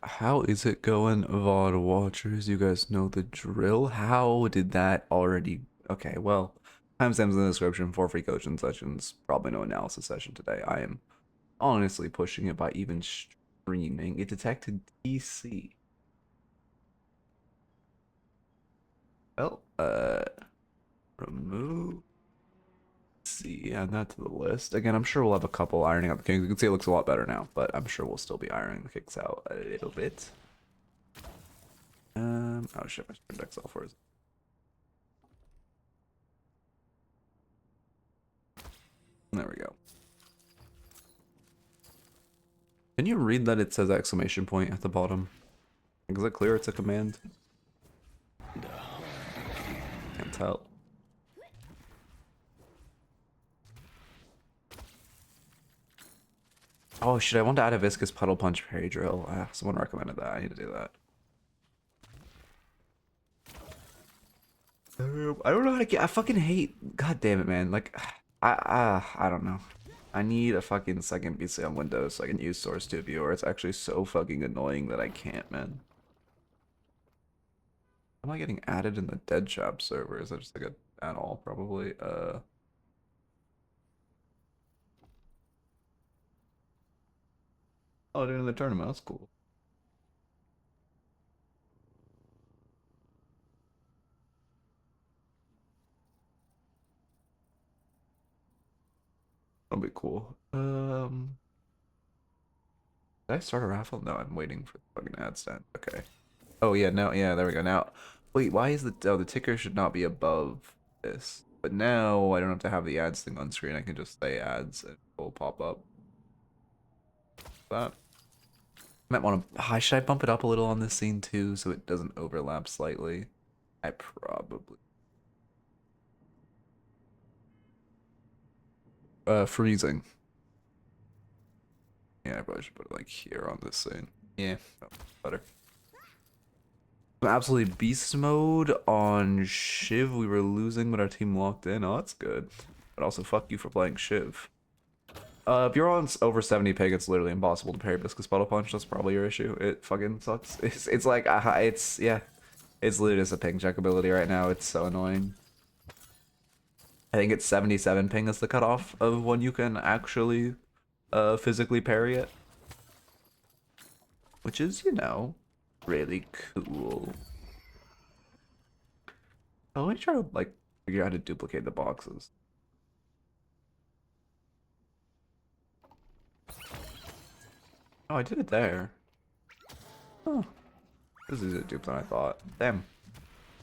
How is it going, VOD watchers? You guys know the drill. How did that already? Okay, well, timestamps in the description for free coaching sessions. Probably no analysis session today. I am honestly pushing it by even streaming. It detected DC. Well, remove. See, add that to the list. Again, I'm sure we'll have a couple ironing out the kinks. You can see it looks a lot better now, but I'm sure we'll still be ironing the kinks out a little bit. Oh shit, my stream deck's off. Where is it? There we go. Can you read that it says exclamation point at the bottom? Is it clear it's a command? Can't tell. Oh shit, I want to add a viscous puddle punch parry drill. Someone recommended that. I need to do that. I don't know how to get. I fucking hate. God damn it, man. Like, I don't know. I need a fucking second PC on Windows so I can use Source 2 Viewer. It's actually so fucking annoying that I can't, man. Am I getting added in the Dead Shop server? Is that just like a at all? Probably. Oh, doing the tournament. That's cool. That'll be cool. Did I start a raffle? No, I'm waiting for the fucking ad stand. Okay. Oh yeah, no, yeah, there we go. Now, wait, why is the ticker should not be above this? But now I don't have to have the ads thing on screen. I can just say ads and it will pop up. That might want to. Should I bump it up a little on this scene too so it doesn't overlap slightly? I probably. Freezing. Yeah, I probably should put it like here on this scene. Yeah, better. Absolutely beast mode on Shiv. We were losing, but our team locked in. Oh, that's good. But also, fuck you for playing Shiv. If you're on over 70 ping, it's literally impossible to parry Viscous Bottle Punch. That's probably your issue. It fucking sucks. It's like, yeah. It's literally just a ping check ability right now. It's so annoying. I think it's 77 ping is the cutoff of when you can actually physically parry it. Which is, you know, really cool. Oh, let me try to, like, figure out how to duplicate the boxes. Oh, I did it there. Oh, this is easier to dupe than I thought. Damn.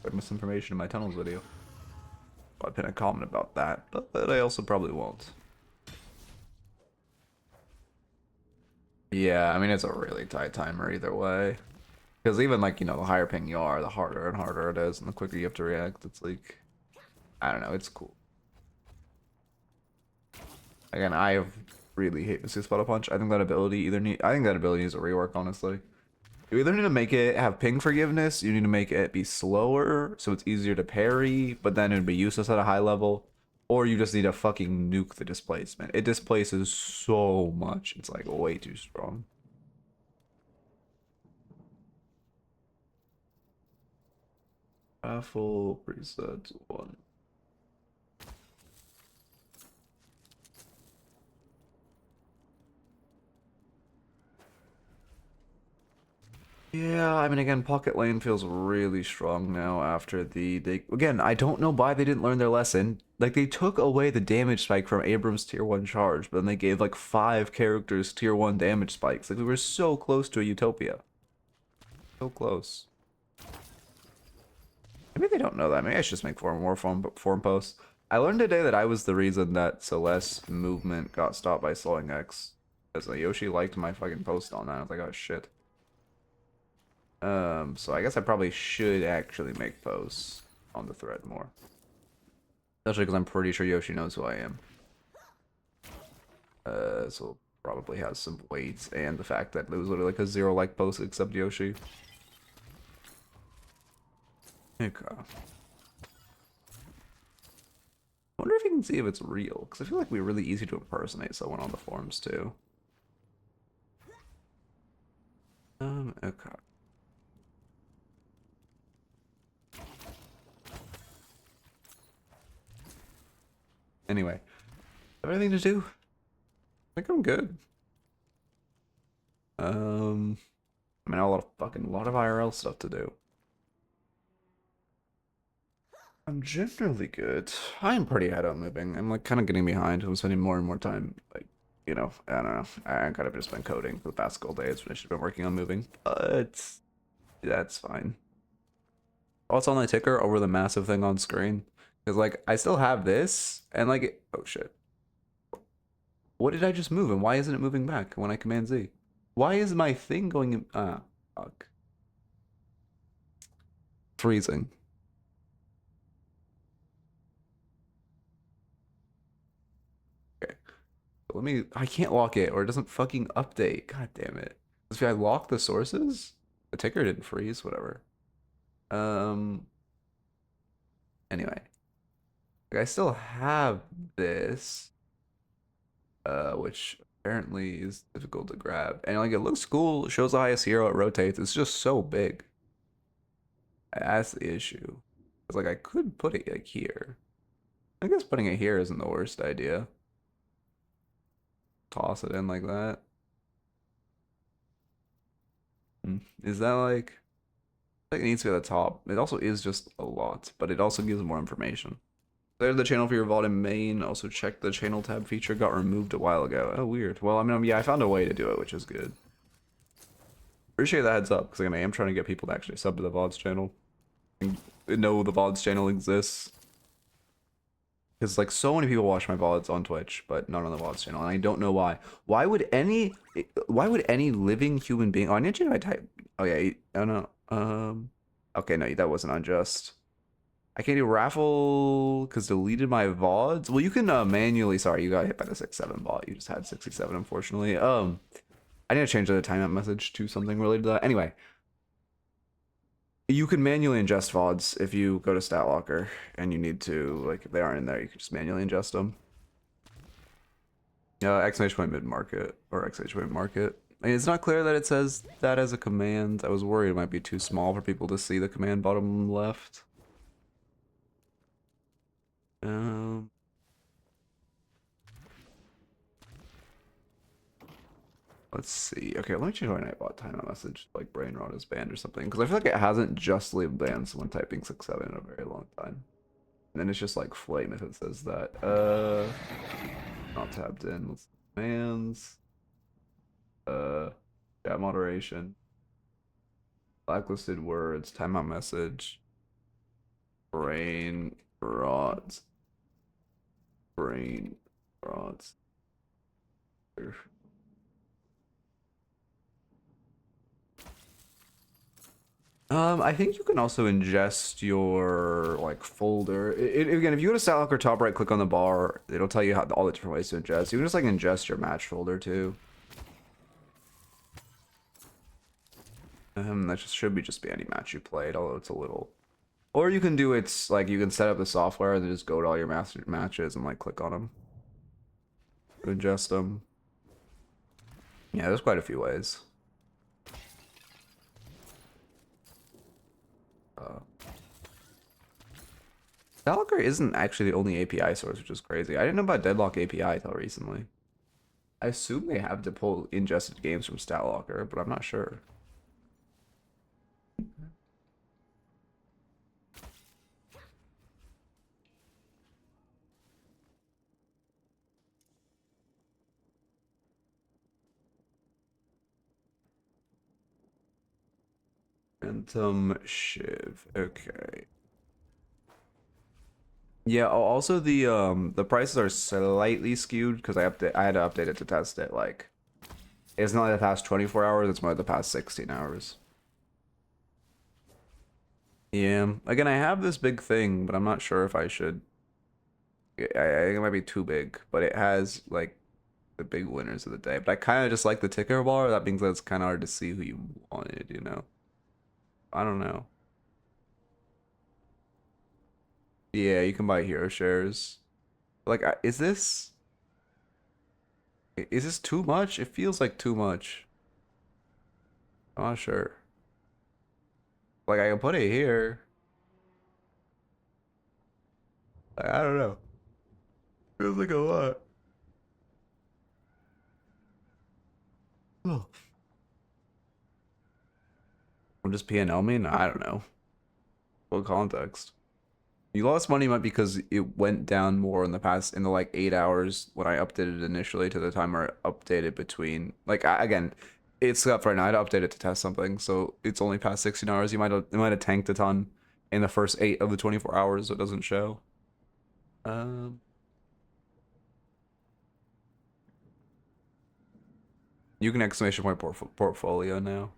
I misinformation in my tunnels video. I'll pin a comment about that, but I also probably won't. Yeah, I mean, it's a really tight timer either way. Because even, like, you know, the higher ping you are, the harder and harder it is, and the quicker you have to react. It's like, I don't know, it's cool. Again, I really hate Missy Sputtle Punch. I think that ability I think that ability needs a rework, honestly. You either need to make it have ping forgiveness, you need to make it be slower so it's easier to parry, but then it'd be useless at a high level, or you just need to fucking nuke the displacement. It displaces so much. It's like way too strong. Raffle preset 1. Yeah, I mean, again, Pocket Lane feels really strong now after they again, I don't know why they didn't learn their lesson. Like, they took away the damage spike from Abrams tier 1 charge, but then they gave like 5 characters tier 1 damage spikes. Like, we were so close to a utopia. So close. Maybe they don't know that. Maybe I should just make more forum posts. I learned today that I was the reason that Celeste's movement got stopped by slowing X. Because Yoshi liked my fucking post on that. I was like, oh shit. So I guess I probably should actually make posts on the thread more. Especially because I'm pretty sure Yoshi knows who I am. So probably has some weight, and the fact that it was literally like a 0 like post except Yoshi. Okay. I wonder if you can see if it's real, because I feel like we're really easy to impersonate someone on the forums too. Okay. Anyway, have anything to do? I think I'm good. I mean, a lot of IRL stuff to do. I'm generally good. I'm pretty ahead on moving. I'm like kind of getting behind. I'm spending more and more time, like, you know, I don't know. I kind of just been coding for the past couple days when I should have been working on moving. But that's fine. Also on the ticker over the massive thing on screen. Because, like, I still have this, and, like, oh shit. What did I just move, and why isn't it moving back when I command Z? Why is my thing going in? Ah, fuck. Freezing. Okay. Let me. I can't lock it, or it doesn't fucking update. God damn it. If I lock the sources, the ticker didn't freeze. Whatever. Um. Anyway, like, I still have this, which apparently is difficult to grab, and like it looks cool. It shows the highest hero. It rotates. It's just so big. That's the issue. It's like I could put it like here. I guess putting it here isn't the worst idea. Toss it in like that. Is that like? I think it needs to be at the top. It also is just a lot, but it also gives more information. There's the channel for your VOD in main. Also check the channel tab feature got removed a while ago. Oh, weird. Well, I mean, yeah, I found a way to do it, which is good. Appreciate the heads up, because again, I am trying to get people to actually sub to the VODs channel. And know the VODs channel exists. Because like so many people watch my VODs on Twitch, but not on the VODs channel, and I don't know why. Why would any living human being? Oh, I need to change my type. Oh yeah, oh no. Okay, no, that wasn't unjust. I can't do raffle because deleted my VODs. Well, you can manually. Sorry, you got hit by the 6-7 bot. You just had 67, unfortunately. I need to change the timeout message to something related to that. Anyway, you can manually ingest VODs if you go to Stat Locker and you need to, like, if they aren't in there, you can just manually ingest them. Exclamation point mid market or exclamation point market. I mean, it's not clear that it says that as a command. I was worried it might be too small for people to see the command bottom left. Um, let's see. Okay, let me change my Nightbot timeout message, like brain rot is banned or something, because I feel like it hasn't justly banned someone typing 6-7 in a very long time. And then it's just like flame if it says that. Not tabbed in. Let's commands. Chat moderation. Blacklisted words. Timeout message. Brain rots. Brain rots. I think you can also ingest your like folder. Again, if you go to Stat Locker top right, click on the bar, it'll tell you how all the different ways to ingest. You can just like ingest your match folder too. That should just be any match you played, although it's a little. Or you can do it's like you can set up the software and then just go to all your master matches and like click on them, ingest them. Yeah, there's quite a few ways. Deadlock isn't actually the only API source, which is crazy. I didn't know about Deadlock API until recently. I assume they have to pull ingested games from StatLocker, but I'm not sure. Phantom Shiv. Okay. Yeah, also the prices are slightly skewed because I had to update it to test it. Like it's not like the past 24 hours, it's more like the past 16 hours. Yeah. Again, I have this big thing, but I'm not sure if I should. I think it might be too big, but it has like the big winners of the day. But I kind of just like the ticker bar. That means that it's kind of hard to see who you wanted, you know? I don't know. Yeah, you can buy hero shares. Like, is this too much? It feels like too much. I'm not sure. Like, I can put it here. Like, I don't know. Feels like a lot. Oh. I'm just P&L me? No, I don't know. What context? You lost money might because it went down more in the past, in the like 8 hours when I updated initially to the time where I updated between, like, again, it's up right now. I had to update it to test something, so it's only past 16 hours. It might have tanked a ton in the first 8 of the 24 hours, so it doesn't show. Um, you can exclamation point portfolio now.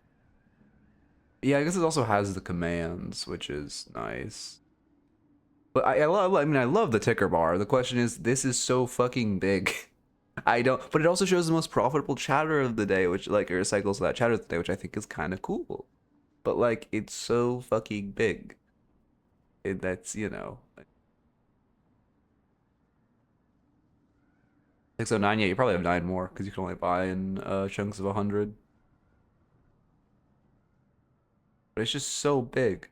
Yeah, I guess it also has the commands, which is nice. But I love the ticker bar. The question is, this is so fucking big. I don't, but it also shows the most profitable chatter of the day, which like, or cycles of that chatter of the day, which I think is kind of cool. But like, it's so fucking big. That's, 609, yeah, you probably have 9 more because you can only buy in chunks of 100. But it's just so big.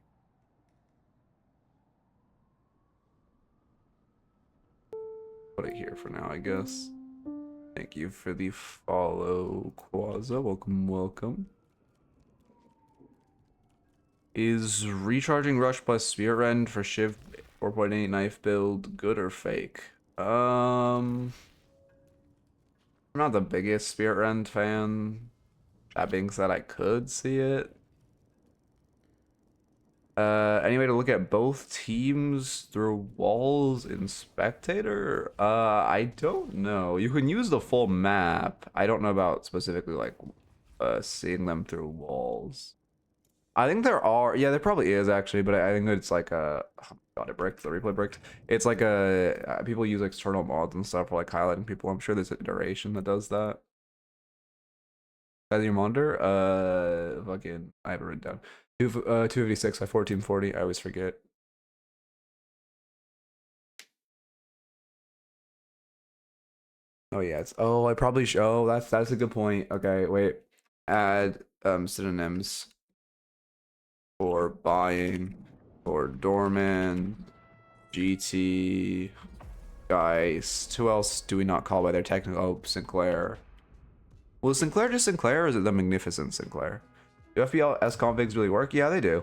Put it here for now, I guess. Thank you for the follow, Quaza. Welcome, welcome. Is recharging Rush plus Spirit Rend for Shiv 4.8 knife build good or fake? I'm not the biggest Spirit Rend fan. That being said, I could see it. Any way to look at both teams through walls in Spectator? I don't know. You can use the full map. I don't know about specifically like seeing them through walls. I think there are, yeah, there probably is actually, but I think that it's like a, oh my God, it bricked, the replay bricked. It's like a, people use external mods and stuff for like highlighting people. I'm sure there's a iteration that does that. As your monitor, fucking, I have it written down. 256 by 1440, I always forget. Oh yeah, I probably should, oh, that's a good point. Okay, wait. Add, synonyms for buying, for doorman, GT, Geist. Who else do we not call by their technical? Oh, Sinclair. Well, is Sinclair just Sinclair, or is it the Magnificent Sinclair? Do FBLS configs really work? Yeah, they do.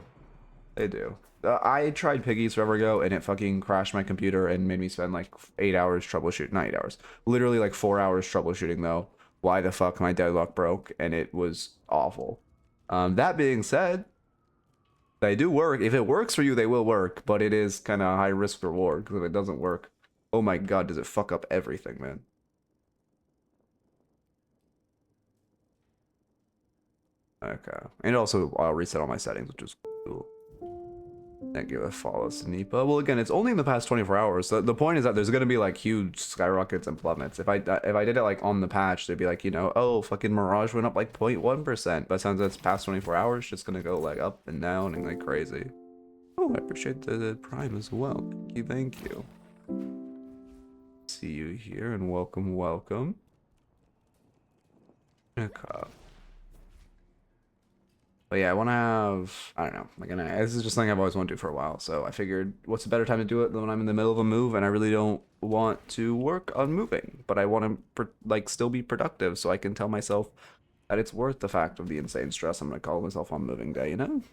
They do. I tried Piggies forever ago, and it fucking crashed my computer and made me spend like 8 hours troubleshooting. Not 8 hours. Literally like 4 hours troubleshooting though. Why the fuck my Deadlock broke, and it was awful. That being said, they do work. If it works for you, they will work, but it is kind of high risk reward because if it doesn't work, oh my God, does it fuck up everything, man. Okay. And also, I'll reset all my settings, which is cool. Negative follow Sanipa. Well, again, it's only in the past 24 hours. So the point is that there's gonna be like huge skyrockets and plummets. If I did it like on the patch, they'd be like, oh, fucking Mirage went up like 0.1%. But since it's past 24 hours, it's gonna go like up and down and like crazy. Oh, I appreciate the Prime as well. Thank you, thank you. See you here and welcome, welcome. Okay. But yeah, I want to have, I don't know, like, this is just something I've always wanted to do for a while. So I figured, what's a better time to do it than when I'm in the middle of a move and I really don't want to work on moving, but I want to, like, still be productive so I can tell myself that it's worth the fact of the insane stress I'm going to call myself on moving day, you know?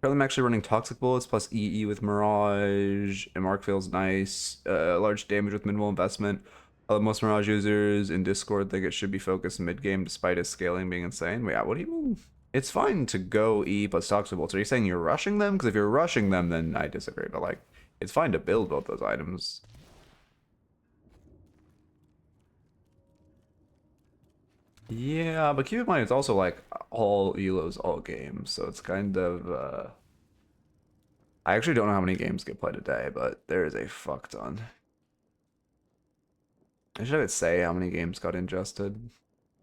Currently, I'm actually running Toxic Bullets plus EE with Mirage, and Mark feels nice. Large damage with minimal investment. Most Mirage users in Discord think it should be focused mid-game despite its scaling being insane. Wait, what do you mean? It's fine to go E plus Toxic Bolts. Are you saying you're rushing them? Because if you're rushing them, then I disagree. But like, it's fine to build both those items. Yeah, but keep in mind it's also like all elos, all games. So it's kind of I actually don't know how many games get played a day, but there is a fuck ton. I should have it say how many games got ingested.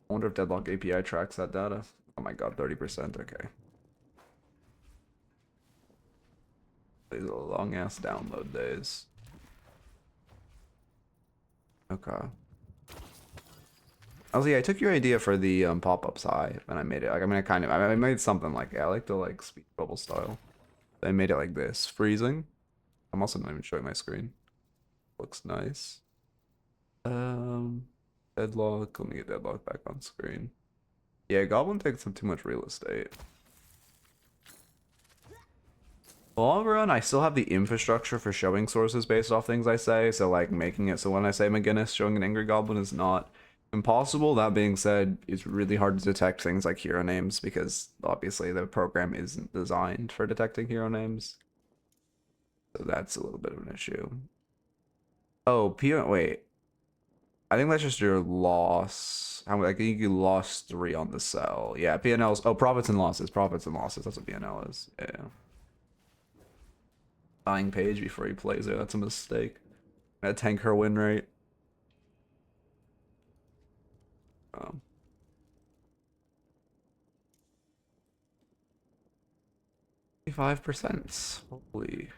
I wonder if Deadlock API tracks that data. Oh my God, 30%. Okay. These are long ass download days. Okay. Also, yeah, I took your idea for the pop-ups high, and I made it like I made something like I like the like speed bubble style. I made it like this, freezing. I'm also not even showing my screen. Looks nice. Um, Deadlock. Let me get Deadlock back on screen. Yeah, Goblin takes up too much real estate. Long run, I still have the infrastructure for showing sources based off things I say, so like making it so when I say McGinnis, showing an angry goblin is not impossible. That being said, it's really hard to detect things like hero names because obviously the program isn't designed for detecting hero names. So that's a little bit of an issue. Oh, wait. I think that's just your loss. I think you lost 3 on the sell. Yeah, PNL's. Oh, profits and losses. Profits and losses. That's what PNL is. Yeah. Buying page before he plays it. That's a mistake. Gonna tank her win rate. 55%. Holy.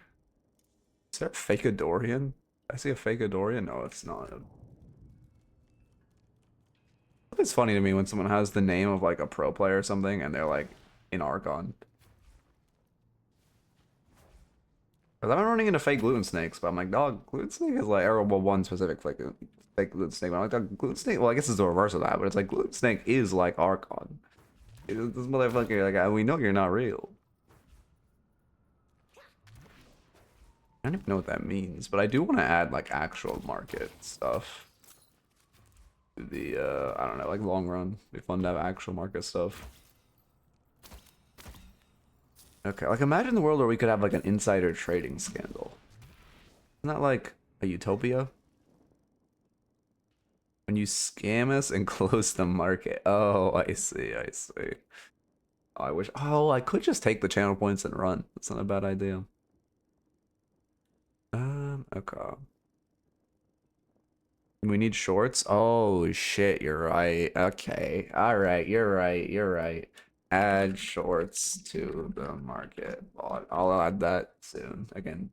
Is there a fake Adorian? I see a fake Adorian? No, it's not. It's funny to me when someone has the name of like a pro player or something and they're like in Archon. Because I'm running into fake gluten snakes, but I'm like, dog, gluten snake is like, or well, one specific fake gluten snake. But I'm like, dog, gluten snake, well, I guess it's the reverse of that, but it's like gluten snake is like Archon. This motherfucker, like, we know you're not real. I don't even know what that means, but I do want to add like actual market stuff to the I don't know, like long run. It'd be fun to have actual market stuff. Okay, like imagine the world where we could have like an insider trading scandal. Isn't that like a utopia? When you scam us and close the market. Oh, I see, I see. Oh, I wish. Oh, I could just take the channel points and run. That's not a bad idea. Okay. We need shorts? Oh shit, you're right. Okay. Alright, you're right, you're right. Add shorts to the market. I'll add that soon. Again,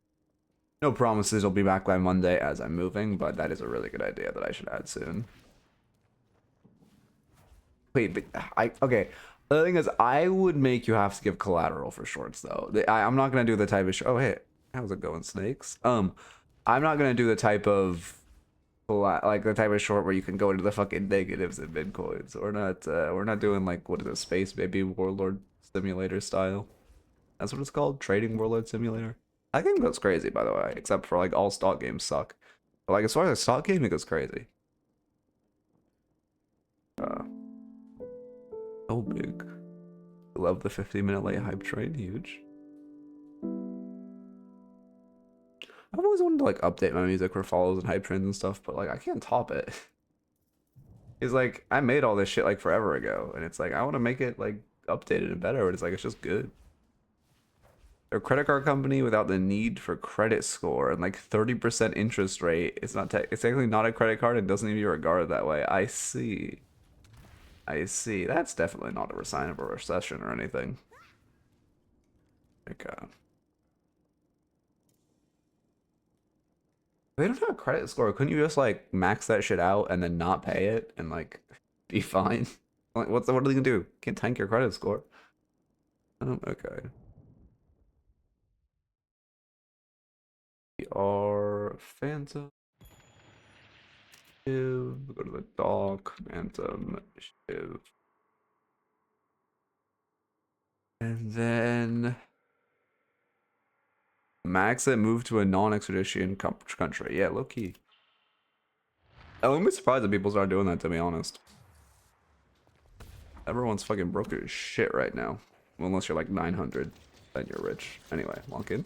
no promises I'll be back by Monday as I'm moving, but that is a really good idea that I should add soon. Wait, but okay. The thing is, I would make you have to give collateral for shorts though. I'm not gonna do the type of oh hey, how's it going, snakes? I'm not gonna do the type of like the type of short where you can go into the fucking negatives in bitcoins. We're not doing like what is it, space baby warlord simulator style. That's what it's called, trading warlord simulator. I think that's crazy by the way, except for like all stock games suck. But like as far as a stock game, it goes crazy. So big. Love the 50-minute late hype train, huge. I've always wanted to like update my music for follows and hype trends and stuff, but like I can't top it. It's like I made all this shit like forever ago, and it's like I want to make it like updated and better, but it's like it's just good. They're a credit card company without the need for credit score and like 30% interest rate. It's not it's technically not a credit card and doesn't even regard that way. I see. I see. That's definitely not a sign of a recession or anything. Like they don't have a credit score. Couldn't you just like max that shit out and then not pay it and like be fine? Like what are they gonna do? Can't tank your credit score. Okay. We are Phantom Shiv. Go to the dock. Phantom Shiv. And then max it, move to a non-extradition country. Yeah, low key. I wouldn't be surprised if people start doing that, to be honest. Everyone's fucking broke as shit right now. Well, unless you're like 900, then you're rich. Anyway, lock in.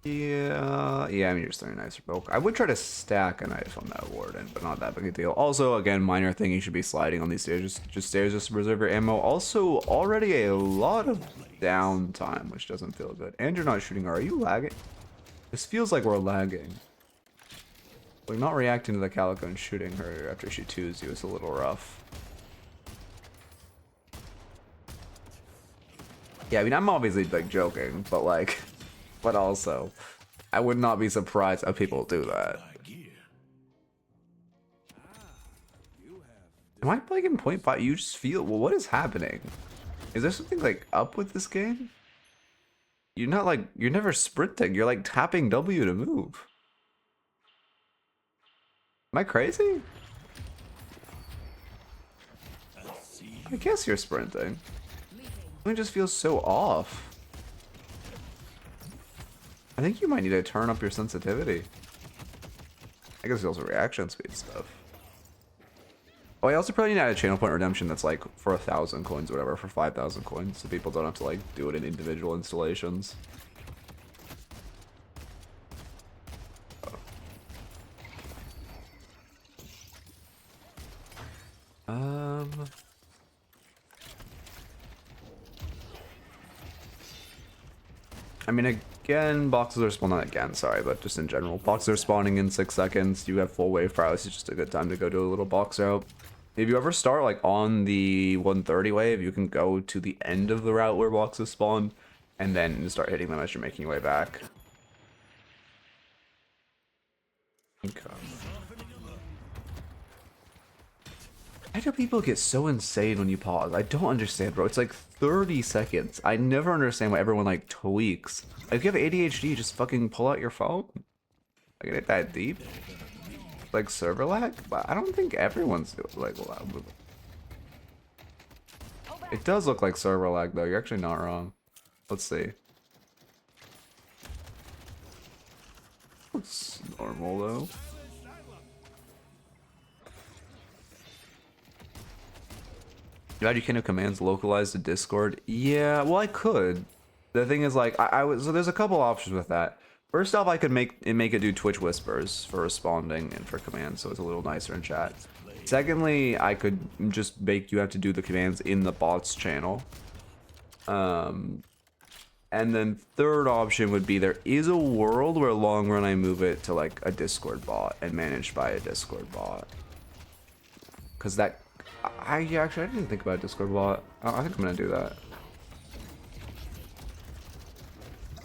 Yeah, I mean, you're just throwing nicer bulk. I would try to stack a knife on that warden, but not that big a deal. Also, again, minor thing, you should be sliding on these stairs, just stairs just to preserve your ammo. Also, already a lot of downtime, which doesn't feel good. And you're not shooting her. Are you lagging? This feels like we're lagging. Like, not reacting to the Calico and shooting her after she 2s you is a little rough. Yeah, I mean, I'm obviously, like, joking, but, like... But also, I would not be surprised if people do that. Am I playing in 0.5? You just feel, well, what is happening? Is there something like up with this game? You're not like, you're never sprinting. You're like tapping W to move. Am I crazy? I guess you're sprinting. It just feels so off. I think you might need to turn up your sensitivity. I guess it's also reaction speed stuff. Oh, I also probably need to add a channel point redemption that's like for 1,000 coins or whatever, for 5,000 coins, so people don't have to like do it in individual installations. I mean, again, boxes are spawning, not again, sorry, but just in general. Boxes are spawning in 6 seconds. You have full wave prowess. It's just a good time to go do a little box route. If you ever start like on the 130 wave, you can go to the end of the route where boxes spawn and then start hitting them as you're making your way back. Okay. Why do people get so insane when you pause? I don't understand, bro. It's like 30 seconds. I never understand why everyone like tweaks. If you have ADHD, just fucking pull out your phone. Like, it ain't that deep. Like server lag? But I don't think everyone's like loud. It does look like server lag though. You're actually not wrong. Let's see. Looks normal though. Glad you can't have commands localized to Discord. Yeah, well I could. The thing is like I was so there's a couple options with that. First off, I could make it do Twitch whispers for responding and for commands, so it's a little nicer in chat. Secondly, I could just make you have to do the commands in the bots channel. And then third option would be there is a world where long run I move it to like a Discord bot and managed by a Discord bot. Cause that I didn't think about a Discord bot. I think I'm gonna do that.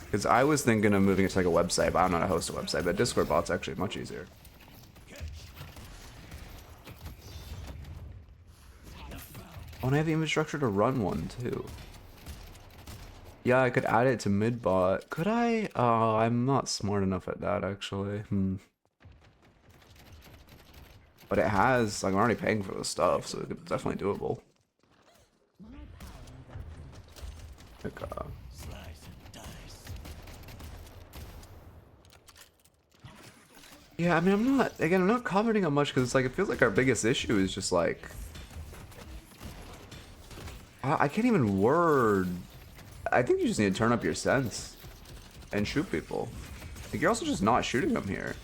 Because I was thinking of moving it to like a website, but I'm not a host a website, but Discord bot's actually much easier. Oh, and I have the infrastructure to run one too. Yeah, I could add it to midbot. Could I? Oh, I'm not smart enough at that actually. But it has, like, I'm already paying for the stuff, so it's definitely doable. Okay. Yeah, I mean, I'm not commenting on much because it's like, it feels like our biggest issue is just like, I can't even word. I think you just need to turn up your sense and shoot people. Like, you're also just not shooting them here.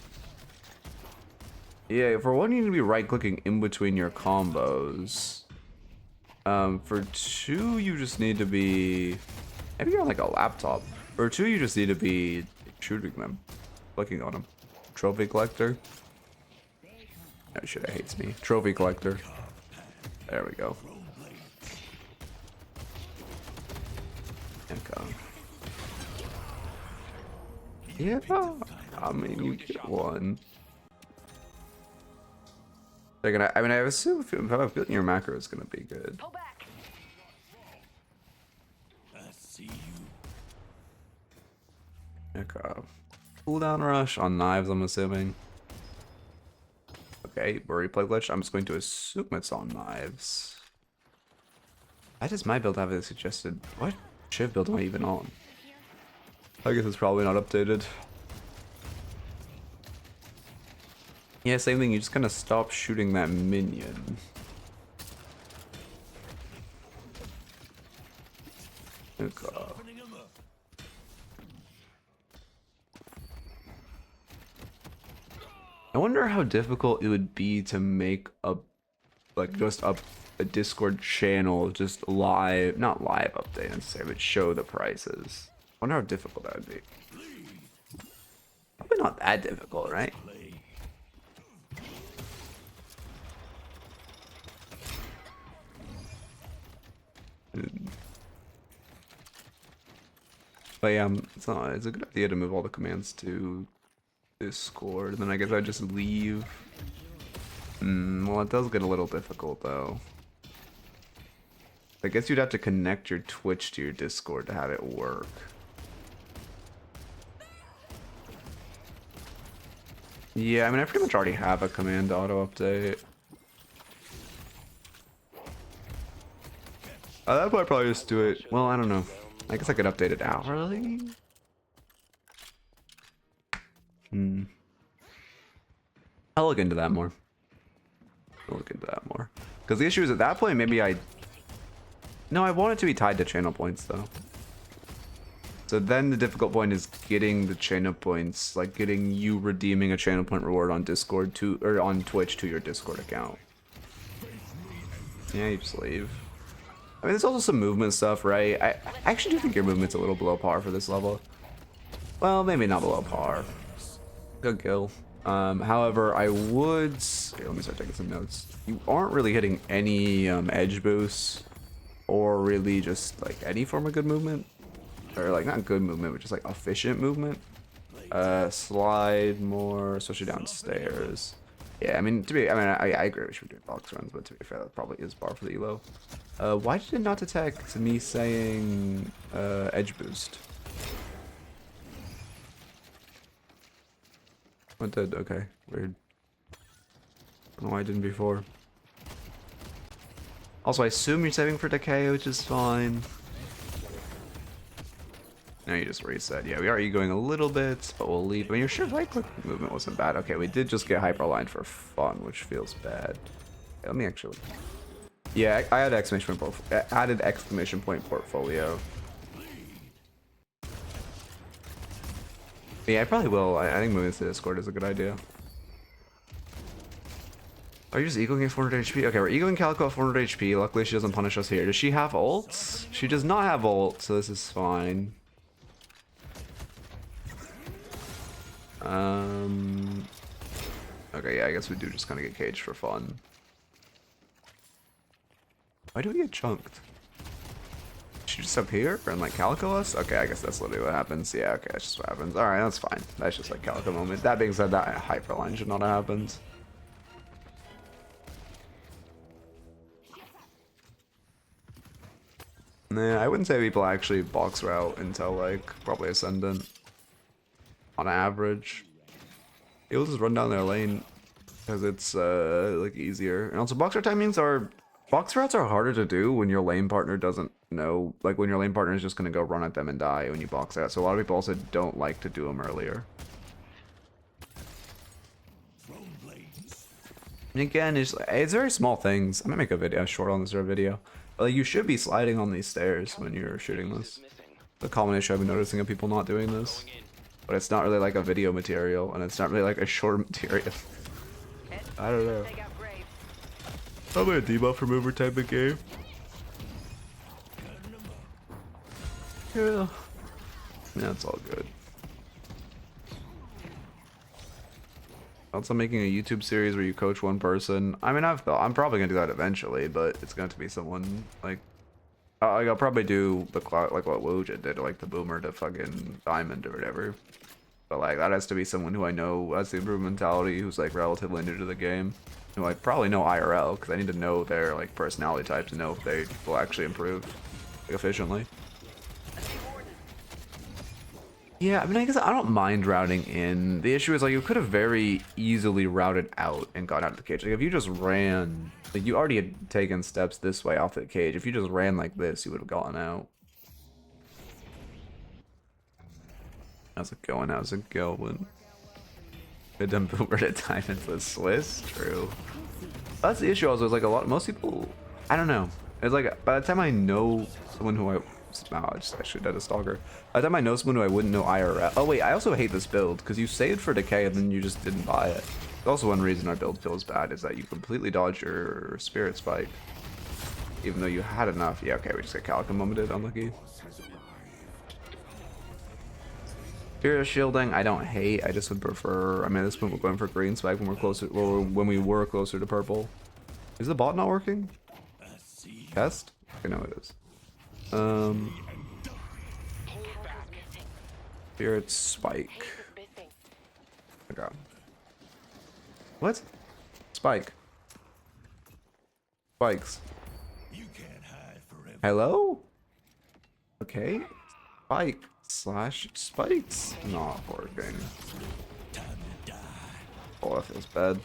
Yeah, for one, you need to be right-clicking in between your combos. For two, you just need to be... Maybe you're on like a laptop. For two, you just need to be shooting them. Clicking on them. Trophy collector. Oh shit, it hates me. Trophy collector. There we go. Okay. Yeah, I mean, you get one. They're gonna. I mean, I assume if I'm building your macro, it's gonna be good. Okay. Cooldown rush on knives, I'm assuming. Okay, replay glitch. I'm just going to assume it's on knives. Why does my build have it suggested? What Shiv build am I even on? I guess it's probably not updated. Yeah, same thing, you just kind of stop shooting that minion. Okay. I wonder how difficult it would be to make a, like, just a Discord channel, just live, not live update necessarily, but show the prices. I wonder how difficult that would be. Probably not that difficult, right? But yeah, it's a good idea to move all the commands to Discord, and then I guess I just leave Well, it does get a little difficult, though. I guess you'd have to connect your Twitch to your Discord to have it work. Yeah, I mean, I pretty much already have a command auto update. That might probably just do it. Well, I don't know. I guess I could update it hourly. I'll look into that more. Because the issue is at that point, maybe I... No, I want it to be tied to channel points, though. So then the difficult point is getting the channel points, like getting you redeeming a channel point reward on Discord to, or on Twitch to your Discord account. Yeah, you just leave. I mean, there's also some movement stuff, right? I actually do think your movement's a little below par for this level. Well, maybe not below par. Good kill. However, I would... Okay, let me start taking some notes. You aren't really hitting any edge boosts or really just like any form of good movement. Or like not good movement, but just like efficient movement. Slide more, especially downstairs. Yeah, I mean, I agree we should be doing box runs, but to be fair, that probably is bar for the elo. Why did it not detect me saying edge boost? What did? Okay, weird. I don't know why I didn't before. Also, I assume you're saving for decay, which is fine. Now you just reset. Yeah, we are egoing a little bit, but we'll leave. I mean, your Shiv right click movement wasn't bad. Okay, we did just get hyperlined for fun, which feels bad. Let me actually... Yeah, I had added exclamation point portfolio. Yeah, I probably will. I think moving to Discord is a good idea. Are you just egoing at 400 HP? Okay, we're egoing Calico at 400 HP. Luckily, she doesn't punish us here. Does she have ults? She does not have ult, so this is fine. Okay, yeah, I guess we do just kind of get caged for fun. Why do we get chunked? She just up here and like Calico us? Okay, I guess that's literally what happens. Yeah, okay, that's just what happens. Alright, that's fine. That's just like Calico moment. That being said, that hyperline should not have happened. Nah, I wouldn't say people actually box route until like probably Ascendant. On average. You'll just run down their lane because it's like easier. And also box route timings are... Box routes are harder to do when your lane partner doesn't know, like when your lane partner is just going to go run at them and die when you box out. So a lot of people also don't like to do them earlier. And again, it's very small things. I'm going to make a video short on this video. But like, you should be sliding on these stairs when you're shooting this. The common issue I've been noticing of people not doing this. But it's not really like a video material, and it's not really like a short material. I don't know. Probably a debuff remover type of game. Yeah. That's all good. Also making a YouTube series where you coach one person. I mean, I'm probably gonna do that eventually, but it's going to be someone like... I'll probably do the like what Woohoojin did, like the boomer to fucking diamond or whatever. But like that has to be someone who I know has the improved mentality, who's like relatively new to the game. Who I probably know IRL, because I need to know their like personality type to know if they will actually improve like, efficiently. Yeah, I mean, I guess I don't mind routing in. The issue is like you could have very easily routed out and got out of the cage. Like if you just ran, like you already had taken steps this way off the cage. If you just ran like this, you would have gotten out. How's it going? How's it going? Good done boomer to time into the Swiss. True. That's the issue. Also, is like most people. I don't know. It's like by the time I know someone who I just actually did a stalker. By the time I know someone who I wouldn't know IRL. Oh wait, I also hate this build because you saved for decay and then you just didn't buy it. Also, one reason our build feels bad is that you completely dodge your spirit spike, even though you had enough. Yeah, okay, we just got Calico momented. Unlucky. Fear shielding, I don't hate. I just would prefer. I mean, at this point we're going for green spike when we're closer. Well, when we were closer to purple. Is the bot not working? Test? Okay, no, it is. Spirit spike. Okay. What? Spike. Spikes. You can't hide forever. Hello? Okay. Spike slash spikes not working. Time to die. Oh, that feels bad.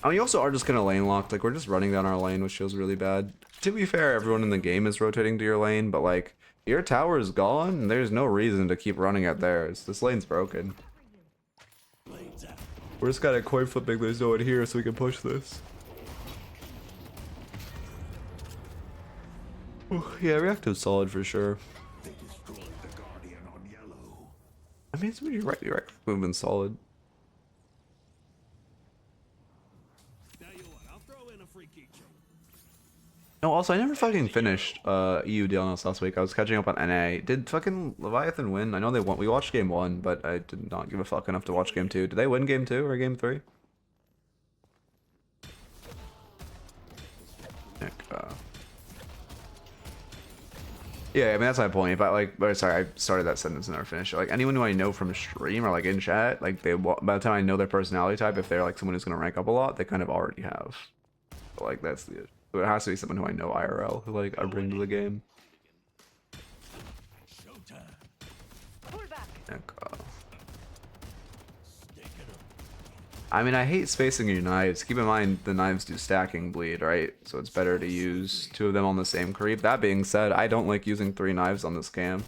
I mean, you also are just kind of lane locked. Like, we're just running down our lane, which feels really bad. To be fair, everyone in the game is rotating to your lane, but like, your tower is gone, and there's no reason to keep running at theirs. This lane's broken. Blades out. We're just kind of coin flipping. There's no one here, so we can push this. Ooh, yeah, reactive's solid for sure. They destroyed the Guardian on yellow. I mean, it's your right movement's solid. Now you what? I'll throw in a free keychain. No, also, I never fucking finished EU DLNS last week. I was catching up on NA. Did fucking Leviathan win? I know they won. We watched game 1, but I did not give a fuck enough to watch game 2. Did they win game 2 or game 3? Nick, yeah, I mean, that's my point. If I like, sorry, I started that sentence and never finished it. Like, anyone who I know from stream or like in chat, like by the time I know their personality type, if they're like someone who's gonna rank up a lot, they kind of already have. But, like, that's the. So it has to be someone who I know IRL, who like I bring to the game. Showtime. Pull back. Nick, Stick it up. I mean, I hate spacing your knives. Keep in mind, the knives do stacking bleed, right? So it's better to use 2 of them on the same creep. That being said, I don't like using 3 knives on this camp.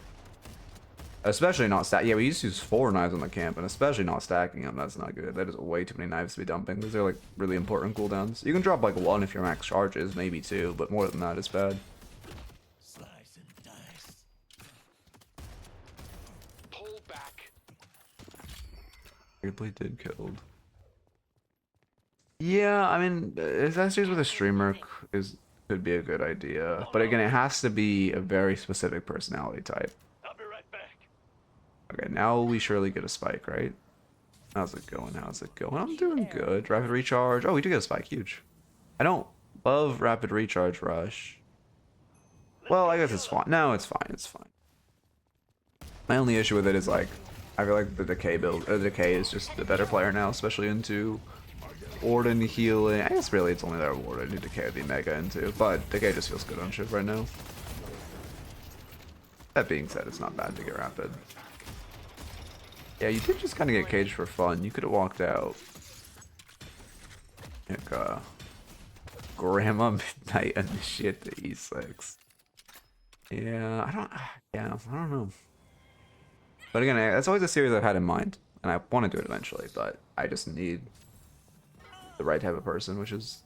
Especially not stack. Yeah, we used to use 4 knives on the camp, and especially not stacking them. That's not good. That is way too many knives to be dumping. Those are like really important cooldowns. You can drop like 1 if your max charges, maybe 2, but more than that is bad. Slice and dice. Pull back. Weirdly did killed. Yeah, I mean, accessories with a streamer could be a good idea, but again, it has to be a very specific personality type. I'll be right back. Okay, now we surely get a spike, right? How's it going? How's it going? I'm doing good. Rapid recharge. Oh, we do get a spike. Huge. I don't love rapid recharge rush. Well, I guess it's fine. No, it's fine. It's fine. My only issue with it is like, I feel like the decay build, the decay is just the better player now, especially into Warden healing. I guess really it's only their Warden who decay would be mega into, but decay just feels good on Shiv right now. That being said, it's not bad to get rapid. Yeah, you did just kind of get caged for fun. You could have walked out. Like, Grandma Midknight initiate the E6. Yeah, I don't know. But again, that's always a series I've had in mind, and I want to do it eventually, but I just need the right type of person, which is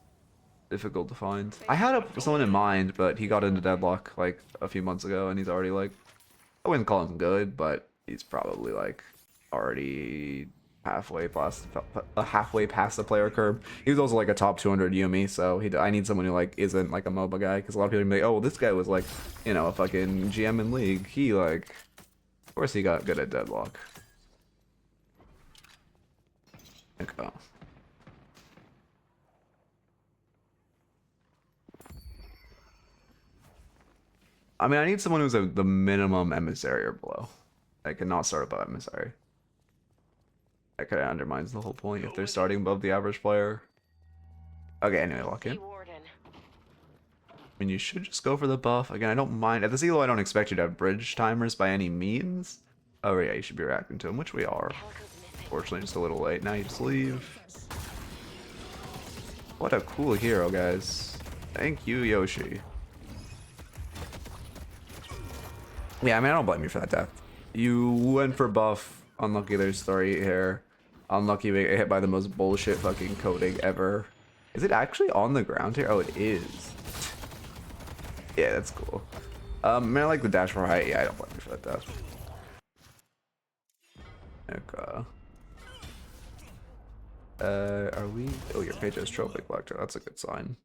difficult to find. I had someone in mind, but he got into Deadlock like a few months ago, and he's already like, I wouldn't call him good, but he's probably like already halfway past the player curve. He was also like a top 200 Yumi, so I need someone who like isn't like a MOBA guy, because a lot of people are gonna be like, oh, well, this guy was like, you know, a fucking GM in League. He like, of course he got good at Deadlock. Like, oh. I mean, I need someone who's the minimum emissary or below. I cannot start above emissary. That kind of undermines the whole point if they're starting above the average player. Okay, anyway, lock in. I mean, you should just go for the buff. Again, I don't mind. At this elo, I don't expect you to have bridge timers by any means. Oh, yeah, you should be reacting to them, which we are. Fortunately, just a little late. Now you just leave. What a cool hero, guys. Thank you, Yoshi. Yeah, I mean, I don't blame you for that death. You went for buff. Unlucky there's 3 here. Unlucky we get hit by the most bullshit fucking coding ever. Is it actually on the ground here? Oh, it is. Yeah, that's cool. I mean, I like the dash for height. Yeah, I don't blame you for that death. Okay. Are we? Oh, your page has Trophic Lecture. That's a good sign.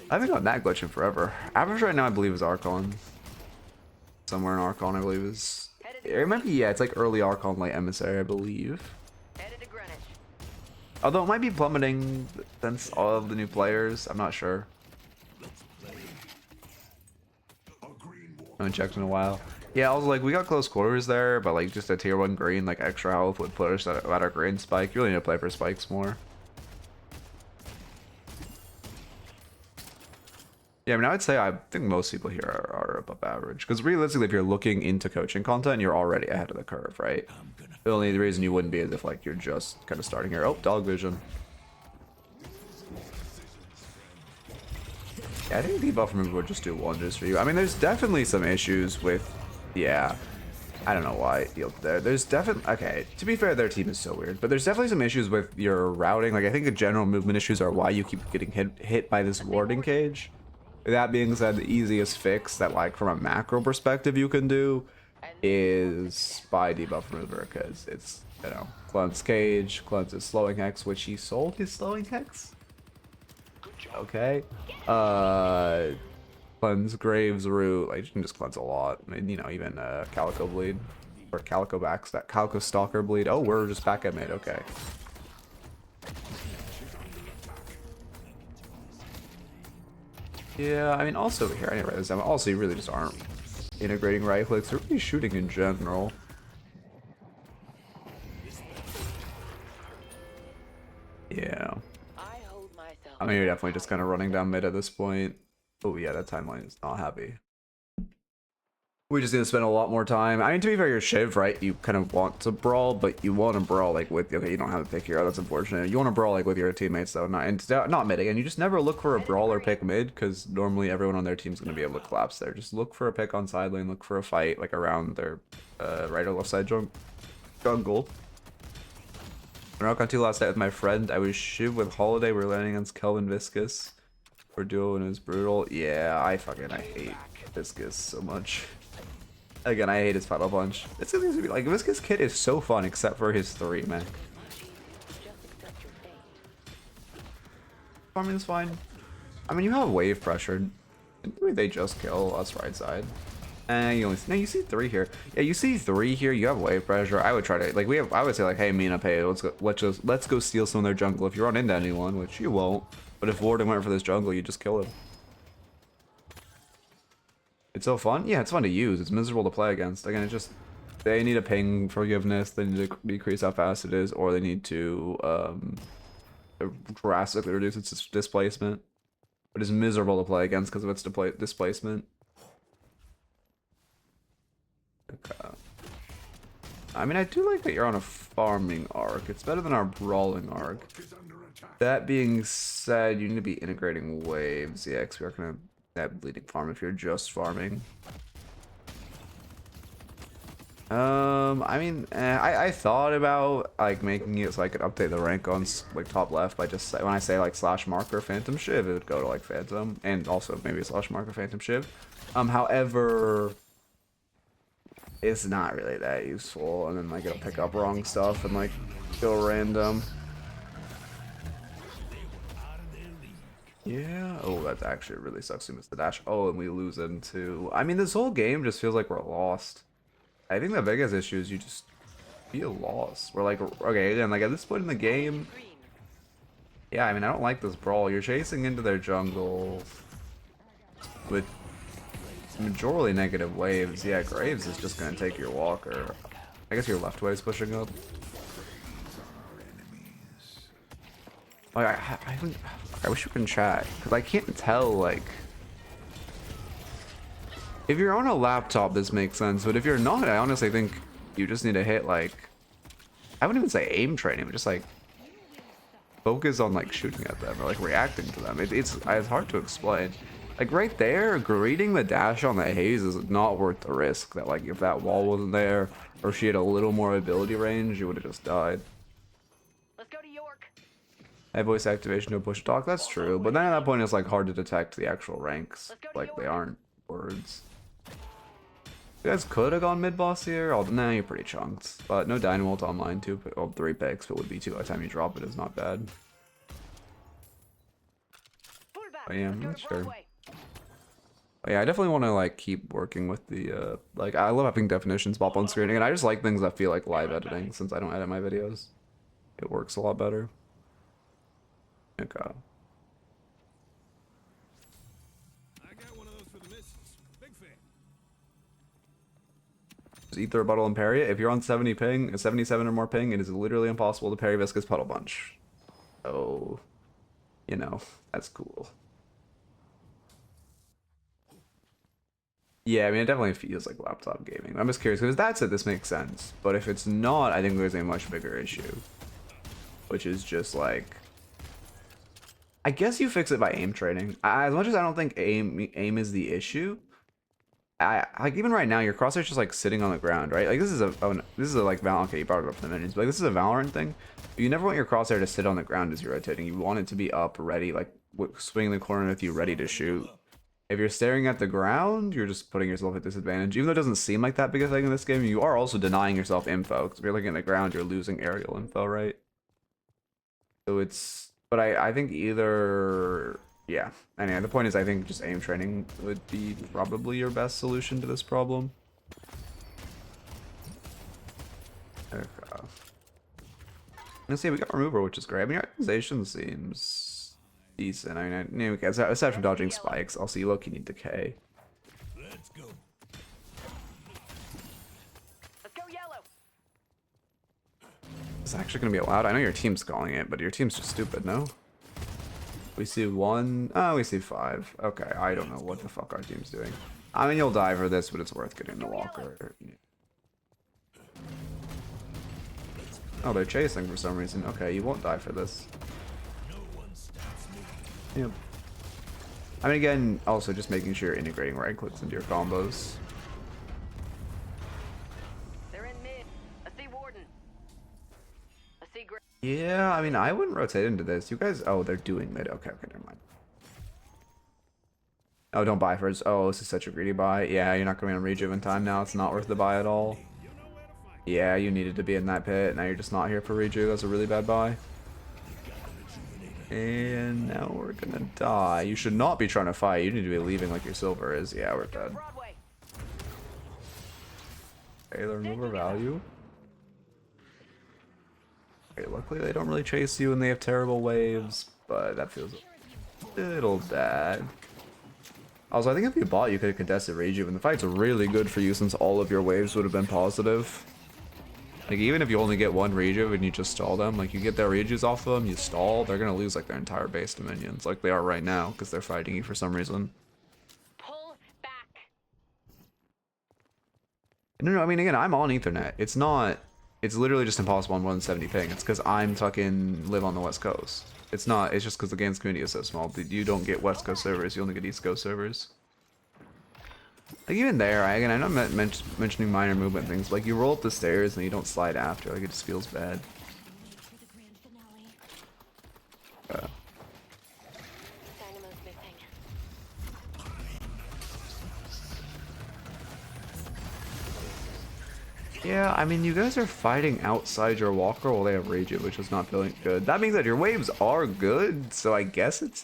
I haven't gotten that glitch in forever. Average right now, I believe, is Archon. Somewhere in Archon, I believe is. It might be, yeah, it's like early Archon, late Emissary, I believe. Although it might be plummeting since all of the new players. I'm not sure. I haven't checked in a while. Yeah, I was like, we got close quarters there, but like just a tier 1 green, like extra health would put us at our green spike. You really need to play for spikes more. Yeah, I mean, I would say I think most people here are above average. Because realistically, if you're looking into coaching content, you're already ahead of the curve, right? The only reason you wouldn't be is if like you're just kind of starting here. Oh, dog vision. Yeah, I think debuff removal would just do wonders for you. I mean, there's definitely some issues with, yeah. I don't know why there's definitely, okay, to be fair, their team is so weird, but there's definitely some issues with your routing. Like, I think the general movement issues are why you keep getting hit by this warding cage. That being said, the easiest fix that, like, from a macro perspective you can do is buy debuff remover, because it's, you know, cleanse cage, cleanses slowing hex, which he sold his slowing hex. Okay. Cleanse Graves Root. Like, you can just cleanse a lot. I mean, you know, even Calico Bleed. Or Calico Backstab. Calico Stalker Bleed. Oh, we're just back at mid. Okay. Yeah, I mean, also here, I didn't write this down. Also, you really just aren't integrating right clicks. They're really shooting in general. Yeah. I mean, you're definitely just kind of running down mid at this point. Oh, yeah, that timeline is not happy. We just need to spend a lot more time. I mean, to be fair, you're Shiv, right? You kind of want to brawl, but you want to brawl like with, okay, you don't have a pick hero. That's unfortunate. You want to brawl like with your teammates though, not mid again. You just never look for a brawl or pick mid, because normally everyone on their team's going to be able to collapse there. Just look for a pick on side lane, look for a fight like around their right or left side jungle. I rock on 2 last night with my friend. I was Shiv with Holiday. We're landing against Kelvin Viscous. We're duo and it was brutal. Yeah, I hate Viscous so much. Again, I hate his final punch. It's gonna be like, Viscous kit is so fun except for his 3, man. Farming is fine. I mean, you have wave pressure. Maybe they just kill us right side. And you only you see 3 here. Yeah, you see 3 here. You have wave pressure. I would try to like I would say like, hey, Mina, pay. Let's go steal some of their jungle. If you run into anyone, which you won't, but if Warden went for this jungle, you just kill him. It's so fun. Yeah, it's fun to use. It's miserable to play against. Again, it's just they need a ping forgiveness. They need to decrease how fast it is, or they need to drastically reduce its displacement. But it's miserable to play against because of its displacement. Okay. I mean, I do like that you're on a farming arc. It's better than our brawling arc. That being said, you need to be integrating waves. Yeah, because we're gonna that bleeding farm if you're just farming. I mean, I thought about like making it so I could update the rank on like top left by just when I say like slash marker Phantom Shiv, it would go to like Phantom, and also maybe slash marker Phantom Shiv. However, it's not really that useful, and then like it'll pick up wrong stuff and like go random. Yeah. Oh, that actually really sucks. We missed the dash. Oh, and we lose into. I mean, this whole game just feels like we're lost. I think the biggest issue is you just feel lost. We're like, okay, again, like at this point in the game. Yeah, I mean, I don't like this brawl. You're chasing into their jungle with majorly negative waves. Yeah, Graves is just gonna take your walker. I guess your left wave's pushing up. Like, I wish we can chat, because I can't tell, like... If you're on a laptop, this makes sense, but if you're not, I honestly think you just need to hit, like... I wouldn't even say aim training, but just, like... focus on, like, shooting at them, or, like, reacting to them. It's hard to explain. Like, right there, greeting the dash on the haze is not worth the risk. That, like, if that wall wasn't there, or she had a little more ability range, you would have just died. I voice activation to push talk, that's true, but then at that point it's like hard to detect the actual ranks, like they aren't words. You guys could have gone mid boss here, nah, you're pretty chunked, but no Dynamo online, 3 picks, but would be 2 by the time you drop it is not bad. But yeah, I'm not sure. But yeah, I definitely want to like keep working with the like I love having definitions pop on screen, and I just like things that feel like live editing since I don't edit my videos. It works a lot better. Okay. I got one of those for the missus. Big fan. Just Ether, Bottle, and parry it. If you're on 70 ping, 77 or more ping, it is literally impossible to parry Viscous Puddle Punch. So, you know, that's cool. Yeah, I mean, it definitely feels like laptop gaming. I'm just curious, because that's it, this makes sense. But if it's not, I think there's a much bigger issue. Which is just like... I guess you fix it by aim training. As much as I don't think aim is the issue, like even right now your crosshair's just like sitting on the ground, right? Like this is a like Valorant. Okay, you brought it up for the minions, but like, this is a Valorant thing. You never want your crosshair to sit on the ground as you're rotating. You want it to be up, ready, like swinging the corner with you, ready to shoot. If you're staring at the ground, you're just putting yourself at disadvantage. Even though it doesn't seem like that big a thing in this game, you are also denying yourself info. Because if you're looking at the ground, you're losing aerial info, right? So it's, but I think either, yeah. Anyway, the point is I think just aim training would be probably your best solution to this problem. Okay. Let's see, we got remover, which is great. I mean, your organization seems decent. I mean, aside from dodging spikes, also you low-key need decay. Let's go. Let's go yellow. It's actually gonna be allowed. I know your team's calling it, but your team's just stupid, no? We see one. Oh, we see 5. Okay, I don't know what the fuck our team's doing. I mean, you'll die for this, but it's worth getting the walker. Oh, they're chasing for some reason. Okay, you won't die for this. No one stops me. Yep. I mean, again, also just making sure you're integrating right clicks into your combos. They're in mid. I see Warden. I see Gray. Yeah, I mean, I wouldn't rotate into this. You guys, oh, they're doing mid. Okay, never mind. Oh, don't buy first. Oh, this is such a greedy buy. Yeah, you're not going to be on rejuve in time now. It's not worth the buy at all. You know where to find. Yeah, you needed to be in that pit. Now you're just not here for rejuve. That's a really bad buy. And now we're gonna die. You should not be trying to fight. You need to be leaving like your silver is. Yeah, we're dead. Broadway. Okay, the remover value. Okay, luckily they don't really chase you and they have terrible waves, but that feels a little bad. Also, I think if you bought, you could have contested rejuve, and the fight's really good for you since all of your waves would have been positive. Like, even if you only get one rejuve and you just stall them, like, you get their rejuves off of them, you stall, they're gonna lose, like, their entire base to minions, like they are right now, because they're fighting you for some reason. Pull back. No, I mean, again, I'm on Ethernet. It's not, it's literally just impossible on more than 70 ping. It's because I'm fucking live on the West Coast. It's not, it's just because the game's community is so small. You don't get West Coast servers, you only get East Coast servers. Like, even there, again, I'm not mentioning minor movement things. Like, you roll up the stairs and you don't slide after. Like, it just feels bad. Dynamo's missing. Yeah, I mean, you guys are fighting outside your walker while they have Rage It, which is not feeling good. That means that your waves are good, so I guess it's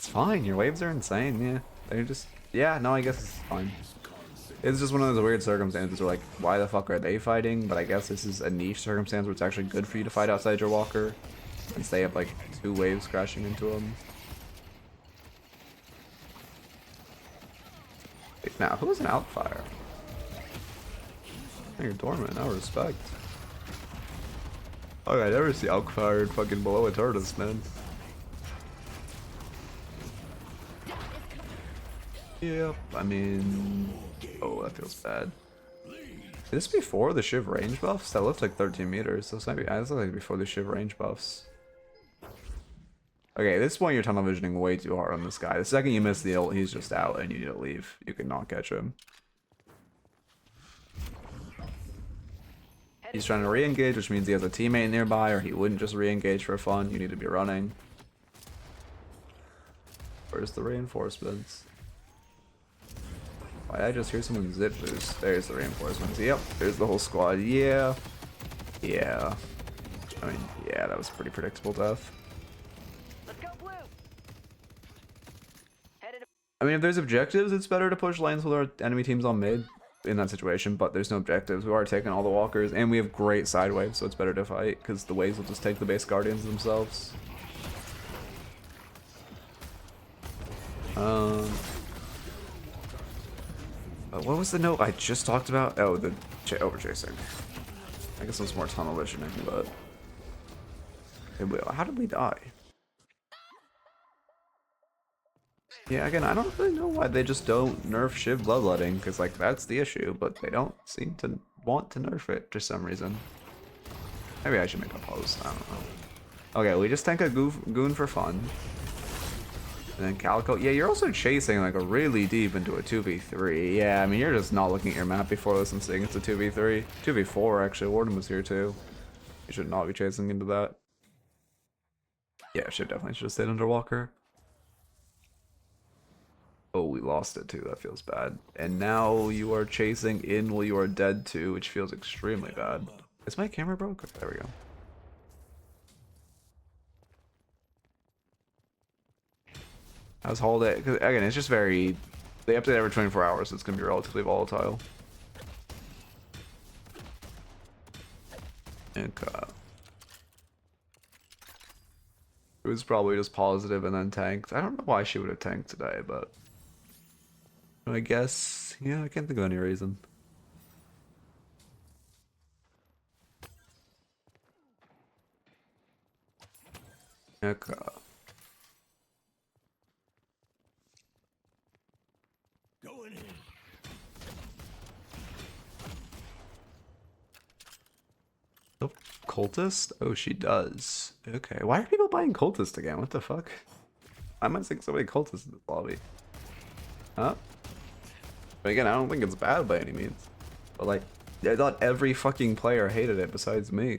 fine. Your waves are insane, yeah. They're just, yeah, no, I guess it's fine. It's just one of those weird circumstances where, like, why the fuck are they fighting? But I guess this is a niche circumstance where it's actually good for you to fight outside your walker, since they have, like, 2 waves crashing into them. Wait, now, who's an Outfire? You're dormant, no respect. Oh, I never see Outfire fucking below Eternus, man. Yep, I mean... Oh, that feels bad. Is this before the Shiv range buffs? That looks like 13 meters, so this might be... This looks like before the Shiv range buffs. Okay, at this point you're tunnel visioning way too hard on this guy. The second you miss the ult, he's just out and you need to leave. You cannot catch him. He's trying to re-engage, which means he has a teammate nearby, or he wouldn't just re-engage for fun. You need to be running. Where's the reinforcements? Why did I just hear someone zip boost? There's the reinforcements. Yep, there's the whole squad. Yeah. Yeah. I mean, yeah, that was pretty predictable death. Let's go blue. Headed. I mean, if there's objectives, it's better to push lanes with our enemy teams on mid in that situation, but there's no objectives. We are taking all the walkers, and we have great side waves, so it's better to fight, because the waves will just take the base guardians themselves. What was the note I just talked about? Oh, the over chasing. I guess it was more tunnel visioning, but how did we die? Yeah, again, I don't really know why they just don't nerf Shiv bloodletting, because like that's the issue, but they don't seem to want to nerf it for some reason. Maybe I should make a post. I don't know. Okay, we just tank a goon for fun. And then Calico. Yeah, you're also chasing like a really deep into a 2v3. Yeah, I mean, you're just not looking at your map before this and seeing it's a 2v3. 2v4, actually. Warden was here too. You should not be chasing into that. Yeah, should definitely should have stayed under Walker. Oh, we lost it too. That feels bad. And now you are chasing in while you are dead too, which feels extremely bad. Is my camera broke? There we go. I was holding it, 'cause again, it's just very, they update every 24 hours, so it's going to be relatively volatile. Okay. It was probably just positive and then tanked. I don't know why she would have tanked today, but I guess, yeah, I can't think of any reason. Okay. Go in here. Oh, Cultist? Oh, she does. Okay. Why are people buying Cultist again? What the fuck? I might think so many Cultists in this lobby. Huh? But again, I don't think it's bad by any means. But like, I thought every fucking player hated it besides me.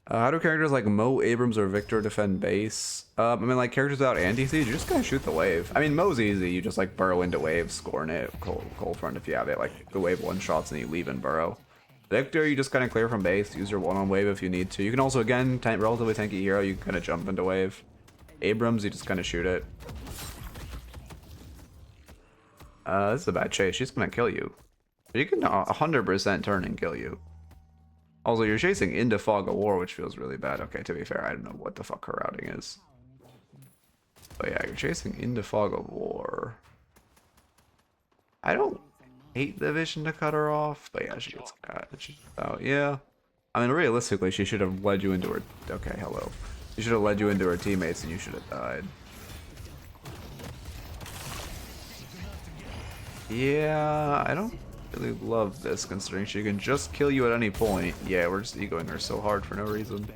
How do characters like Mo, Abrams, or Victor defend base? I mean, like, characters without anti-siege, you just gotta shoot the wave. I mean, Mo's easy. You just, like, burrow into wave, scorn it, cold front if you have it. Like, the wave one-shots and you leave and burrow. Victor, you just kind of clear from base, use your one-on wave if you need to. You can also, again, relatively tanky hero, you can kind of jump into wave. Abrams, you just kind of shoot it. This is a bad chase. She's gonna kill you. You can 100% turn and kill you. Also, you're chasing into Fog of War, which feels really bad. Okay, to be fair, I don't know what the fuck her routing is. But yeah, you're chasing into Fog of War. I don't hate the vision to cut her off, but yeah, she gets cut. She's out. Yeah. I mean, realistically, she should have led you into her... Okay, hello. She should have led you into her teammates and you should have died. Yeah, I don't really love this, considering she can just kill you at any point. Yeah, we're just egoing her so hard for no reason.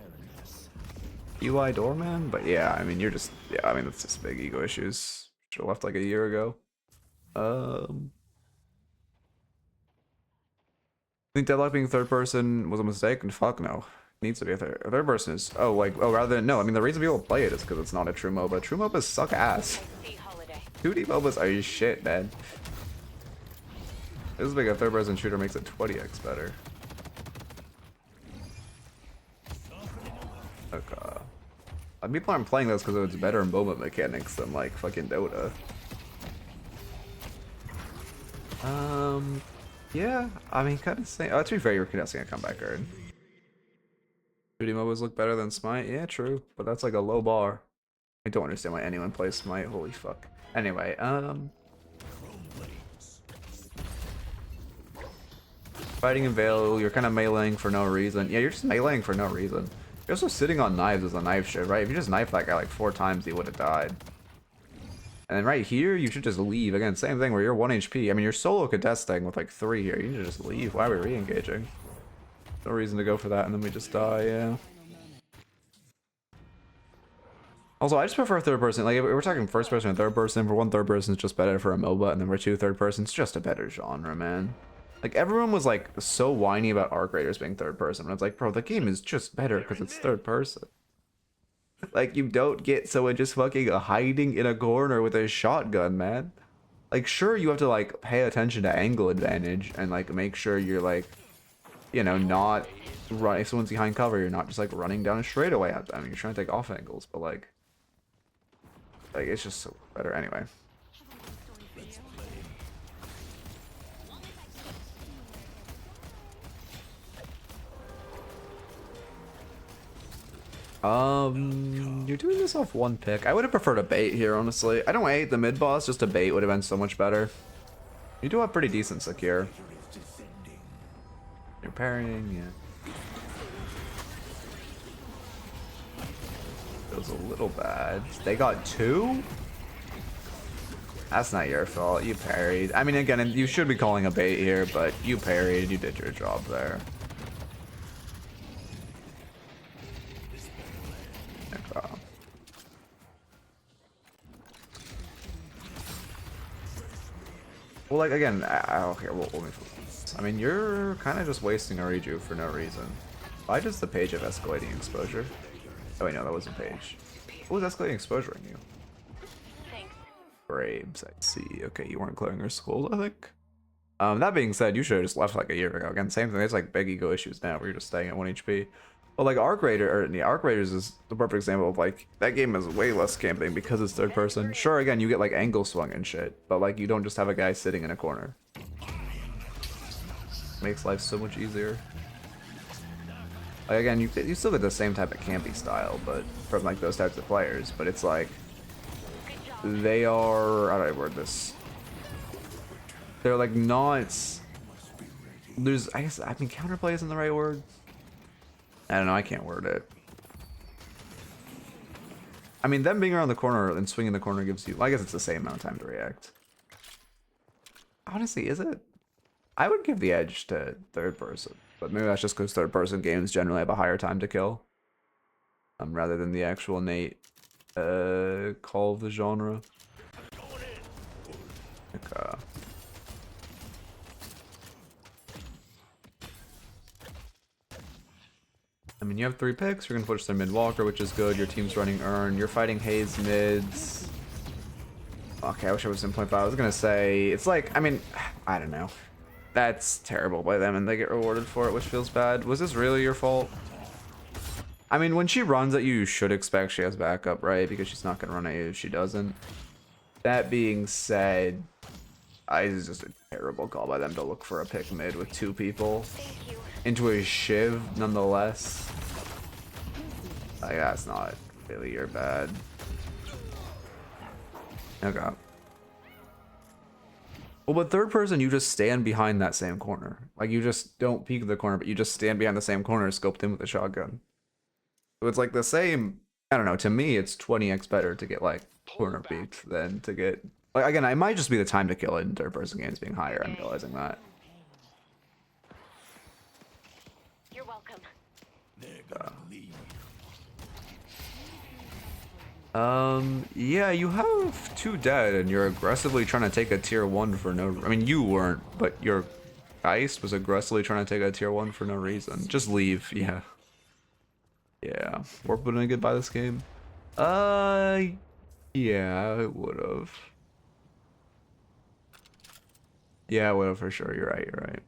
UI doorman? But yeah, I mean, you're just... Yeah, I mean, that's just big ego issues. Should have left like a year ago. I think Deadlock being third person was a mistake, and fuck no. It needs to be a third person is... Oh, like... Oh, rather than... No, I mean, the reason people play it is because it's not a true MOBA. True MOBAs suck ass. 2D MOBAs are shit, man. This is like a third-person shooter makes it 20x better. Okay. People aren't playing this because it's better MOBA mechanics than like fucking Dota. Yeah, I mean, kind of saying. Oh, to be fair, you're contesting a comeback guard. 2D MOBAs look better than Smite. Yeah, true, but that's like a low bar. I don't understand why anyone plays Smite. Holy fuck. Anyway, fighting in Veil, you're kind of meleeing for no reason. Yeah, you're just meleeing for no reason. You're also sitting on knives as a knife shiv, right? If you just knifed that guy like 4 times, he would have died. And then right here, you should just leave. Again, same thing where you're 1 HP. I mean, you're solo contesting with like 3 here. You need to just leave. Why are we re-engaging? No reason to go for that, and then we just die, yeah. Also, I just prefer third person. Like, if we're talking first person and third person, for one, third person is just better for a MOBA, and then for 2, third person, it's just a better genre, man. Like, everyone was, like, so whiny about Arc Raiders being third person. And it's like, bro, the game is just better because it's third person. Like, you don't get someone just fucking hiding in a corner with a shotgun, man. Like, sure, you have to, like, pay attention to angle advantage and, like, make sure you're, like, you know, not run. If someone's behind cover, you're not just, like, running down a straightaway at them. You're trying to take off angles, but, like, it's just so better. Anyway. You're doing this off 1 pick. I would have preferred a bait here, honestly. I don't hate the mid boss, just a bait would have been so much better. You do have pretty decent secure. You're parrying, yeah. Feels a little bad. They got 2? That's not your fault. You parried. I mean, again, you should be calling a bait here, but you parried. You did your job there. Okay. Well, like, again, okay, well, let me focus. I mean, you're kind of just wasting a reju for no reason. Why does the page have escalating exposure? Oh, wait, no, that wasn't page. What was escalating exposure in you? Braves, I see. Okay, you weren't clearing your schools, I think. That being said, you should have just left like a year ago. Again, same thing. There's like big ego issues now where you're just staying at 1 HP. But like Arc Raider, or yeah, Arc Raiders is the perfect example of like that game is way less camping because it's third person. Sure, again, you get like angle swung and shit, but like you don't just have a guy sitting in a corner. Makes life so much easier. Like again, you still get the same type of campy style, but from like those types of players. But it's like they are, how do I word this? They're like not. There's, I guess, I mean, counterplay isn't the right word. I don't know. I can't word it. I mean, them being around the corner and swinging the corner gives you. Well, I guess it's the same amount of time to react. Honestly, is it? I would give the edge to third person, but maybe that's just because third person games generally have a higher time to kill, rather than the actual innate call of the genre. Okay. I mean, you have 3 picks. You're gonna push their mid walker, which is good. Your team's running Urn. You're fighting Haze mids. Okay, I wish I was in 0.5. I was gonna say it's like, I mean, I don't know. That's terrible by them, and they get rewarded for it, which feels bad. Was this really your fault? I mean, when she runs at you, you should expect she has backup, right? Because she's not gonna run at you if she doesn't. That being said, it's just a terrible call by them to look for a pick mid with 2 people into a Shiv, nonetheless. Like, that's not really your bad. Okay. Well, but third person, you just stand behind that same corner. Like, you just don't peek the corner, but you just stand behind the same corner, scoped in with a shotgun. So it's like the same, I don't know, to me, it's 20x better to get, like, corner peeked than to get... Like, again, it might just be the time to kill it in third person games being higher. I'm realizing that. You're welcome. Yeah, you have 2 dead, and you're aggressively trying to take a tier 1 for no... I mean, you weren't, but your Geist was aggressively trying to take a tier 1 for no reason. Just leave, yeah. Yeah, Warp wouldn't get by this game. Yeah, it would've. Yeah, it would've for sure. You're right, you're right.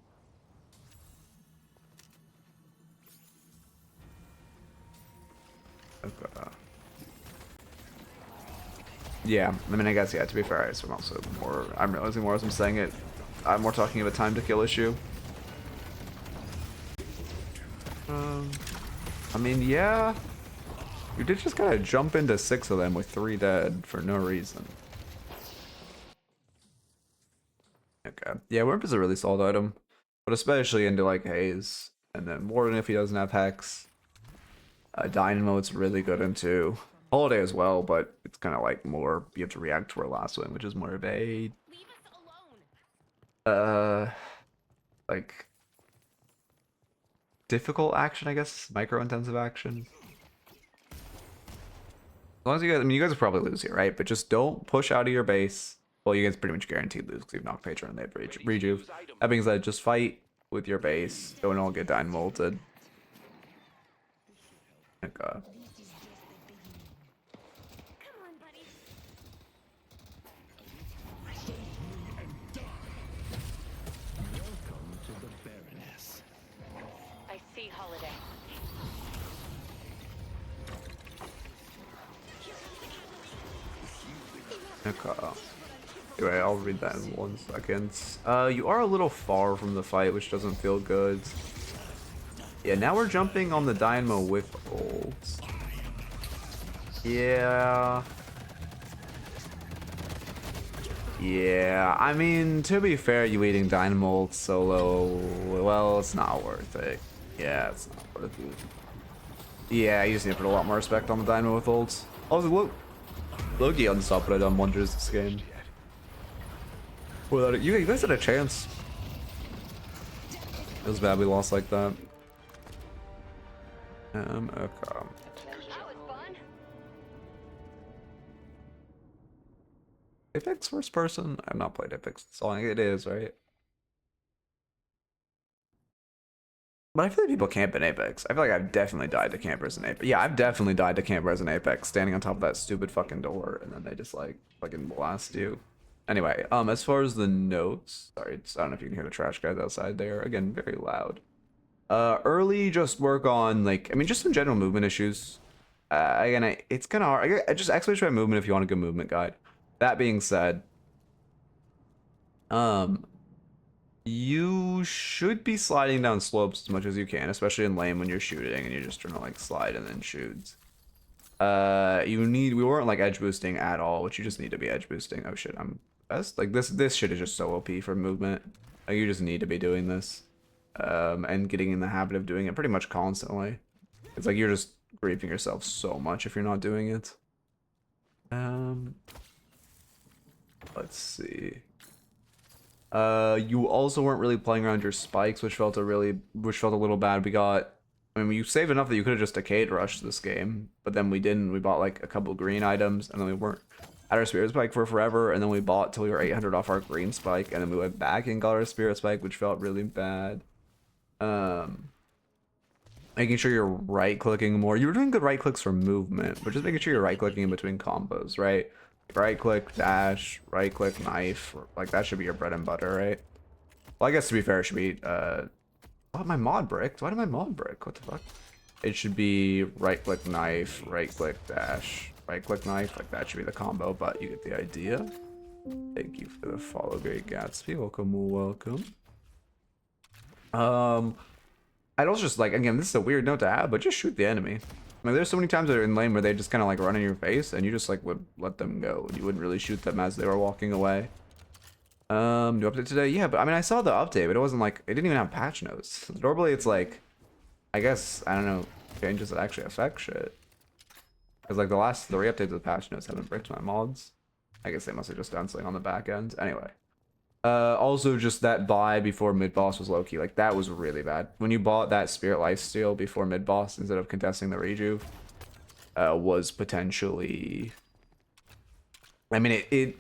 Okay. Yeah, I mean, I guess, yeah, to be fair, I'm also more, I'm realizing more as I'm saying it, I'm more talking of a time to kill issue. I mean, yeah, you did just kind of jump into 6 of them with 3 dead for no reason. Okay, yeah, Wimp is a really solid item, but especially into like Haze, and then Warden if he doesn't have Hex. Dynamo it's really good into. Holiday as well, but it's kind of like more, you have to react to her last win, which is more evade. Leave us alone. Like difficult action, I guess, micro intensive action. As long as you guys, I mean, you guys will probably lose here, right? But just don't push out of your base. Well, you guys pretty much guaranteed lose because you've knocked Patron and they have rejuve. That being said, just fight with your base. Don't all get dynamolted. Okay. I see Holiday. Okay. Anyway, I'll read that in 1 second. You are a little far from the fight, which doesn't feel good. Yeah, now we're jumping on the Dynamo with ults. Yeah. Yeah, I mean, to be fair, you eating Dynamo solo, well, it's not worth it. Yeah, it's not worth it. Yeah, you just need to put a lot more respect on the Dynamo with ults. Also, Loki on top, but I done wonders this game. Without it, you guys had a chance. It was bad we lost like that. Okay. That was fun. Apex first person? I've not played Apex. So it is, right? But I feel like people camp in Apex. I feel like I've definitely died to campers in Apex. Yeah, I've definitely died to campers in Apex, standing on top of that stupid fucking door, and then they just like fucking blast you. Anyway, as far as the notes, sorry, I don't know if you can hear the trash guys outside there. Again, very loud. Early, just work on like, I mean, just some general movement issues. Again, it's kind of hard. I just exclamation point movement if you want a good movement guide. That being said, you should be sliding down slopes as much as you can, especially in lane when you're shooting and you're just trying to like slide and then shoot. We weren't like edge boosting at all, which you just need to be edge boosting. Oh shit, that's like this shit is just so OP for movement. Like you just need to be doing this. And getting in the habit of doing it pretty much constantly. It's like you're just griefing yourself so much if you're not doing it. Let's see. You also weren't really playing around your spikes, which felt a little bad. I mean, you saved enough that you could have just decayed rushed this game, but then we didn't. We bought like a couple green items, and then we weren't at our spirit spike for forever, and then we bought till we were 800 off our green spike, and then we went back and got our spirit spike, which felt really bad. Making sure you're right clicking more. You were doing good right clicks for movement, but just making sure you're right clicking in between combos, right? Right click dash, right click knife, like that should be your bread and butter, right? Well, I guess to be fair, it should be what, my mod bricked? Why did my mod brick? What the fuck? It should be right click knife, right click dash, right click knife, like that should be the combo, but you get the idea. Thank you for the follow, Great Gatsby. Welcome. I'd also just like, again, this is a weird note to have, but just shoot the enemy. I mean, there's so many times that are in lane where they just kind of like run in your face and you just like would let them go. You wouldn't really shoot them as they were walking away. New update today? Yeah, but I mean, I saw the update, but it wasn't like, it didn't even have patch notes. Normally it's like, I guess, I don't know, changes that actually affect shit. Because like the last 3 updates of the patch notes haven't bricked my mods. I guess they must have just done something on the back end. Anyway. Also just that buy before mid-boss was low-key. Like, that was really bad. When you bought that Spirit Lifesteal before mid-boss instead of contesting the rejuve, was potentially... I mean, it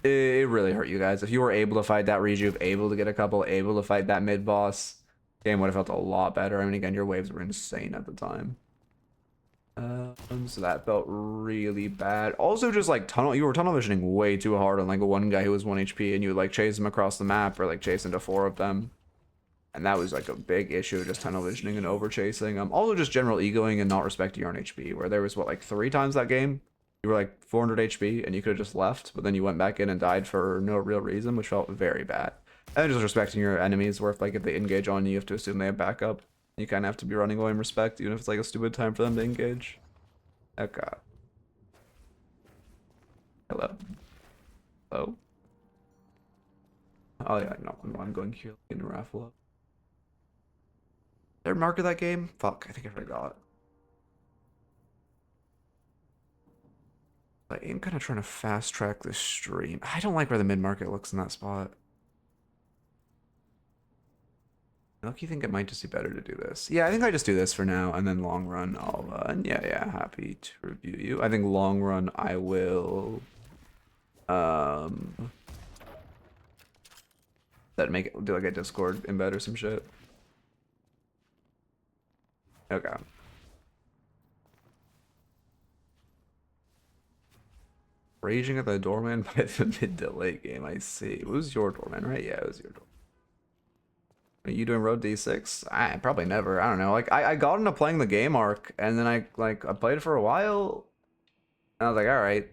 really hurt you guys. If you were able to fight that rejuve, able to get a couple, able to fight that mid-boss, game would have felt a lot better. I mean, again, your waves were insane at the time. So that felt really bad. Also, just like you were tunnel visioning way too hard on like one guy who was 1 HP, and you would like chase him across the map or like chase into 4 of them, and that was like a big issue, just tunnel visioning and over chasing. Also just general egoing and not respecting your own HP, where there was what, like 3 times that game you were like 400 HP and you could have just left, but then you went back in and died for no real reason, which felt very bad. And just respecting your enemies, where if like if they engage on you, you have to assume they have backup. You kind of have to be running away in respect, even if it's like a stupid time for them to engage. Okay. Hello. Hello. Oh yeah, no, I'm going here in a raffle up. Did I market that game? Fuck, I think I forgot. I am kind of trying to fast track this stream. I don't like where the mid market looks in that spot. Look, you think it might just be better to do this? Yeah, I think I just do this for now, and then long run, I'll, yeah, happy to review you. I think long run, I will, make it, do like a Discord embed or some shit. Okay. Raging at the doorman by the mid to late game, I see. It was your doorman, right? Yeah, it was your doorman. Are you doing road D6? I probably never. I don't know. Like I got into playing the game arc, and then I played it for a while. And I was like, all right,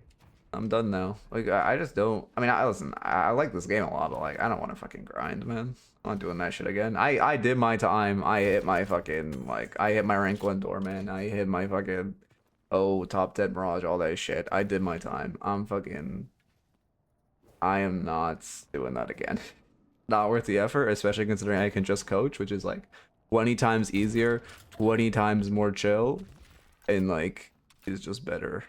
I'm done now. Like I just don't. I mean, I like this game a lot, but like I don't want to fucking grind, man. I'm not doing that shit again. I did my time. I hit my fucking I hit my rank 1 doorman. I hit my fucking top 10 mirage, all that shit. I did my time. I am not doing that again. Not worth the effort, especially considering I can just coach, which is like 20 times easier, 20 times more chill. and like is just better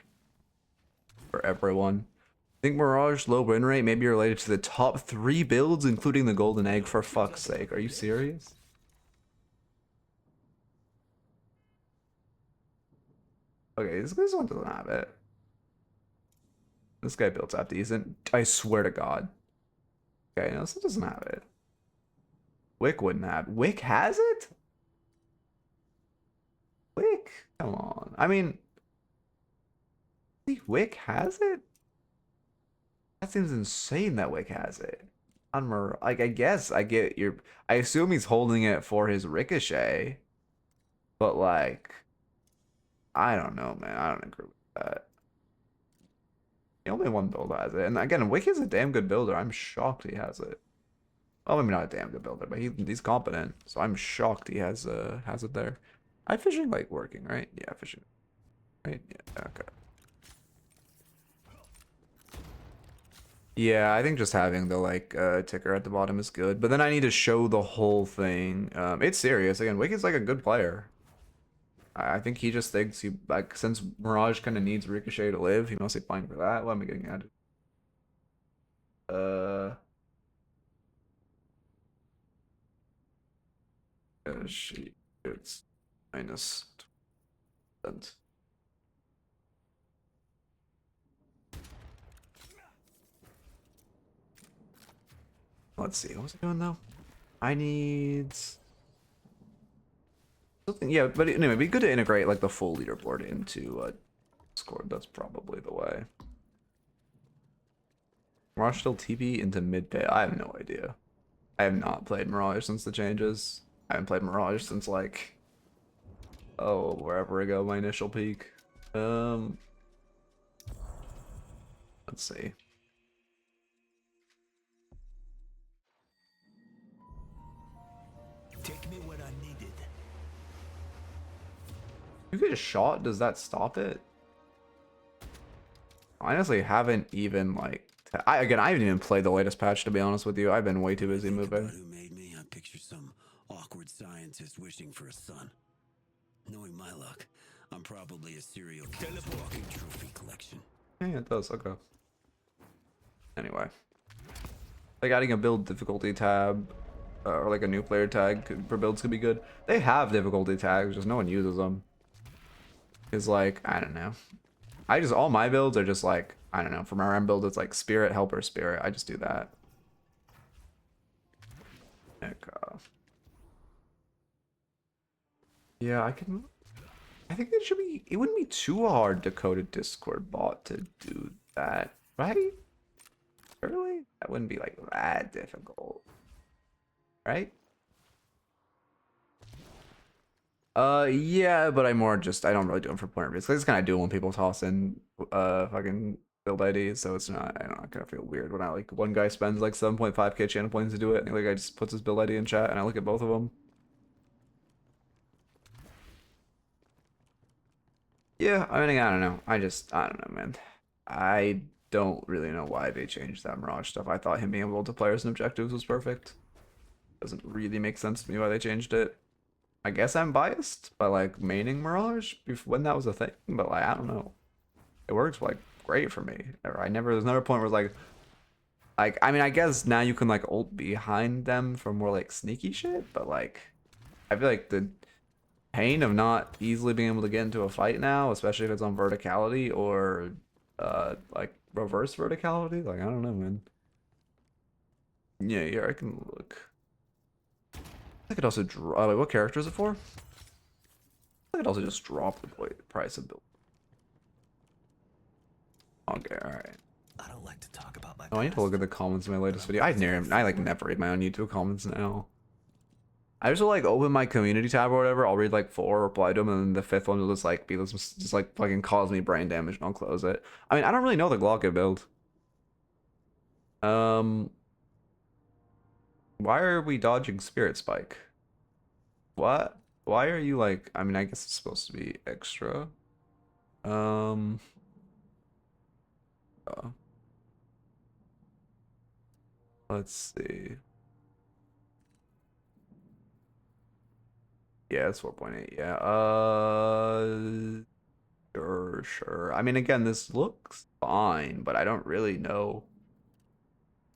for everyone. I think Mirage low win rate may be related to the top 3 builds, including the golden egg. For fuck's sake, are you serious? Okay, this one doesn't have it. This guy builds up decent. I swear to God. Okay, no, this one doesn't have it. Wick wouldn't have. Wick has it? Wick? Come on. I mean, think Wick has it? That seems insane that Wick has it. Like, I guess I get your. I assume he's holding it for his ricochet. But, like, I don't know, man. I don't agree with that. The only one build has it. And again, Wick is a damn good builder. I'm shocked he has it. Well, maybe not a damn good builder, but he's competent. So I'm shocked he has it there. I fishing like working, right? Yeah, fishing. Right? Yeah, okay. Yeah, I think just having the like ticker at the bottom is good. But then I need to show the whole thing. It's serious. Again, Wick is like a good player. I think he just thinks he like since Mirage kind of needs Ricochet to live, he must be fine for that. What am I getting at? She it's minus 10%. Let's see, what was I doing though? I need something, yeah, but anyway, it'd be good to integrate like the full leaderboard into Discord. That's probably the way. Mirage still TP into mid pay. I have no idea. I have not played Mirage since the changes. I haven't played Mirage since like wherever I go, my initial peak. Let's see. Take me what I needed. You get a shot, does that stop it? I honestly haven't even like I haven't even played the latest patch, to be honest with you. I've been way too busy moving. Who made me? I picture some awkward scientist wishing for a son. Knowing my luck, I'm probably a serial killer's walking trophy collection. Yeah, it does. Okay. Anyway, like adding a build difficulty tab or like a new player tag for builds could be good. They have difficulty tags, just no one uses them. It's like, I don't know. All my builds are just like, I don't know. For my RM build, it's like Spirit, Helper, Spirit. I just do that. Yeah, I think it wouldn't be too hard to code a Discord bot to do that, right? Really? That wouldn't be like that difficult, right? Yeah, but I don't really do them for point reviews. I just kind of do it when people toss in fucking build IDs, so it's not, I don't know, I kind of feel weird when I like one guy spends like 7.5k channel points to do it, and the other guy just puts his build ID in chat, and I look at both of them. Yeah, I mean, I don't know. I don't know, man. I don't really know why they changed that Mirage stuff. I thought him being able to players and objectives was perfect. Doesn't really make sense to me why they changed it. I guess I'm biased by like maining Mirage when that was a thing, but like I don't know. It works like great for me. There's never a point where it's like I mean I guess now you can like ult behind them for more like sneaky shit, but like I feel like the pain of not easily being able to get into a fight now, especially if it's on verticality or like reverse verticality, like I don't know, man. Yeah, I can look. I could also draw. Wait, what character is it for? I could also just drop the price of build. Okay, alright. I don't like to talk about my Oh, I need to look at the comments in my latest video. I like never read my own YouTube comments now. I just will like open my community tab or whatever. I'll read like 4, reply to them, and then the 5th one will just like just like fucking cause me brain damage, and I'll close it. I mean, I don't really know the Glock build. Why are we dodging Spirit Spike? What? Why are you like? I mean, I guess it's supposed to be extra. Let's see. Yeah, it's 4.8. Yeah. for sure. I mean, again, this looks fine, but I don't really know.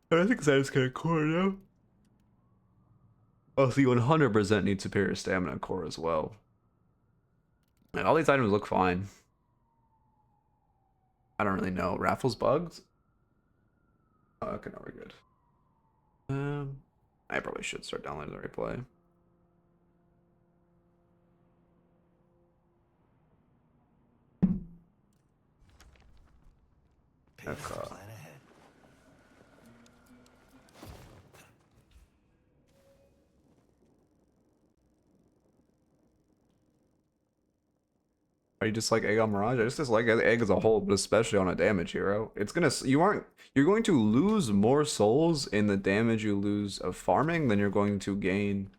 But I think Zed's kind of core now. Oh, so you 100% need superior stamina core as well. And all these items look fine. I don't really know. Raffles bugs? Oh, okay, no, we're good. I probably should start downloading the replay. Okay. Plan ahead. Are you just like Egg on Mirage? I just dislike Egg as a whole, but especially on a damage hero. It's gonna you're going to lose more souls in the damage you lose of farming than you're going to gain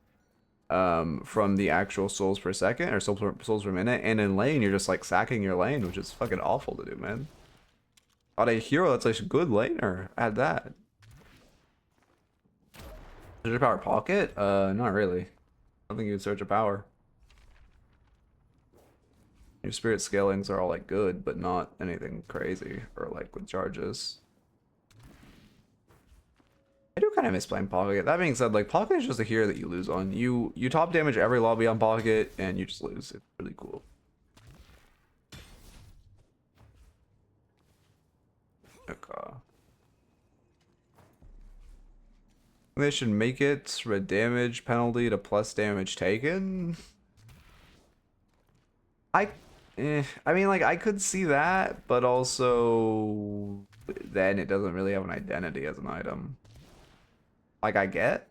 from the actual souls per second or souls per minute. And in lane, you're just like sacking your lane, which is fucking awful to do, man. On a hero that's like a good laner, add that. Surge of Power Pocket? Not really. I don't think you would Surge of Power. Your spirit scalings are all like good, but not anything crazy or like with charges. I do kind of miss playing Pocket. That being said, like Pocket is just a hero that you lose on. You top damage every lobby on Pocket and you just lose. It's really cool. Okay. They should make it red damage penalty to plus damage taken. I mean, like, I could see that, but also then it doesn't really have an identity as an item. Like, I get.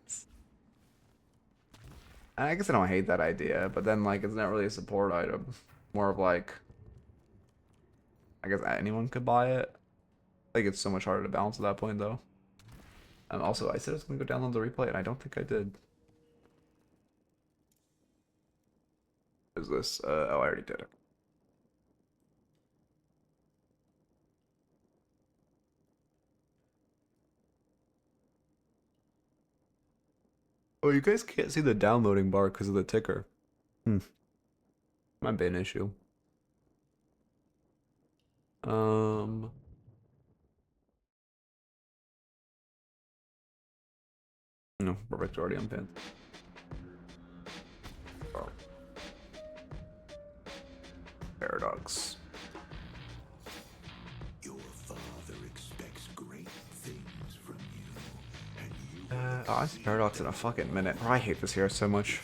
I guess I don't hate that idea, but then, like, it's not really a support item. More of, like, I guess anyone could buy it. Like, it's so much harder to balance at that point, though. Also, I said I was going to go download the replay, and I don't think I did. Is this? Oh, I already did it. Oh, you guys can't see the downloading bar because of the ticker. Might be an issue. No, perfect. Already unpinned. Oh. Paradox. Your father expects great things from you, and you I see Paradox in a fucking minute. Oh, I hate this hero so much.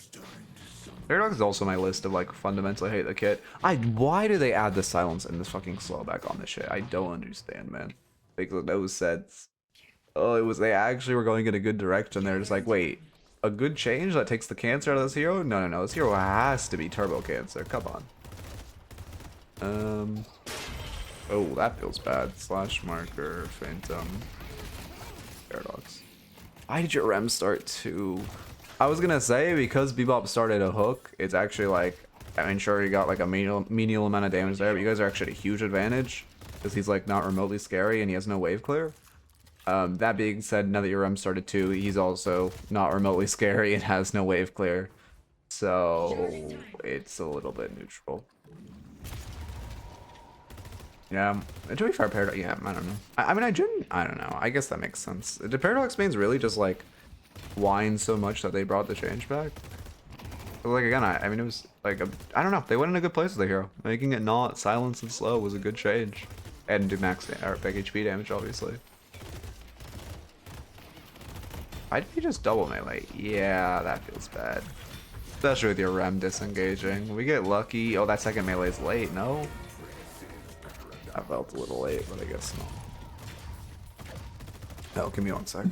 Paradox is also my list of like fundamentally hate the kit. Why do they add the silence and this fucking slowback on this shit? I don't understand, man. Makes no sense. Oh, they actually were going in a good direction. They're just like, wait, a good change that takes the cancer out of this hero? No, no, no. This hero has to be turbo cancer. Come on. Oh, that feels bad. Slash marker, phantom, paradox. Why did your rem start too? I was gonna say because Bebop started a hook, it's actually like, I mean, sure, you got like a menial amount of damage there, but you guys are actually at a huge advantage because he's like not remotely scary and he has no wave clear. That being said, now that your rem started too, he's also not remotely scary and has no wave clear, so it's a little bit neutral. Yeah, to be fair, Paradox, yeah, I don't know. I mean, I don't know. I guess that makes sense. Did Paradox mains really just, like, whine so much that they brought the change back? But, like, again, I mean, it was, like, I don't know. They went in a good place with the hero. Making it not silence and slow was a good change. And do max or big HP damage, obviously. Why did he just double melee? Yeah, that feels bad. Especially with your rem disengaging. We get lucky. Oh, that second melee is late, no? I felt a little late, but I guess not. Oh, give me 1 sec.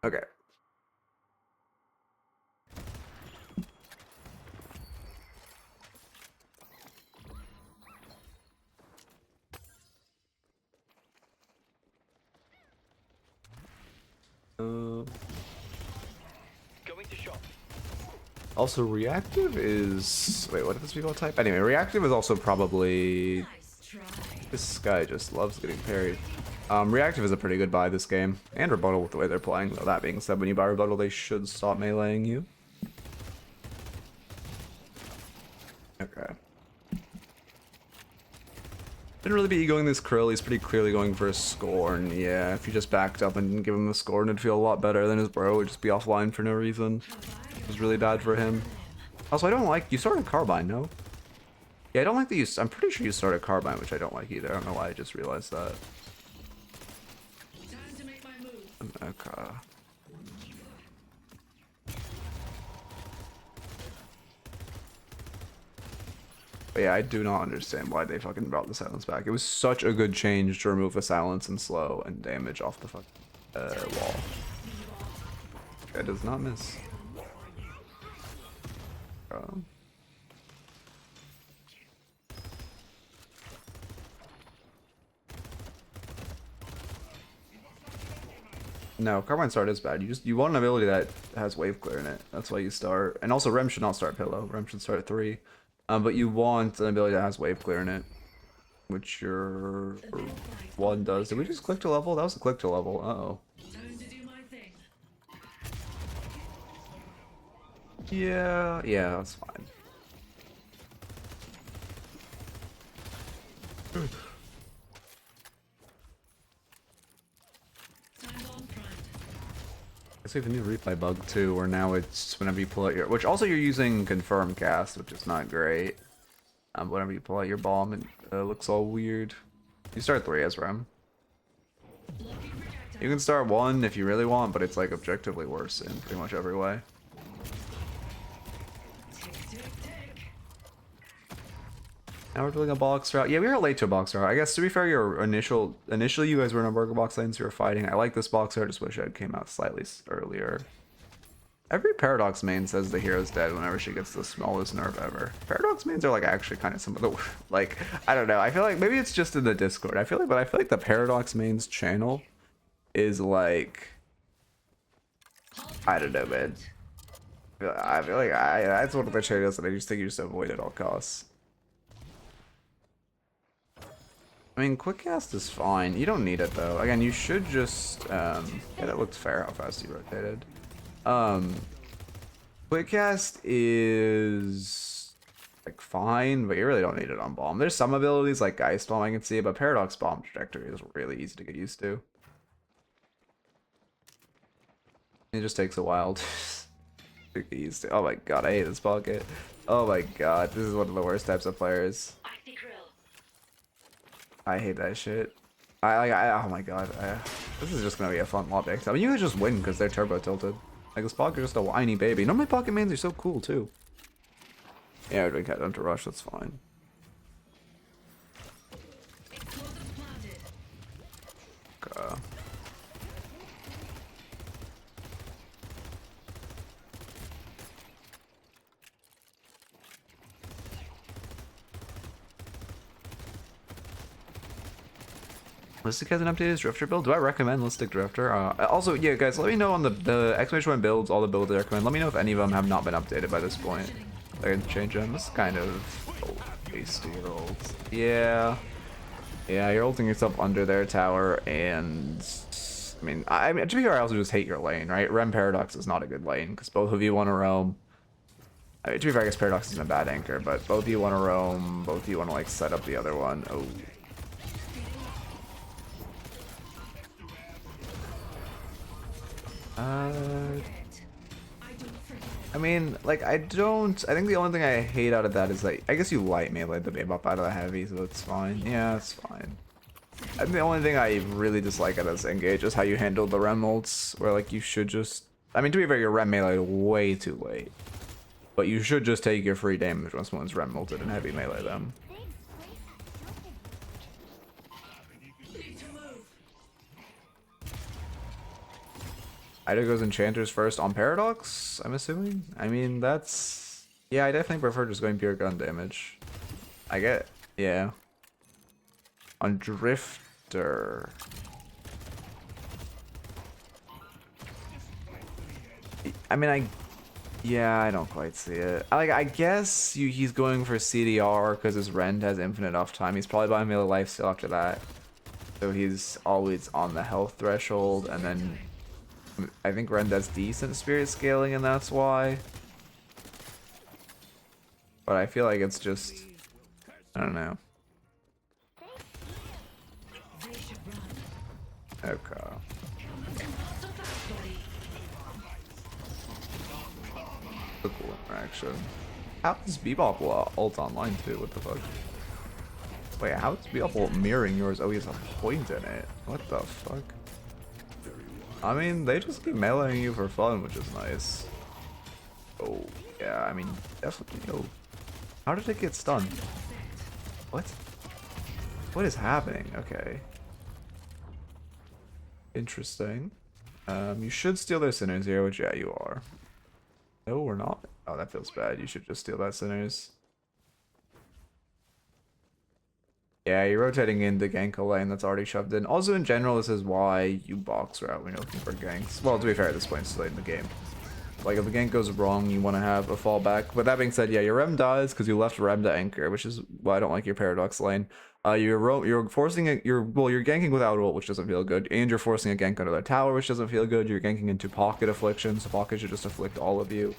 Okay. Also, reactive is... Wait, what did this be called type? Anyway, reactive is also probably... This guy just loves getting parried. Reactive is a pretty good buy this game. And rebuttal with the way they're playing. Though that being said, when you buy rebuttal, they should stop meleeing you. Okay. Didn't really be egoing this Krill. He's pretty clearly going for a Scorn. Yeah, if you just backed up and didn't give him the Scorn, it'd feel a lot better than his bro would just be offline for no reason. It was really bad for him. Also, I don't like... You started Carbine, no? Yeah, I don't like that you... I'm pretty sure you started Carbine, which I don't like either. I don't know why I just realized that. Okay. But yeah, I do not understand why they fucking brought the silence back. It was such a good change to remove the silence and slow and damage off the fucking wall. That does not miss. No, Carbine start is bad. You want an ability that has wave clear in it. That's why you start. And also Rem should not start Pillow. Rem should start at 3. But you want an ability that has wave clear in it. Which your one does. Did we just click to level? That was a click to level. Uh-oh. Yeah, that's fine. I guess we have a new replay bug too, where now it's whenever you pull out your... Which also you're using confirm cast, which is not great. Whenever you pull out your bomb, it looks all weird. You start 3 as Rem. You can start 1 if you really want, but it's like objectively worse in pretty much every way. Now we're doing a box route. Yeah, we were late to a box route. I guess to be fair, your initially you guys were in a burger box lane, so you were fighting. I like this box route. I just wish it came out slightly earlier. Every Paradox main says the hero's dead whenever she gets the smallest nerf ever. Paradox mains are like actually kind of some of the like I don't know. I feel like maybe it's just in the Discord. I feel like the Paradox mains channel is like I don't know, man. I feel like that's one of the channels that I just think you just avoid at all costs. I mean, quick cast is fine. You don't need it though. Again, you should just yeah, that looked fair how fast you rotated. Quick cast is like fine, but you really don't need it on bomb. There's some abilities like Geist Bomb I can see, but Paradox Bomb trajectory is really easy to get used to. It just takes a while to get used to. Oh my god, I hate this pocket. Oh my god, this is one of the worst types of players. I hate that shit. Oh my god. This is just gonna be a fun mob deck. I mean, you guys just win because they're turbo tilted. Like, this pocket is just a whiny baby. None of my pocket mains are so cool, too. Yeah, we're doing cat down to rush, that's fine. Okay. Listic hasn't updated his Drifter build. Do I recommend Listic Drifter? Also, yeah, guys, let me know on the exclamation point builds, all the builds I recommend. Let me know if any of them have not been updated by this point. I can change them. This is kind of old, 60-year-old. Yeah. Yeah, you're ulting yourself under their tower, and I mean, to be fair, I also just hate your lane, right? Rem Paradox is not a good lane, because both of you want to roam. I mean, to be fair, I guess Paradox isn't a bad anchor, but both of you want to roam, both of you want to, like, set up the other one. Oh. I mean, like, I think the only thing I hate out of that is, like, I guess you light melee the babe up out of the heavy, so it's fine. Yeah, it's fine. I think the only thing I really dislike out of this engage is how you handled the Rem ults, where, like, you should just... I mean, to be fair, your Rem melee way too late. But you should just take your free damage once someone's Rem ulted and heavy melee them. Ida goes Enchanters first on Paradox, I'm assuming? I mean, that's... Yeah, I definitely prefer just going pure gun damage. I get... Yeah. On Drifter... I mean, Yeah, I don't quite see it. I guess he's going for CDR because his Rend has infinite off time. He's probably buying melee lifesteal after that. So he's always on the health threshold, and then I think Rend has decent spirit scaling, and that's why. But I feel like it's just, I don't know. Okay. A cool interaction. How is Bebop ult online too? What the fuck? Wait, how is Bebop ult mirroring yours? Oh, he has a point in it. What the fuck? I mean, they just keep meleeing you for fun, which is nice. Oh, yeah, I mean, definitely. Oh, how did it get stunned? What? What is happening? Okay. Interesting. You should steal their sinners here, which, yeah, you are. No, we're not. Oh, that feels bad. You should just steal that sinners. Yeah, you're rotating in the gank lane that's already shoved in. Also, in general, this is why you box route when you're looking for ganks. Well, to be fair, at this point, it's late in the game. Like, if the gank goes wrong, you want to have a fallback. But that being said, yeah, your Rem dies because you left Rem to anchor, which is why I don't like your Paradox lane. You're forcing it. You're ganking without ult, which doesn't feel good, and you're forcing a gank under their tower, which doesn't feel good. You're ganking into pocket affliction, so pocket should just afflict all of you.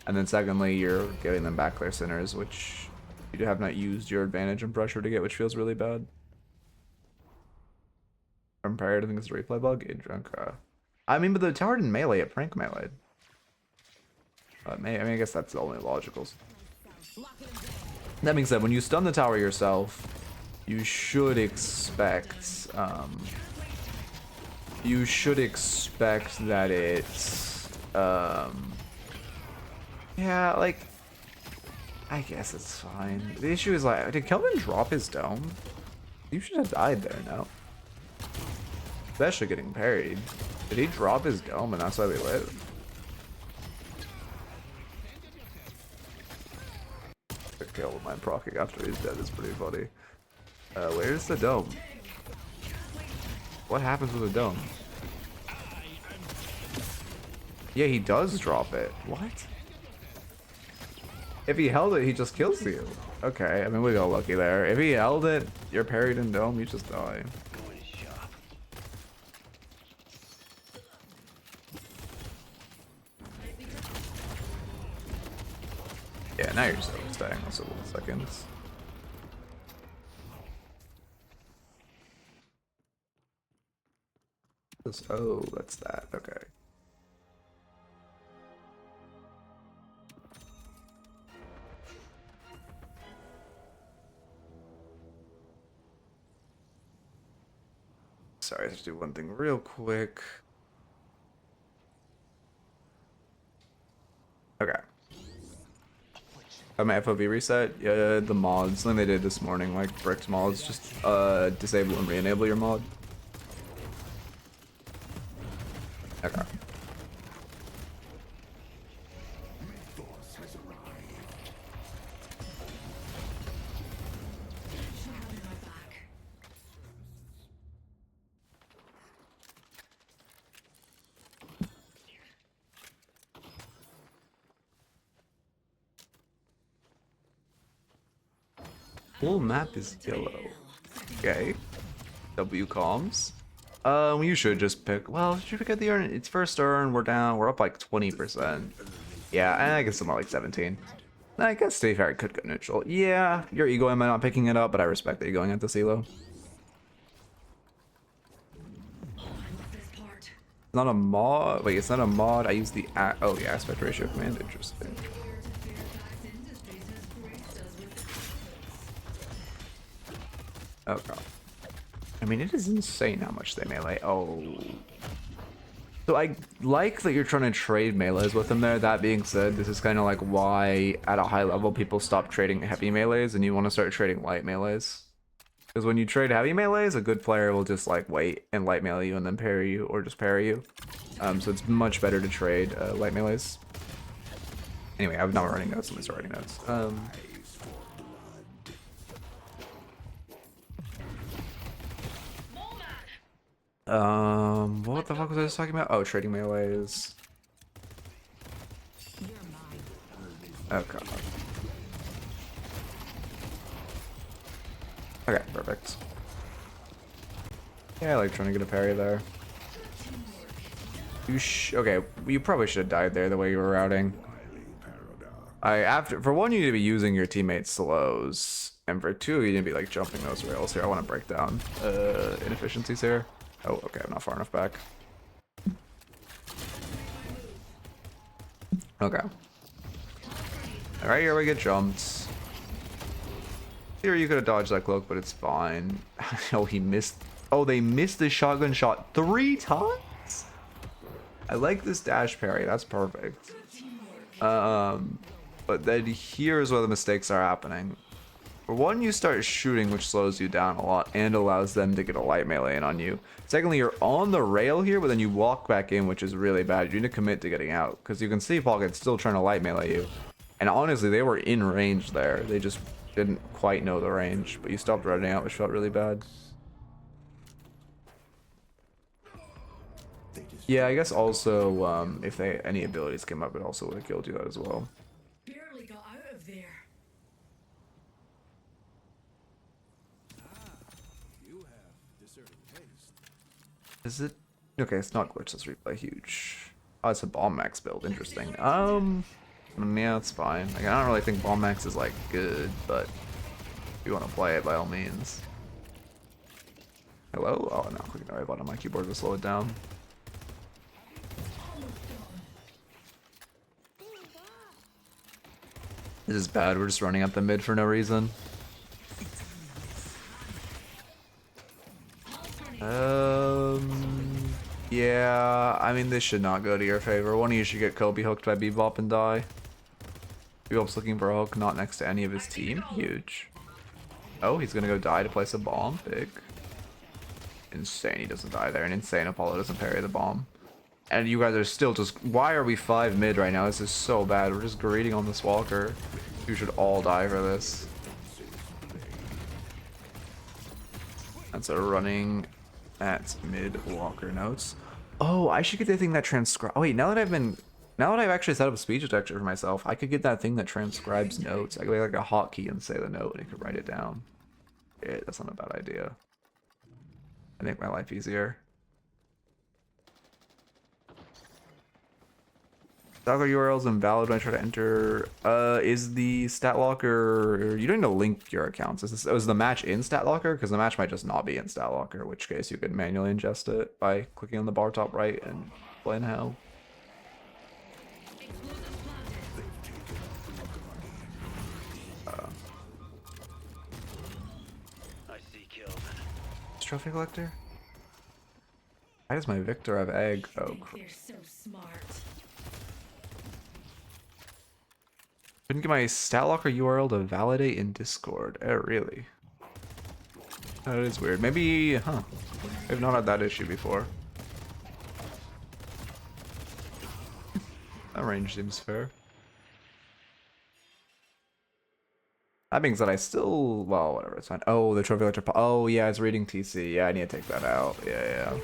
And then secondly, you're giving them back their sinners, which you have not used your advantage and pressure to get, which feels really bad. Compared, I think it's a replay bug. Okay. I mean, but the tower didn't melee it, prank melee. I mean, I guess that's the only logical. That being said, when you stun the tower yourself, you should expect that it's yeah, like, I guess it's fine. The issue is, like, did Kelvin drop his dome? You should have died there, no? Especially getting parried. Did he drop his dome and that's why we live? The kill with my proccing after he's dead is pretty funny. Where's the dome? What happens with the dome? Yeah, he does drop it. What? If he held it, he just kills you. Okay, I mean, we got lucky there. If he held it, you're parried in dome, you just die. Yeah, now you're so staying also 1 seconds. Oh, that's that. Okay. Sorry, let's do one thing real quick. Okay. My FOV reset. Yeah, the mods. Something they did this morning, like bricked mods, just disable and re-enable your mod. Okay. Whole map is yellow. Okay. W comms. You should just pick. Well, should we get the earn? It's first earn. We're down. We're up like 20%. Yeah, and I guess I'm like 17. I guess Stay Fair could go neutral. Yeah, your ego am I not picking it up, but I respect that you're going at this elo. It's not a mod. Wait, it's not a mod. I use the the aspect ratio command. Interesting. Oh god. I mean, it is insane how much they melee. Oh. So I like that you're trying to trade melees with them there. That being said, this is kind of like why at a high level people stop trading heavy melees and you want to start trading light melees. Because when you trade heavy melees, a good player will just like wait and light melee you and then parry you or just parry you. So it's much better to trade light melees. Anyway, I'm not running notes. Let me start writing notes. What the fuck was I just talking about? Oh, trading melees. Okay. Okay, perfect. Yeah, I like trying to get a parry there. Okay, you probably should have died there the way you were routing. For one, you need to be using your teammates' slows, and for two, you need to be like jumping those rails here. I want to break down inefficiencies here. Oh, okay, I'm not far enough back. Okay. Alright, here we get jumped. Here you could have dodged that cloak, but it's fine. Oh, he missed. Oh, they missed the shotgun shot 3 times? I like this dash parry. That's perfect. But then here's where the mistakes are happening. For one, you start shooting, which slows you down a lot and allows them to get a light melee in on you. Secondly, you're on the rail here, but then you walk back in, which is really bad. You need to commit to getting out, because you can see Pocket's still trying to light melee you. And honestly, they were in range there. They just didn't quite know the range, but you stopped running out, which felt really bad. Yeah, I guess also, if any abilities came up, it also would have killed you that as well. Barely got out of there. Is it? Okay, it's not glitchless replay. Huge. Oh, it's a bomb max build. Interesting. Yeah, it's fine. Like, I don't really think bomb max is like good, but if you want to play it, by all means. Hello? Oh no, clicking the right button on my keyboard to slow it down. This is bad. We're just running up the mid for no reason. Yeah, I mean, this should not go to your favor. One of you should get Kobe hooked by Bebop and die. Bebop's looking for a hook, not next to any of his team. Huge. Oh, he's gonna go die to place a bomb. Big. Insane, he doesn't die there. And insane, Apollo doesn't parry the bomb. And you guys are still just... Why are we 5 mid right now? This is so bad. We're just greeting on this walker. You should all die for this. That's a running at mid walker notes. Oh, I should get the thing that transcribes... Oh wait, now that I've actually set up a speech detector for myself, I could get that thing that transcribes notes. I could make like a hotkey and say the note and it could write it down. Yeah, that's not a bad idea. I make my life easier. Stalker URLs invalid when I try to enter. Is the stat locker? You don't need to link your accounts. Was the match in stat locker? Because the match might just not be in stat locker, in which case you could manually ingest it by clicking on the bar top right and playing hell. I see kills. Trophy collector? Why does my Victor have egg? Oh, They're so smart. couldn't get my stat locker URL to validate in Discord. Oh, really? That is weird. Maybe, huh? I've not had that issue before. That range seems fair. That being said, I still, well, whatever, it's fine. Oh, the trophy collector. Oh, yeah, it's reading TC. Yeah, I need to take that out. Yeah.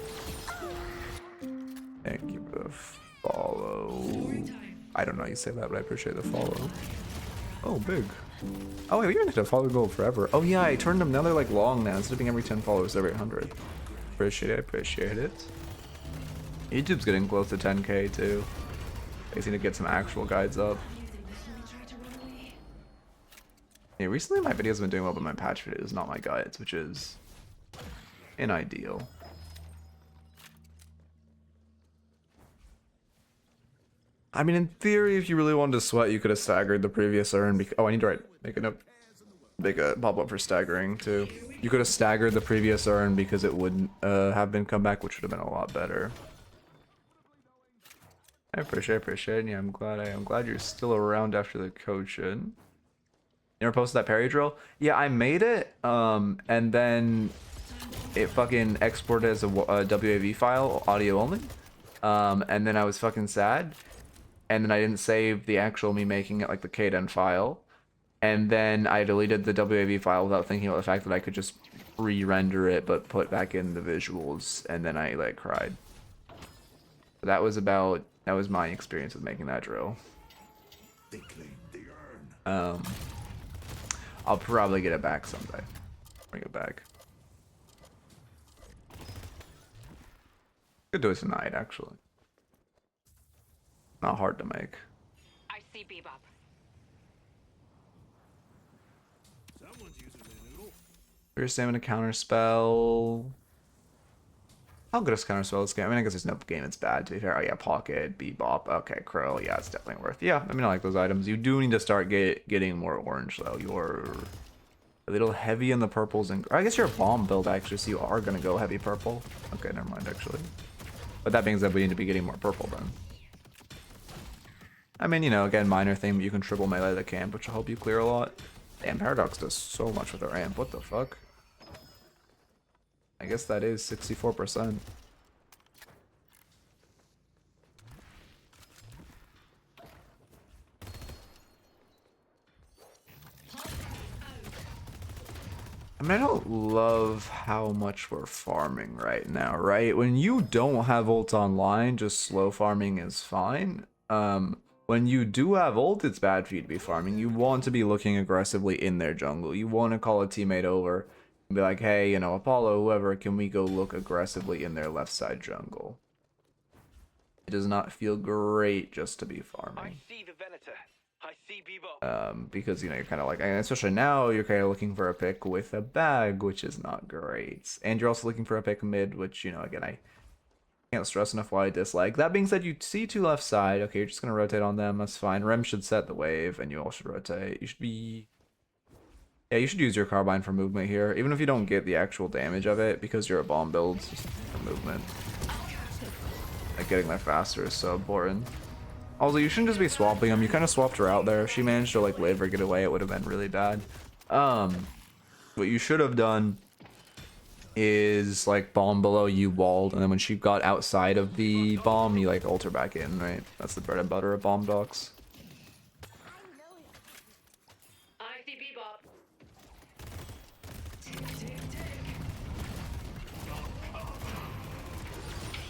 Thank you for the follow. I don't know how you say that, but I appreciate the follow. Oh, big. Oh, wait, we haven't hit a follow goal forever. Oh, yeah, I turned them. Now they're like long now. Instead of being every 10 followers, every 100. Appreciate it. YouTube's getting close to 10K too. They seem to get some actual guides up. Yeah, recently my videos have been doing well, but my patch videos, not my guides, which is unideal. I mean, in theory, if you really wanted to sweat, you could have staggered the previous urn. Oh, I need to make a note. Make a pop-up for staggering, too. You could have staggered the previous urn because it wouldn't have been comeback, which would have been a lot better. I appreciate it. Yeah, I'm glad you're still around after the coach-in. You ever posted that parry drill? Yeah, I made it, and then it fucking exported as a WAV file, audio only. And then I was fucking sad. And then I didn't save the actual me making it, like the Kden file. And then I deleted the WAV file without thinking about the fact that I could just re-render it, but put back in the visuals. And then I, like, cried. That was my experience with making that drill. I'll probably get it back someday. Bring it back. Could do it tonight, actually. Not hard to make. I see Bebop. Someone's using their noodle. Your stamina counter spell. How good is counter spell this game? I mean, I guess there's no game it's bad to be fair. Oh yeah, pocket, bebop. Okay, crow. Yeah, it's definitely worth. Yeah, I mean, I like those items. You do need to start getting more orange though. You're a little heavy in the purples, and I guess you're a bomb build actually, so you are gonna go heavy purple. Okay, never mind actually. But that being said, we need to be getting more purple then. I mean, you know, again, minor thing, but you can triple melee the camp, which will help you clear a lot. Damn, Paradox does so much with her amp. What the fuck? I guess that is 64%. I mean, I don't love how much we're farming right now, right? When you don't have ult online, just slow farming is fine. When you do have ult, it's bad for you to be farming. You want to be looking aggressively in their jungle. You want to call a teammate over and be like, hey, you know, Apollo, whoever, can we go look aggressively in their left side jungle? It does not feel great just to be farming. I see the Venator. I see Bebop. Because, you know, you're kind of like, and especially now, you're kind of looking for a pick with a bag, which is not great. And you're also looking for a pick mid, which, you know, again, I can't stress enough why I dislike. That being said, you see two left side. Okay, you're just going to rotate on them. That's fine. Rem should set the wave, and you all should rotate. You should be... Yeah, you should use your carbine for movement here, even if you don't get the actual damage of it, because you're a bomb build, just for movement. Like, getting there faster is so important. Also, you shouldn't just be swapping them. You kind of swapped her out there. If she managed to, like, live or get away, it would have been really bad. What you should have done is, like, bomb below, you walled, and then when she got outside of the bomb, you, like, ult her back in, right? That's the bread and butter of bomb docks. I see Bebop.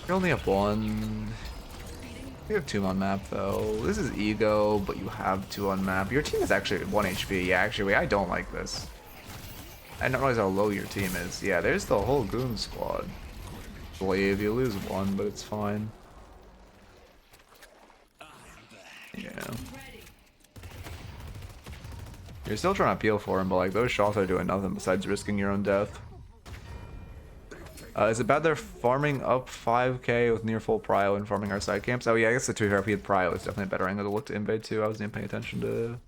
You only have one. You have two on map though. This is ego, but you have two on map. Your team is actually 1 HP. Yeah, actually, I don't like this. I don't realize how low your team is. Yeah, there's the whole goon squad. Believe you lose one, but it's fine. Yeah. You're still trying to peel for him, but like those shots are doing nothing besides risking your own death. Is it bad they're farming up 5k with near full prio and farming our side camps? Oh yeah, I guess the 2 therapy with prio is definitely a better angle to look to invade too. I wasn't even paying attention to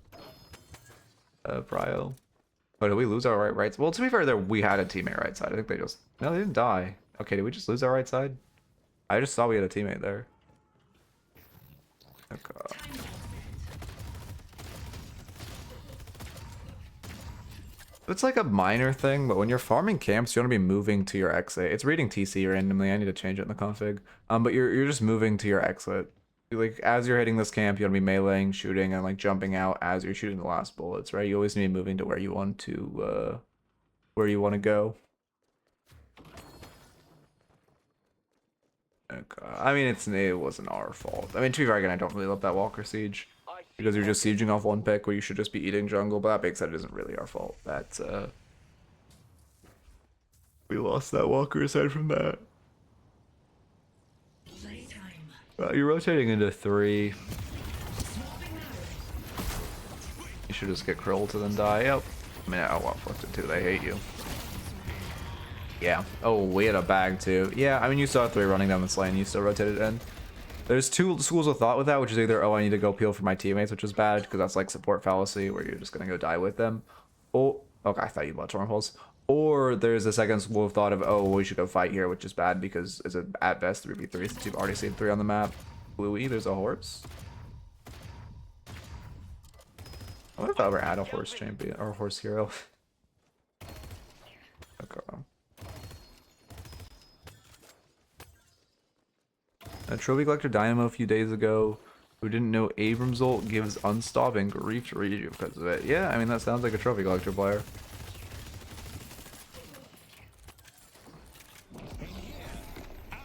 prio. Oh, did we lose our rights? Well, to be fair, there we had a teammate right side. I think they just... No, they didn't die. Okay, did we just lose our right side? I just saw we had a teammate there. Okay. It's like a minor thing, but when you're farming camps, you want to be moving to your exit. It's reading TC randomly. I need to change it in the config. But you're just moving to your exit. Like as you're hitting this camp, you want to be meleeing, shooting, and like jumping out as you're shooting the last bullets, right? You always need to be moving to where you want to go. Okay. I mean, it wasn't our fault. I mean, to be fair, again, I don't really love that Walker Siege. Because you're just sieging off one pick where you should just be eating jungle, but that being said, it isn't really our fault. That's, we lost that Walker aside from that. Well, you're rotating into 3. You should just get Krill to then die. Yep. I mean, I want fucked it too. They hate you. Yeah. Oh, we had a bag too. Yeah, I mean, you saw 3 running down this lane. You still rotated in. There's 2 schools of thought with that, which is either, oh, I need to go peel for my teammates, which is bad, because that's like support fallacy, where you're just going to go die with them. Oh, okay, I thought you bought Torn Pulse. Or there's a second school of thought of, oh, we should go fight here, which is bad, because it's at best 3v3, since you've already seen 3 on the map. Bluey, there's a horse. I wonder if I ever had a horse champion, or a horse hero. Okay. A trophy collector Dynamo a few days ago who didn't know Abram's ult gives unstop and grief to read you because of it. Yeah, I mean, that sounds like a trophy collector player.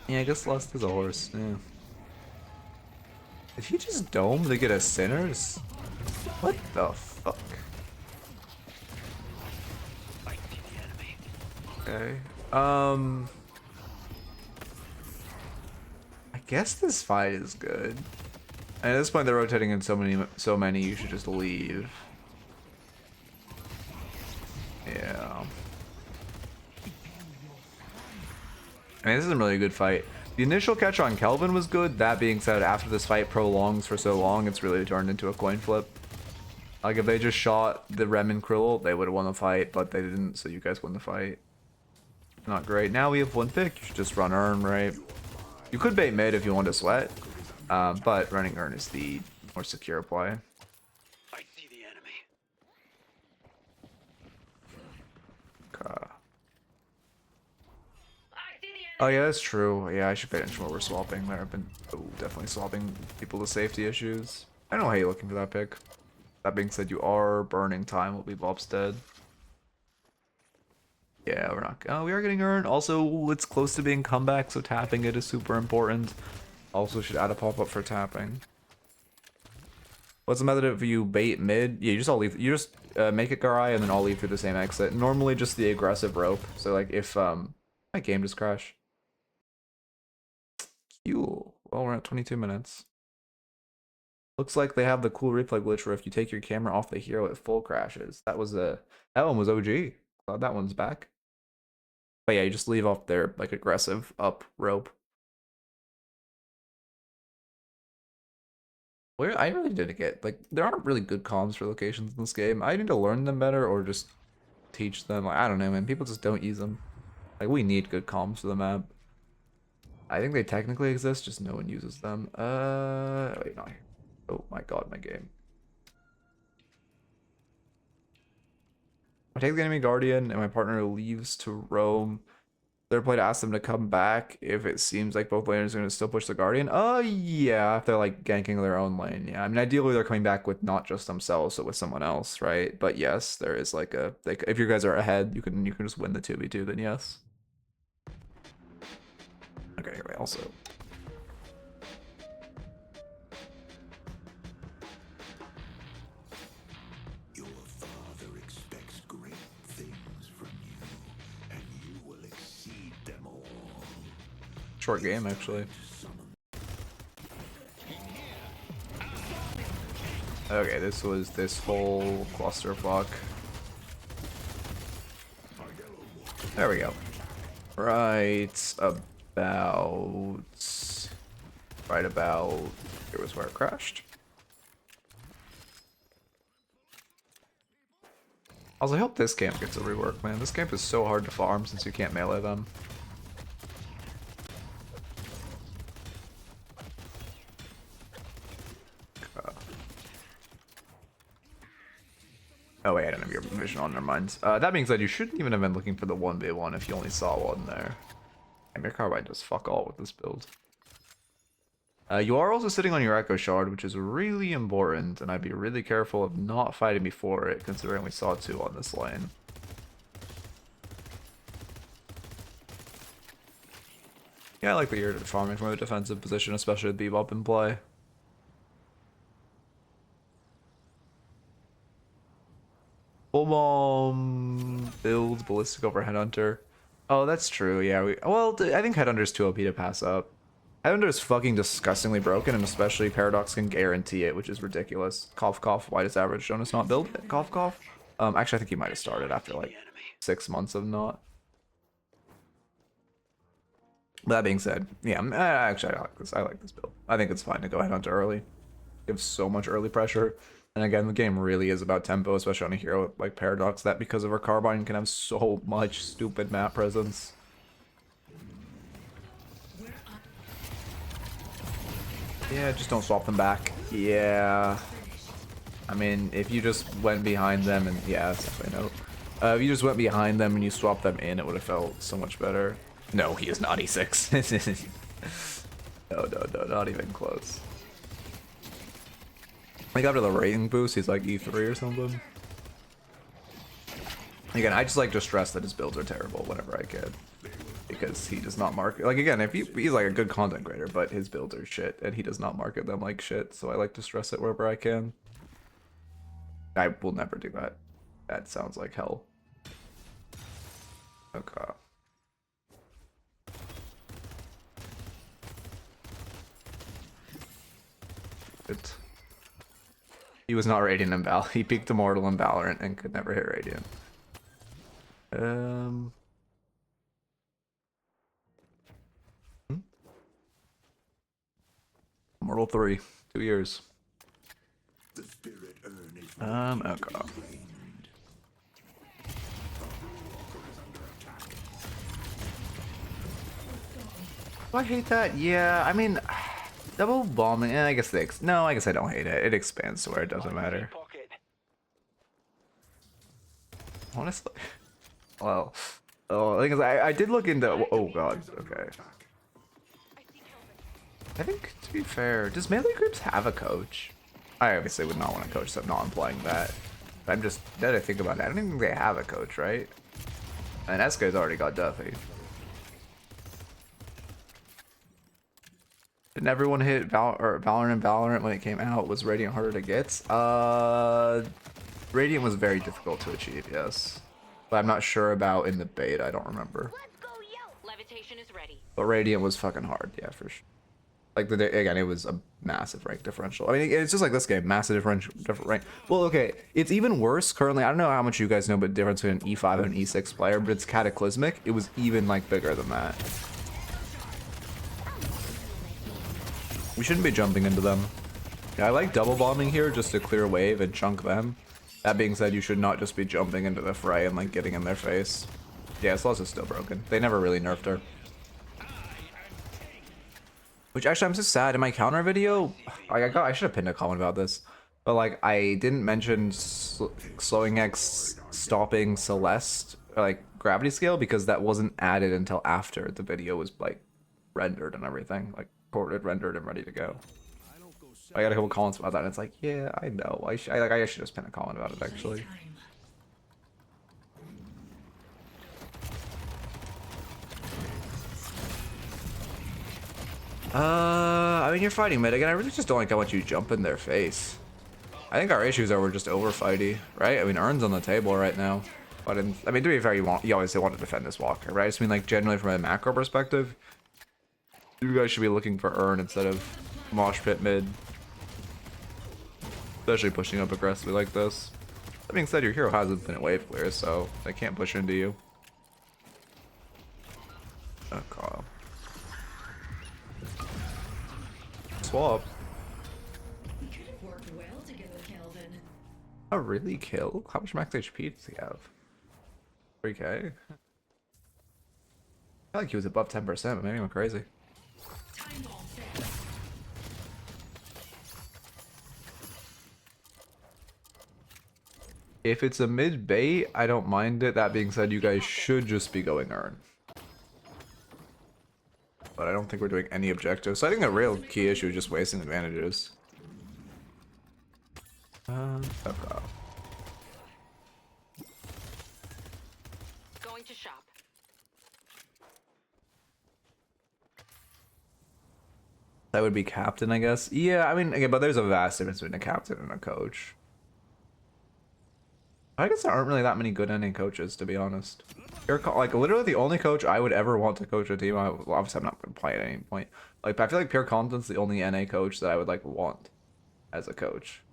Yeah, I guess Lust is a horse. Yeah. If you just dome to get a Sinners, What the fuck? I see the enemy. Okay. I guess this fight is good. And at this point, they're rotating in so many. You should just leave. Yeah. I mean, this isn't really a good fight. The initial catch on Kelvin was good. That being said, after this fight prolongs for so long, it's really turned into a coin flip. Like, if they just shot the Rem and Krill, they would have won the fight, but they didn't, so you guys won the fight. Not great. Now we have one pick. You should just run Urn, right? You could bait mid if you want to sweat, but running Urn is the more secure play. I see the enemy. Okay. I see the enemy. Oh yeah, that's true. Yeah, I should pay attention to what we're swapping there. I've been definitely swapping people to safety issues. I don't know how you're looking for that pick. That being said, you are burning time. Will be Bob's dead. Yeah, we're not. Oh, we are getting Urn. Also, it's close to being comeback, so tapping it is super important. Also, should add a pop-up for tapping. What's the method if you bait mid? Yeah, you just all leave. You just make it Garai and then all leave through the same exit. Normally, just the aggressive rope. So like if my game just crashed. Cool. Well, we're at 22 minutes. Looks like they have the cool replay glitch where if you take your camera off the hero, it full crashes. That was that one was OG. Glad that one's back. But yeah, you just leave off their like aggressive up rope. Where I really didn't get like there aren't really good comms for locations in this game. I need to learn them better or just teach them. Like, I don't know, man. People just don't use them. Like we need good comms for the map. I think they technically exist, just no one uses them. Wait, no. Oh my god, my game. I take the enemy guardian and my partner leaves to roam. They're play to ask them to come back if it seems like both laners are going to still push the guardian. Yeah, if they're like ganking their own lane. Yeah, I mean ideally they're coming back with not just themselves, so with someone else, right? But yes, there is like a like if you guys are ahead, you can just win the 2v2. Then yes. Okay, anyway, also. Your father expects great things from you, and you will exceed them all. Short game, actually. Okay, this was this whole clusterfuck. There we go. Right about here was where it crashed. Also, I hope this camp gets a rework, man. This camp is so hard to farm since you can't melee them. Oh wait, I don't have your vision on, never mind. That being said, you shouldn't even have been looking for the 1v1 if you only saw one there. And your carbide does fuck all with this build. You are also sitting on your Echo Shard, which is really important, and I'd be really careful of not fighting before it, considering we saw two on this lane. Yeah, I like that you're farming from a defensive position, especially with Bebop in play. Full bomb builds ballistic over Headhunter. Oh, that's true. Yeah, well, I think Headhunter's too OP to pass up. Headhunter is fucking disgustingly broken, and especially Paradox can guarantee it, which is ridiculous. Cough, cough. Why does average Jonas not build it? Cough, cough. Actually, I think he might have started after like 6 months of not. But that being said, yeah, actually, I like this. I like this build. I think it's fine to go Headhunter early. Gives so much early pressure. And again, the game really is about tempo, especially on a hero like Paradox, that because of her carbine can have so much stupid map presence. Yeah, just don't swap them back. Yeah. I mean, if you just went behind them and... Yeah, that's definitely no. If you just went behind them and you swapped them in, it would have felt so much better. No, he is not E6. No, not even close. Like after the rating boost, he's like E3 or something. Again, I just like to stress that his builds are terrible whenever I can. Because he does not market, like again, if he's like a good content creator, but his builds are shit and he does not market them like shit, so I like to stress it wherever I can. I will never do that. That sounds like hell. Okay. It. He was not Radiant in Val. He peaked Immortal in Valorant and could never hit Radiant. Immortal 3, 2 years. Okay. Do I hate that? Yeah, I mean, double bombing. I guess no, I guess I don't hate it. It expands to where it doesn't matter. Honestly, well, oh, the thing is, I did look into. Oh god, okay. I think to be fair, does melee groups have a coach? I obviously would not want to coach, so I'm not implying that. But I'm just, now that I think about it, I don't even think they have a coach, right? And SK's already got Duffy. Didn't everyone hit Valorant and Valorant when it came out? Was Radiant harder to get? Radiant was very difficult to achieve, yes. But I'm not sure about in the beta, I don't remember. Let's go, yo! Levitation is ready. But Radiant was fucking hard, yeah, for sure. Like, again, it was a massive rank differential. I mean, it's just like this game, massive different rank. Well, okay, it's even worse currently. I don't know how much you guys know about the difference between an E5 and an E6 player, but it's cataclysmic. It was even, like, bigger than that. We shouldn't be jumping into them. Yeah, I like double bombing here just to clear a wave and chunk them. That being said, you should not just be jumping into the fray and, like, getting in their face. Yeah, Sloss is still broken. They never really nerfed her. Which actually, I'm so sad in my counter video. I should have pinned a comment about this, but like I didn't mention slowing X stopping Celeste or, like gravity scale because that wasn't added until after the video was like rendered and everything, like recorded, rendered, and ready to go. I got a couple comments about that, and it's like, yeah, I know. I should just pin a comment about it actually. I mean, you're fighting mid again. I really just don't like how much you jump in their face. I think our issues are we're just over fighty, right? I mean, Urn's on the table right now. But I mean, to be fair, you obviously want to defend this Walker, right? I just mean, like, generally from a macro perspective, you guys should be looking for Urn instead of Mosh Pit mid. Especially pushing up aggressively like this. That being said, your hero has infinite wave clear, so they can't push into you. Okay. Swap. We could have worked well together, Kelvin. Oh, really? Kill? How much max HP does he have? 3k? I feel like he was above 10%, but maybe I'm crazy. Time bomb set. If it's a mid bait, I don't mind it. That being said, you guys should just be going Urn. But I don't think we're doing any objectives. So I think the real key issue is just wasting advantages. Okay. Going to shop. That would be captain, I guess. Yeah, I mean, again, but there's a vast difference between a captain and a coach. I guess there aren't really that many good ending coaches, to be honest. You're like literally the only coach I would ever want to coach a team. Well, obviously, I'm not going to play at any point. Like, I feel like Pure Content's the only NA coach that I would like want as a coach.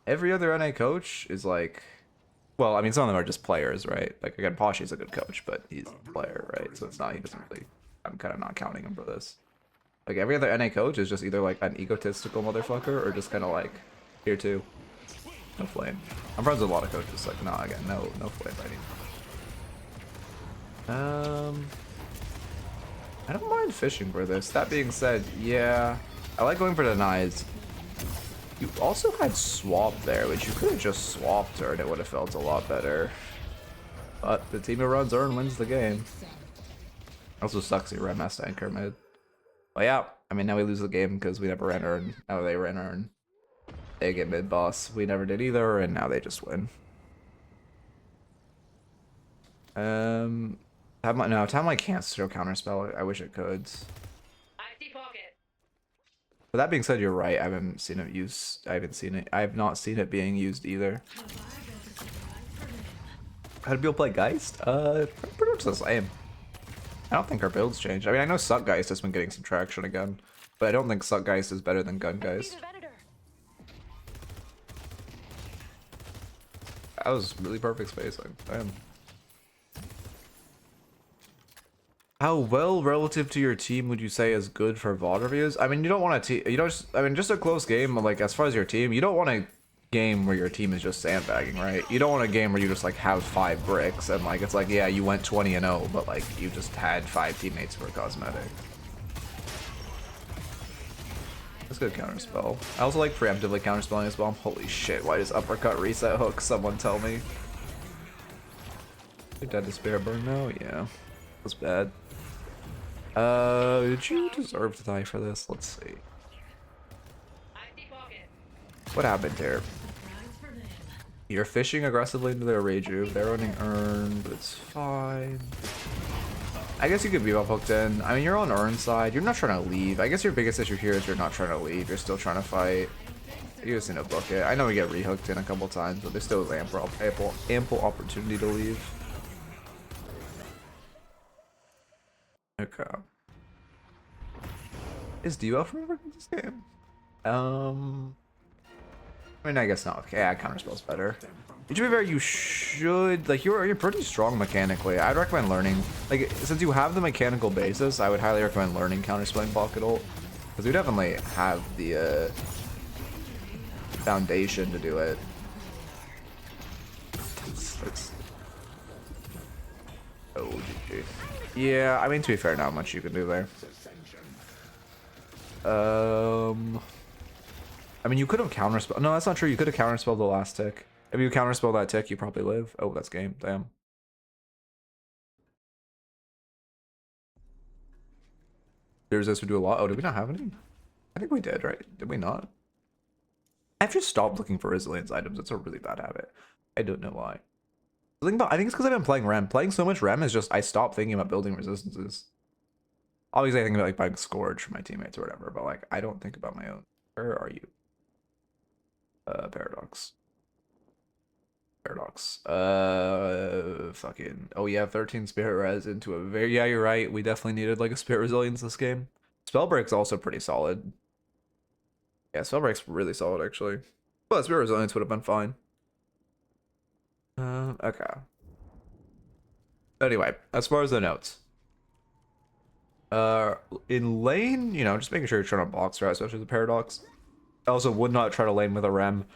Every other NA coach is like, well, I mean, some of them are just players, right? Like again, Poshy's a good coach, but he's a player, right? So it's not. He doesn't really. I'm kind of not counting him for this. Like every other NA coach is just either like an egotistical motherfucker or just kind of like here too. No flame. I'm friends with a lot of coaches. Like, nah, again, no flame fighting. I don't mind fishing for this. That being said, yeah, I like going for denies. You also had swap there, which you could have just swapped her and it would have felt a lot better. But the team who runs Urn wins the game. Also sucks you ran Master Anchor mid. But yeah, I mean, now we lose the game because we never ran Urn. Now they ran Urn. They get mid boss. We never did either, and now they just win. Talmai can't still counterspell. I wish it could. I see pocket. But that being said, you're right. I haven't seen it used. I haven't seen it. I have not seen it being used either. How do people play Geist? Pretty much the same. I don't think our builds changed. I mean, I know Suck Geist has been getting some traction again, but I don't think Suck Geist is better than Gun Geist. Venator. That was really perfect spacing. Damn. How well relative to your team would you say is good for VOD reviews? I mean, you don't want to, you don't. I mean, just a close game. Like as far as your team, you don't want a game where your team is just sandbagging, right? You don't want a game where you just like have 5 bricks and like it's like, yeah, you went 20-0, but like you just had 5 teammates for cosmetic. That's good counterspell. I also like preemptively counterspelling as well. Holy shit! Why does uppercut reset hook? Someone tell me. You're dead to spirit burn now. Yeah, that's bad. Did you deserve to die for this? Let's see. What happened here? You're fishing aggressively into their Reju. They're running Urn, but it's fine. I guess you could be up hooked in. I mean, you're on Urn side. You're not trying to leave. I guess your biggest issue here is you're not trying to leave. You're still trying to fight. You just need to book it. I know we get rehooked in a couple times, but there's still ample opportunity to leave. Okay. Is debuff remembered in this game? I mean, I guess not. Okay, yeah, counterspell's better. To be fair, you should like you're pretty strong mechanically. I'd recommend learning like since you have the mechanical basis. I would highly recommend learning counterspelling pocket ult because you definitely have the foundation to do it. Oh, GG. Yeah, I mean, to be fair, not much you can do there. I mean, you could have counterspelled. No, that's not true. You could have counterspelled the last tick. If you counterspell that tick, you probably live. Oh, that's game. Damn. There's this would do a lot. Oh, did we not have any? I think we did, right? Did we not? I've just stopped looking for resilience items. It's a really bad habit. I don't know why. I think it's because I've been playing Rem. Playing so much Rem is just I stopped thinking about building resistances. Obviously, I think about like buying Scourge for my teammates or whatever, but like I don't think about my own. Where are you? Paradox. Fucking. Oh yeah, 13 spirit res into a very. Yeah, you're right. We definitely needed like a spirit resilience this game. Spellbreak's also pretty solid. Yeah, Spellbreak's really solid actually. But spirit resilience would have been fine. Okay. Anyway, as far as the notes. In lane, you know, just making sure you're trying to box right, especially the Paradox. I also would not try to lane with a Rem.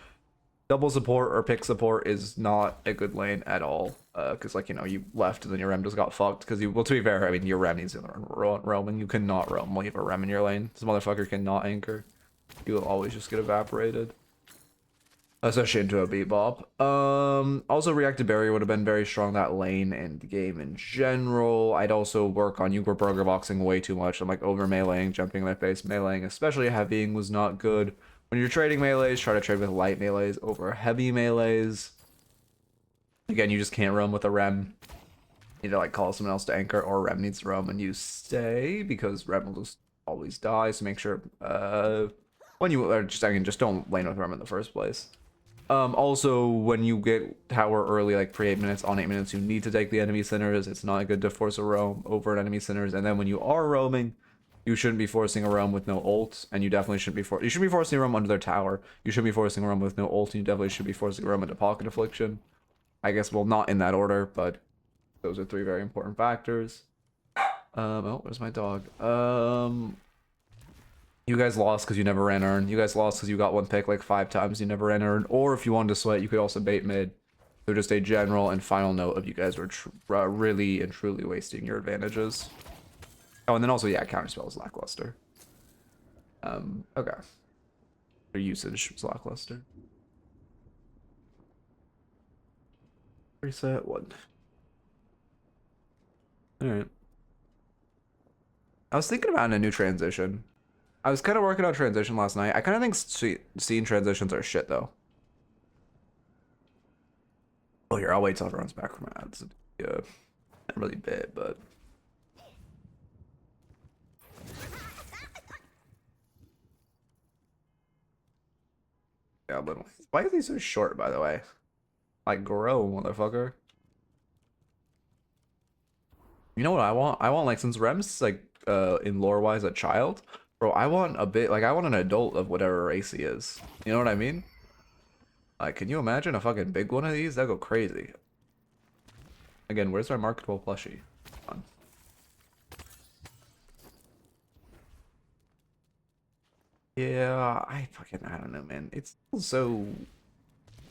Double support or pick support is not a good lane at all. Because, like, you know, you left and then your Rem just got fucked. Because, well, to be fair, I mean, your Rem needs to roam, and you cannot roam while you have a Rem in your lane. This motherfucker cannot anchor. You will always just get evaporated. Especially into a Bebop. Also, Reactive Barrier would have been very strong that lane and the game in general. I'd also work on you were burger boxing way too much. I'm like over meleeing, jumping in their face, meleeing, especially heavying was not good. When you're trading melees, try to trade with light melees over heavy melees. Again, you just can't roam with a Rem. You need to like call someone else to anchor, or Rem needs to roam and you stay because Rem will just always die. So make sure when you are just, I mean, just don't lane with Rem in the first place. Also, when you get tower early, like pre 8 minutes, on 8 minutes, you need to take the enemy centers. It's not good to force a roam over an enemy centers. And then when you are roaming, you shouldn't be forcing a roam with no ult, and you definitely shouldn't be you should be forcing a roam under their tower. You should be forcing a roam with no ult, and you definitely should be forcing a roam into Pocket Affliction. I guess, well, not in that order, but those are 3 very important factors. Oh, where's my dog? You guys lost because you never ran Urn. You guys lost because you got one pick like 5 times. You never ran Urn. Or if you wanted to sweat, you could also bait mid. So just a general and final note of you guys were really and truly wasting your advantages. Oh, and then also, yeah, counterspell is lackluster. Okay. Their usage was lackluster. Reset 1. Alright. I was thinking about a new transition. I was kind of working on transition last night. I kind of think scene transitions are shit, though. Oh, here, I'll wait till everyone's back from ads. Yeah, not really bad, but... Yeah, but why is he so short, by the way? Like, grow, motherfucker. You know what I want? I want, like, since Rem's, like, in lore-wise a child, bro, I want a bit, like, I want an adult of whatever race he is. You know what I mean? Like, can you imagine a fucking big one of these? That'd go crazy. Again, where's my marketable plushie? Come on. Yeah, I don't know, man. It's so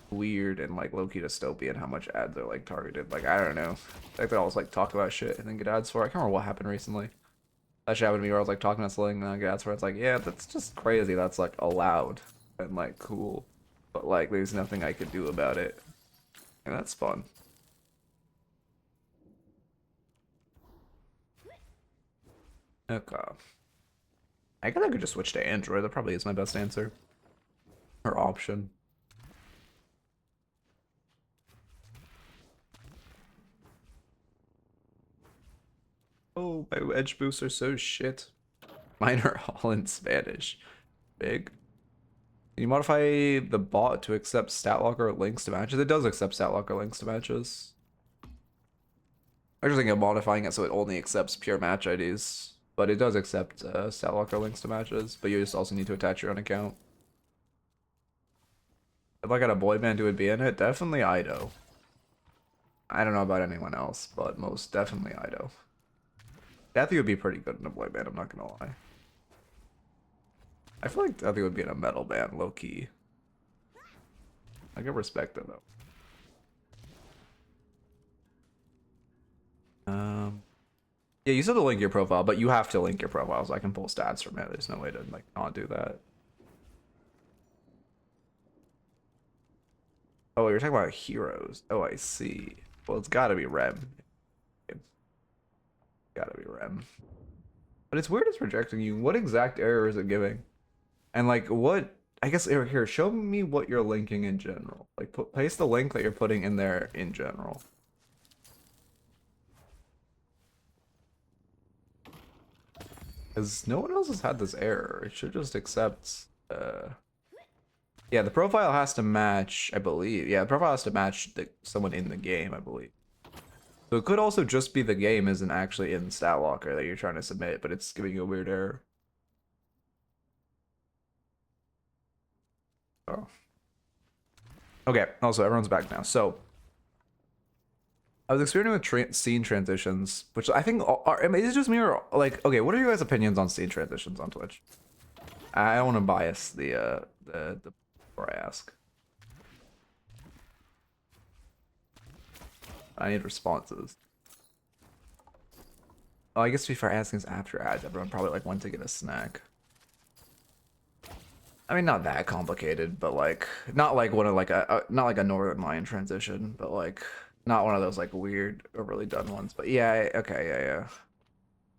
weird and like low-key dystopian how much ads are like targeted. Like, I don't know. Like they always like talk about shit and then get ads for it. I can't remember what happened recently. That shit happened to me where I was like talking about something and then I get ads for it. It's like, yeah, that's just crazy. That's like allowed and like cool. But like there's nothing I could do about it. And that's fun. Okay. I guess I could just switch to Android. That probably is my best answer. Or option. Oh, my edge boosts are so shit. Mine are all in Spanish. Big. Can you modify the bot to accept stat locker links to matches? It does accept stat locker links to matches. I was just thinking of modifying it so it only accepts pure match IDs. But it does accept stat locker links to matches. But you just also need to attach your own account. If I got a boy band who would be in it, definitely Ido. I don't know about anyone else, but most definitely Ido. Deathy would be pretty good in a boy band, I'm not gonna lie. I feel like Deathy would be in a metal band, low key. I can respect it though. Yeah, you still have to link your profile, but you have to link your profile so I can pull stats from it. There's no way to like not do that. Oh, you're talking about heroes. Oh, I see. Well, it's gotta be Rem. It's gotta be Rem. But it's weird it's rejecting you. What exact error is it giving? And like what, I guess here, show me what you're linking in general. Like paste the link that you're putting in there in general. Because no one else has had this error. It should just accept yeah, the profile has to match, I believe. Yeah, the profile has to match someone in the game, I believe. So it could also just be the game isn't actually in stat locker that you're trying to submit, but it's giving you a weird error. Oh. Okay, also everyone's back now. So I was experimenting with scene transitions, which I think are, I mean, is it just me or like, okay, what are your guys' opinions on scene transitions on Twitch? I don't want to bias the before I ask. I need responses. Oh, I guess before asking is after ads, everyone probably like went to get a snack. I mean, not that complicated, but like, not like one of like not like a Northern Lion transition, but like, not one of those like weird, overly done ones. But yeah, okay, yeah.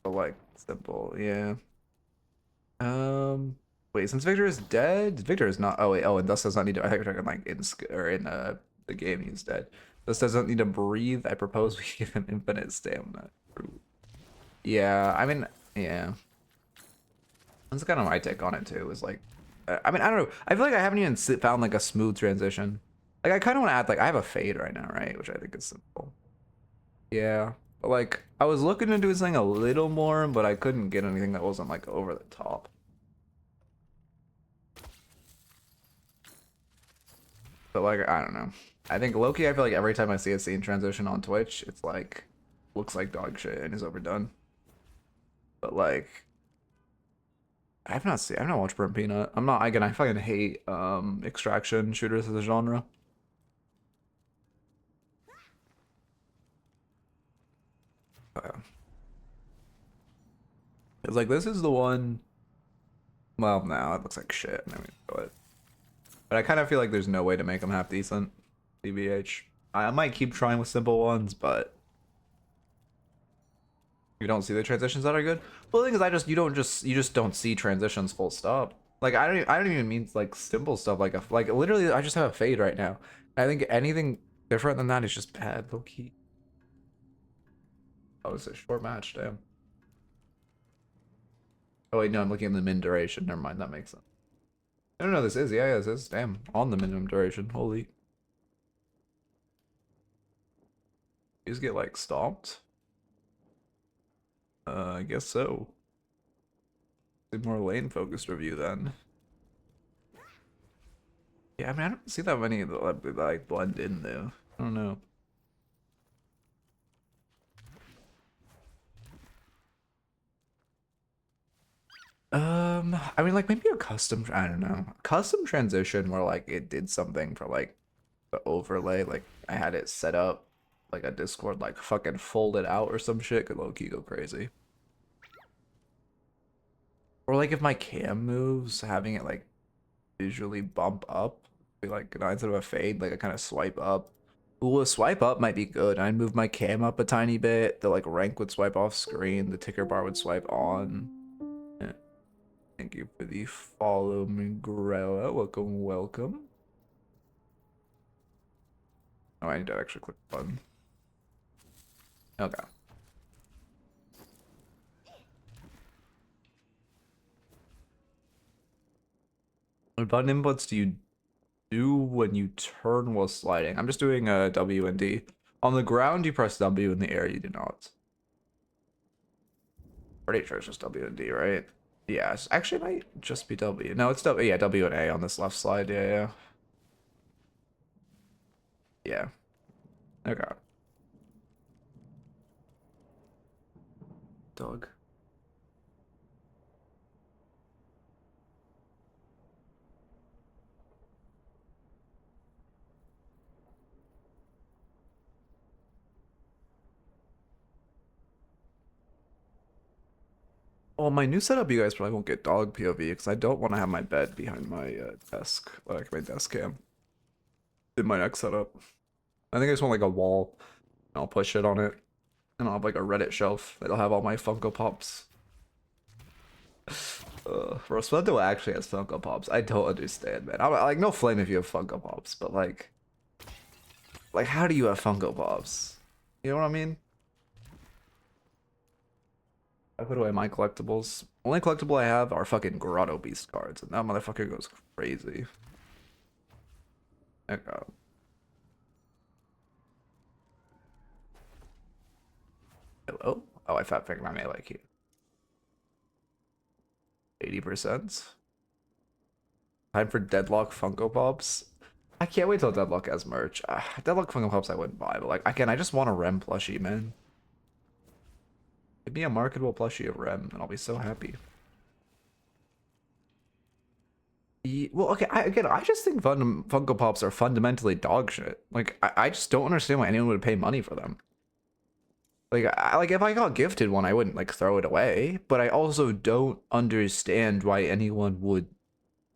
But like, simple, yeah. Wait, since Victor is dead, Victor is not. Oh wait, oh, and thus does not need to. I think we're talking like in the game he's dead. This doesn't need to breathe. I propose we give him infinite stamina. Yeah, I mean, yeah. That's kind of my take on it too. Is like, I mean, I don't know. I feel like I haven't even found like a smooth transition. Like I kind of want to add like I have a fade right now, right? Which I think is simple. Yeah, but like I was looking to do something a little more, but I couldn't get anything that wasn't like over the top. But like I don't know. I think Loki. I feel like every time I see a scene transition on Twitch, it's like looks like dog shit and is overdone. But like I've not watched Burnt Peanut. I'm not again I fucking hate extraction shooters as a genre. It's like this is the one. Well, now it looks like shit. I mean, but I kind of feel like there's no way to make them half decent. TBH. I might keep trying with simple ones, but you don't see the transitions that are good. Well, the thing is, you just don't see transitions full stop. Like I don't even mean like simple stuff. Like literally, I just have a fade right now. I think anything different than that is just bad, low key. Oh, it's a short match, damn. Oh wait, no, I'm looking at the min duration. Never mind, that makes sense. I don't know this is. Yeah, this is. Damn. On the minimum duration. Holy. You just get like stomped? I guess so. A more lane focused review then. Yeah, I mean I don't see that many that like blend in though. I don't know. I mean like maybe a custom, I don't know. Custom transition where like it did something for like the overlay, like I had it set up like a Discord like fucking folded out or some shit could low key go crazy. Or like if my cam moves, having it like visually bump up, be like instead of a fade, like I kind of swipe up. Ooh, a swipe up might be good. I'd move my cam up a tiny bit. The like rank would swipe off screen. The ticker bar would swipe on. Yeah. Thank you for the follow, Miguela. Welcome, welcome. Oh, I need to actually click the button. Okay. What button inputs do you do when you turn while sliding? I'm just doing a W and D. On the ground, you press W. In the air, you do not. Pretty sure it's just W and D, right? Yeah, it's actually it might just be W. No, it's W. Yeah, W and A on this left slide. Yeah, yeah. Yeah. Okay. Dog. Well, my new setup, you guys probably won't get dog POV because I don't want to have my bed behind my desk, like my desk cam. In my next setup, I think I just want like a wall. And I'll put shit on it, and I'll have like a Reddit shelf that'll have all my Funko Pops. Roswell actually has Funko Pops. I don't understand, man. I'm like, no flame if you have Funko Pops, but like how do you have Funko Pops? You know what I mean? I put away my collectibles. Only collectible I have are fucking Grotto Beast cards, and that motherfucker goes crazy. Okay. Hello? Oh, I fat fingered my melee key. 80%. Time for Deadlock Funko Pops. I can't wait till Deadlock has merch. Deadlock Funko Pops I wouldn't buy, but like, again, I just want a Rem plushie, man. Give me a marketable plushie of Rem, and I'll be so happy. Well, okay, I just think Funko Pops are fundamentally dog shit. Like, I just don't understand why anyone would pay money for them. Like, like if I got gifted one, I wouldn't like throw it away. But I also don't understand why anyone would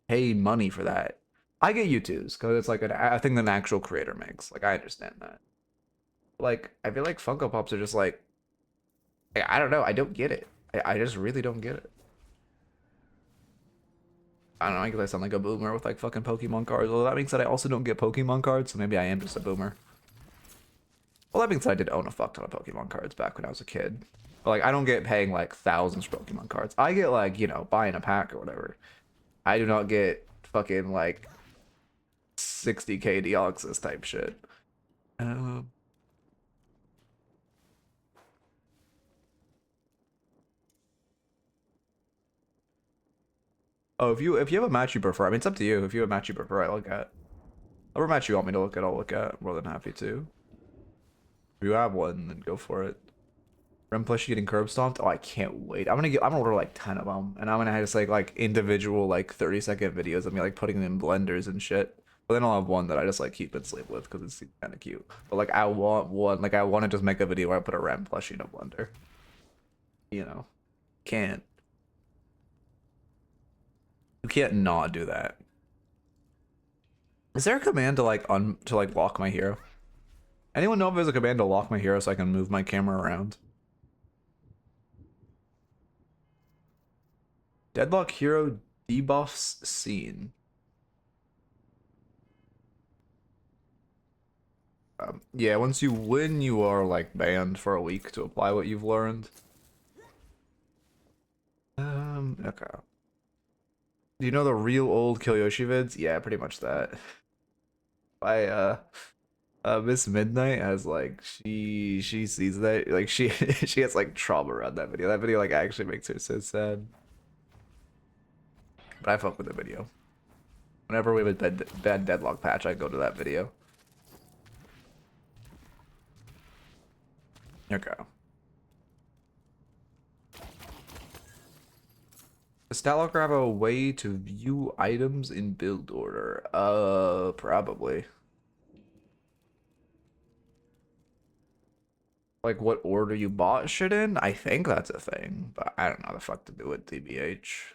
pay money for that. I get U2s because it's like a thing that an actual creator makes. Like, I understand that. Like, I feel like Funko Pops are just like, I don't know. I don't get it. I just really don't get it. I don't know. I guess I sound like a boomer with like fucking Pokemon cards. Well, that being said, I also don't get Pokemon cards, so maybe I am just a boomer. Well, that being said, I did own a fuck ton of Pokemon cards back when I was a kid. But like, I don't get paying like thousands for Pokemon cards. I get like, you know, buying a pack or whatever. I do not get fucking like 60k Deoxys type shit. Oh, if you have a match you prefer, I mean, it's up to you. If you have a match you prefer, I look at. Whatever match you want me to look at, I'll look at. More than happy to. If you have one, then go for it. Rem plushie getting curb stomped. Oh, I can't wait. I'm gonna order like 10 of them, and I'm gonna have just like individual like 30-second videos of me like putting them in blenders and shit. But then I'll have one that I just like keep and sleep with because it's kind of cute. But like I want one, like I want to just make a video where I put a Rem plushie in a blender. You know, can't. You can't not do that. Is there a command to like lock my hero? Anyone know if there's a command to lock my hero so I can move my camera around? Deadlock hero debuffs seen. Yeah, once you win, you are like banned for a week to apply what you've learned. Okay. Do you know the real old Kyoshi vids? Yeah, pretty much that. I Miss Midnight has like she sees that like she she has like trauma around that video. That video like actually makes her so sad. But I fuck with the video. Whenever we have a bad Deadlock patch, I go to that video. Okay. Does Deadlock have a way to view items in build order? Probably. Like what order you bought shit in? I think that's a thing, but I don't know how the fuck to do it, TBH.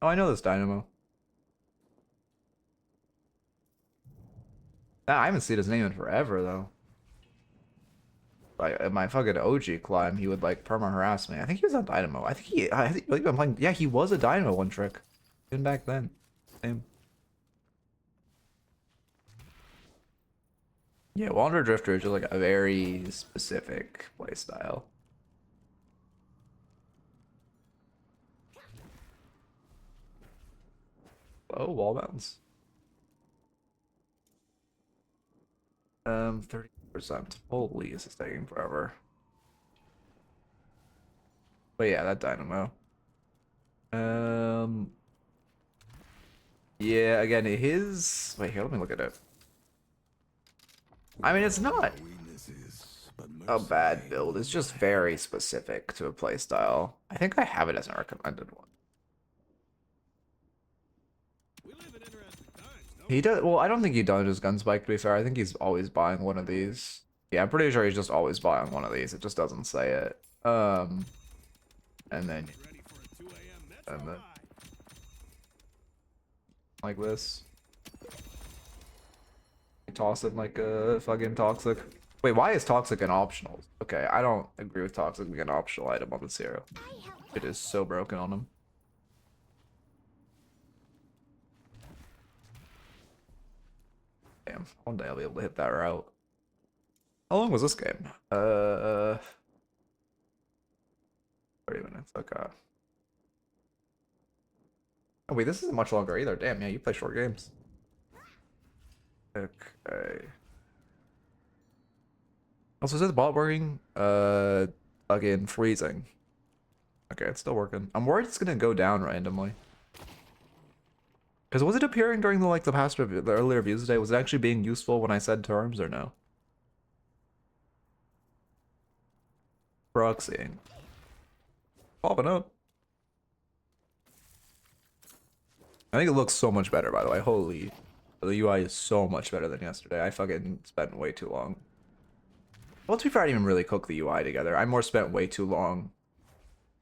Oh, I know this Dynamo. I haven't seen his name in forever though. Like in my fucking OG climb, he would like perma harass me. I think he was on Dynamo. I think like, I'm playing. Yeah, he was a Dynamo one trick, even back then. Same. Yeah, Wander Drifter is just like a very specific playstyle. Oh, wall bounce. 30%. Holy, this is taking forever. But yeah, that Dynamo. Yeah, again, his. Wait, here, let me look at it. I mean, it's not a bad build. It's just very specific to a playstyle. I think I have it as a recommended one. He does. Well, I don't think he does his gun spike, to be fair. I think he's always buying one of these. Yeah, I'm pretty sure he's just always buying one of these. It just doesn't say it. And then like this. Toss it like a fucking toxic. Wait, why is toxic an optional? Okay, I don't agree with toxic being an optional item on the zero. It is so broken on him. Damn, one day I'll be able to hit that route. How long was this game? 30 minutes, okay. Oh wait, this isn't much longer either. Damn, yeah, you play short games. Okay. Also, is this bot working? Again, freezing. Okay, it's still working. I'm worried it's gonna go down randomly. Because was it appearing during the past review, the earlier reviews today? Was it actually being useful when I said terms or no? Proxying. Popping up. I think it looks so much better, by the way. Holy. The UI is so much better than yesterday. I fucking spent way too long. Well, to be fair, I didn't even really cook the UI together. I more spent way too long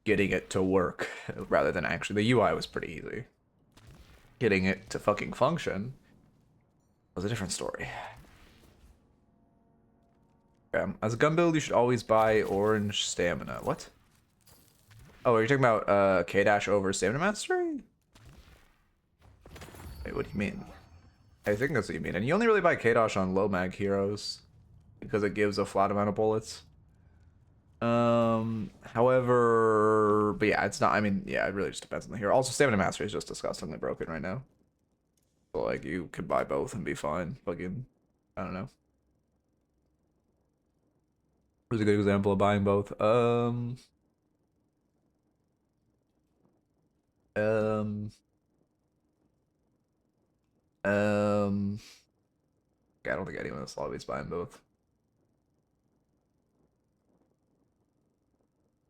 getting it to work rather than actually. The UI was pretty easy. Getting it to fucking function was a different story. Okay. As a gun build, you should always buy orange stamina. What? Oh, are you talking about K-Dash over stamina mastery? Wait, what do you mean? I think that's what you mean. And you only really buy K-Dash on low mag heroes because it gives a flat amount of bullets. However, but yeah, it's not. I mean, yeah, it really just depends on the hero. Also, stamina mastery is just disgustingly broken right now. So like, you could buy both and be fine. Fucking, I don't know. Who's a good example of buying both? I don't think anyone in this lobby is buying both.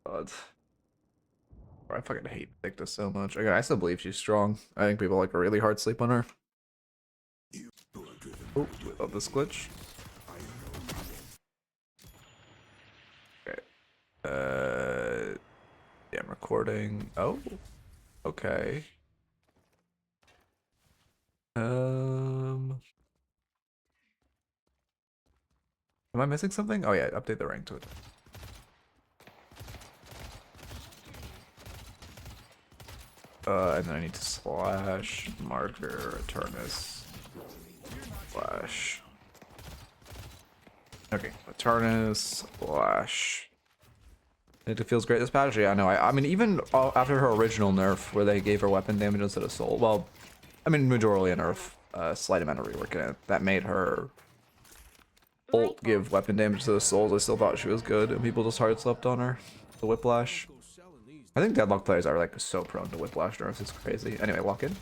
But I fucking hate Victa so much. Again, I still believe she's strong. I think people like a really hard sleep on her. Oh, without this glitch. Okay. Yeah, I'm recording. Oh, okay. Am I missing something? Oh yeah, update the rank to it. And then I need to slash marker Eternus Lash. Okay, Eternus Lash. It feels great this patch. Yeah, no, I mean, even after her original nerf, where they gave her weapon damage instead of soul, well, I mean, majorly a nerf, slight amount of rework in it, that made her ult give weapon damage to the souls. I still thought she was good, and people just hard slept on her. The whiplash. I think Deadlock players are like so prone to whiplash nerfs, it's crazy. Anyway, walk in.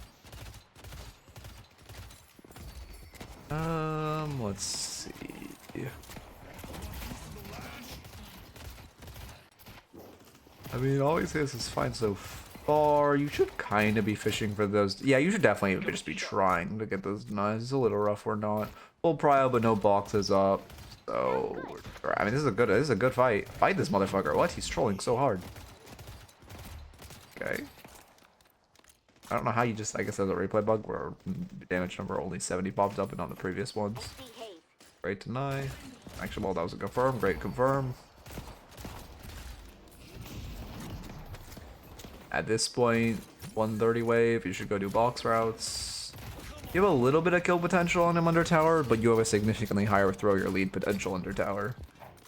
Let's see. I mean, obviously this is fine so far. You should kind of be fishing for those. Yeah, you should definitely just be trying to get those denies. It's a little rough or not. Full prio, but no boxes up. So, I mean, this is a good fight. Fight this motherfucker. What? He's trolling so hard. Okay. I don't know how you just, I guess there's a replay bug where damage number only 70 popped up and on the previous ones. Great deny. Actually, well, that was a confirm. Great confirm. At this point, 130 wave, you should go do box routes. You have a little bit of kill potential on him under tower, but you have a significantly higher throw your lead potential under tower.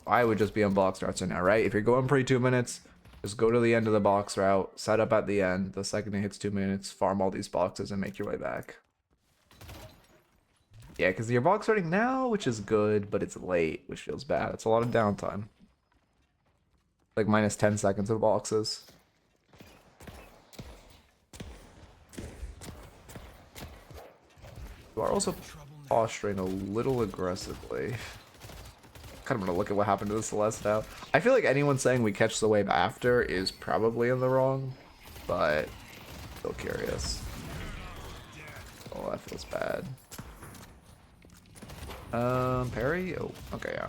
I would just be on box routes right now, right? If you're going pre 2 minutes, just go to the end of the box route, set up at the end. The second it hits 2 minutes, farm all these boxes and make your way back. Yeah, because you're box routing now, which is good, but it's late, which feels bad. It's a lot of downtime. Like minus 10 seconds of boxes. You are also posturing a little aggressively. Kind of gonna look at what happened to the Celeste now. I feel like anyone saying we catch the wave after is probably in the wrong, but still curious. Oh, that feels bad. Parry? Oh, okay, yeah.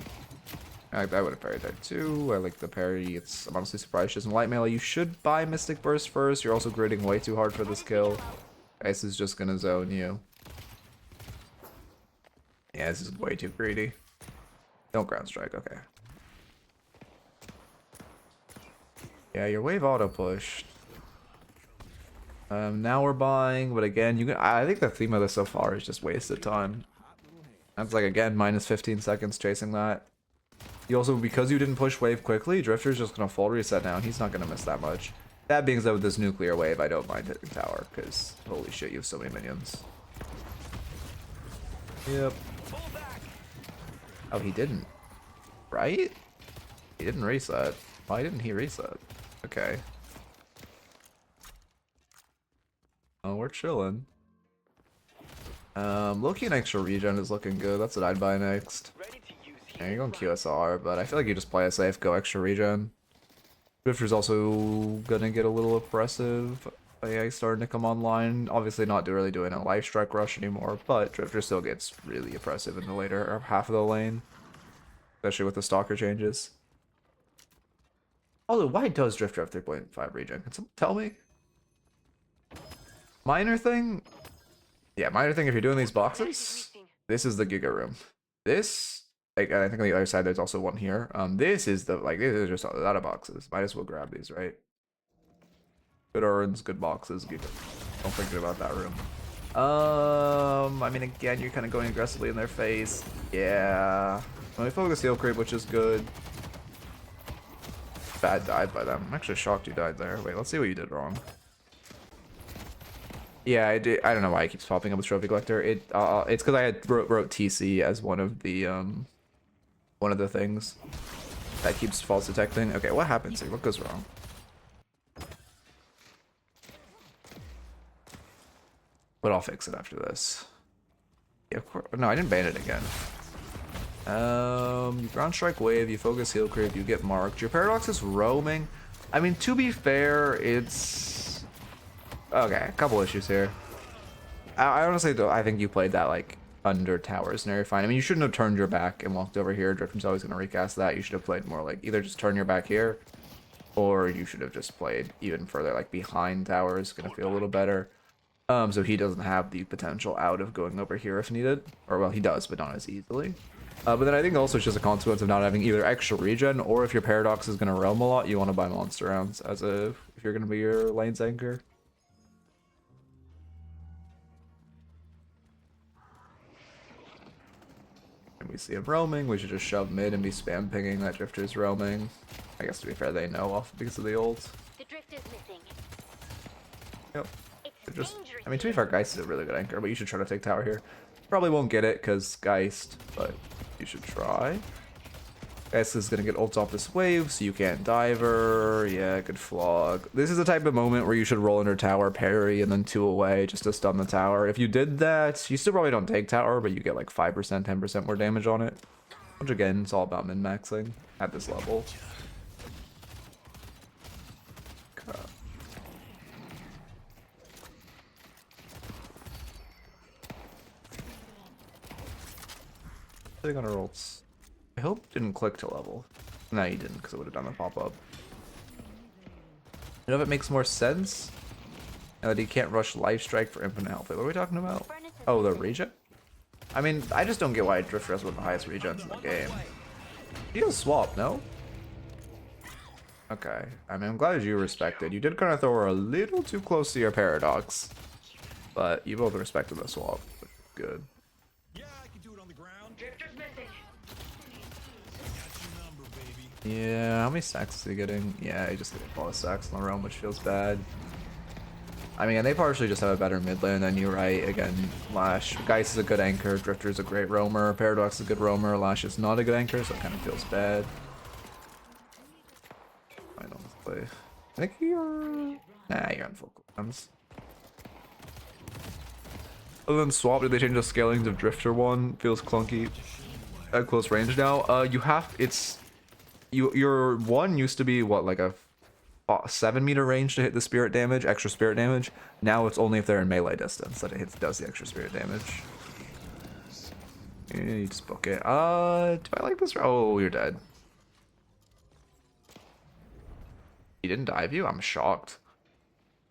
I would have parried there too. I like the parry. I'm honestly surprised she doesn't light melee. You should buy Mystic Burst first. You're also gridding way too hard for this kill. Ice is just gonna zone you. Yeah, this is way too greedy. Don't ground strike, okay. Yeah, your wave auto pushed. Now we're buying, but again, I think the theme of this so far is just wasted time. That's like, again, minus 15 seconds chasing that. You also, because you didn't push wave quickly, Drifter's just gonna full reset now, and he's not gonna miss that much. That being said, with this nuclear wave, I don't mind hitting tower, because holy shit, you have so many minions. Yep. Oh, he didn't. Right? He didn't reset. Why didn't he reset? Okay. Oh, we're chilling. Loki and extra regen is looking good. That's what I'd buy next. Yeah, you're going QSR, but I feel like you just play it safe, go extra regen. Drifter's also gonna get a little oppressive. Yeah, he's starting to come online. Obviously not really doing a life strike rush anymore, but Drifter still gets really oppressive in the later half of the lane. Especially with the stalker changes. Although, why does Drifter have 3.5 regen? Can someone tell me? Minor thing? Yeah, minor thing if you're doing these boxes. This is the Giga room. This, like, I think on the other side there's also one here. This is the, like, this is just a lot of boxes. Might as well grab these, right? Good urns, good boxes, Giga. Don't forget about that room. I mean, again, you're kind of going aggressively in their face. Yeah. Well, we focus heal creep, which is good. Bad dive by them. I'm actually shocked you died there. Wait, let's see what you did wrong. Yeah, I don't know why it keeps popping up with Trophy Collector. It's because I had wrote TC as one of the things that keeps false detecting. Okay, what happens here? What goes wrong? But I'll fix it after this. Yeah, of course. No, I didn't ban it again. You ground strike wave, you focus heal creep, you get marked. Your paradox is roaming. I mean, to be fair, it's okay. A couple issues here. I honestly don't. I think you played that like under towers, and you're fine. I mean, you shouldn't have turned your back and walked over here. Drifter's always gonna recast that. You should have played more like either just turn your back here, or you should have just played even further like behind towers. Gonna feel a little better. So he doesn't have the potential out of going over here if needed, or well, he does, but not as easily. But then I think also it's just a consequence of not having either extra regen, or if your paradox is going to realm a lot, you want to buy monster rounds as if you're going to be your lane's anchor. And we see him roaming. We should just shove mid and be spam pinging that Drifter's roaming. I guess to be fair, they know off because of the ult. The drift is missing. Yep. It's They're just, dangerous. I mean, to be fair, Geist is a really good anchor, but you should try to take tower here. Probably won't get it because Geist, but you should try. Geist is gonna get ult off this wave, so you can't diver. Yeah, good flog. This is the type of moment where you should roll under tower, parry, and then 2 away just to stun the tower. If you did that, you still probably don't take tower, but you get like 5%, 10% more damage on it. Which again, it's all about min-maxing at this level. Okay. Putting on our ults. I hope it didn't click to level. No, you didn't, because it would have done the pop-up. You know if it makes more sense? Now that he can't rush Life Strike for infinite health. Wait, what are we talking about? Oh, the regen? I mean, I just don't get why Drifter has one of the highest regens in the game. He has swap, no? Okay. I mean, I'm glad you respected. You did kind of throw her a little too close to your paradox. But you both respected the swap. Which is good. Yeah, I can do it on the ground. Drifter's missing. Got your number, baby. Yeah, how many stacks is he getting? Yeah, he just getting a lot of stacks in the realm, which feels bad. I mean, they partially just have a better mid lane than you, right? Again, Lash. Geist is a good anchor, Drifter is a great roamer, Paradox is a good roamer, Lash is not a good anchor, so it kind of feels bad. I don't play. I think you're... Nah, you're on full cooldowns. Other than swap, did they change the scalings of Drifter one? Feels clunky at close range now. You have... It's... Your one used to be, what, like a 7-meter range to hit the spirit damage, extra spirit damage. Now it's only if they're in melee distance that it does the extra spirit damage. Yeah, you just book it. Do I like this? Oh, you're dead. He didn't dive you? I'm shocked.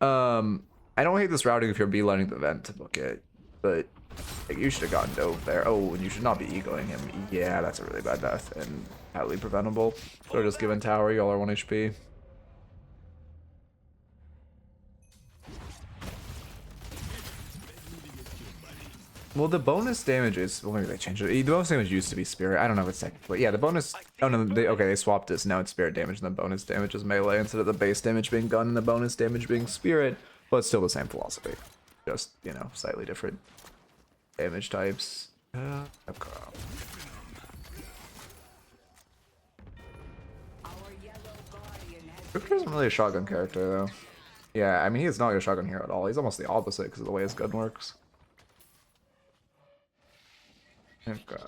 I don't hate this routing if you're beelining the vent to book it, but like, you should have gotten dove there. Oh, and you should not be egoing him. Yeah, that's a really bad death and highly preventable. Should have just given tower. Y'all are 1 HP. Well, the bonus damage is... Well, maybe they changed it. The bonus damage used to be spirit. I don't know if it's technically... Yeah, the bonus... Oh, no. Okay, they swapped this. Now it's spirit damage, and the bonus damage is melee instead of the base damage being gun and the bonus damage being spirit. But it's still the same philosophy. Just, you know, slightly different damage types. Okay. Drifter isn't really a shotgun character, though. Yeah, I mean, he's not a shotgun hero at all. He's almost the opposite because of the way his gun works. Okay.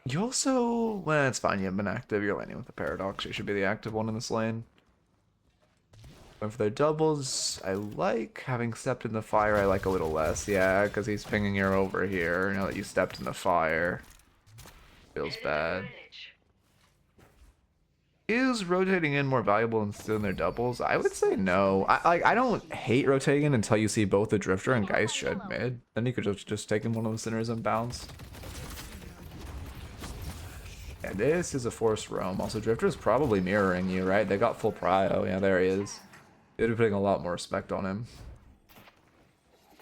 You also... Well, it's fine. You haven't been active. You're laning with the Paradox. You should be the active one in this lane. Going for their doubles. I like having stepped in the fire. I like a little less. Yeah, because he's pinging you over here. Now that you stepped in the fire. Feels bad. Is rotating in more valuable than stealing their doubles? I would say no. I don't hate rotating in until you see both the Drifter and Geist shed mid. Then you could just take in one of the Sinners and bounce. Yeah, this is a forced roam. Also, Drifter is probably mirroring you, right? They got full prio. Yeah, there he is. They'd be putting a lot more respect on him.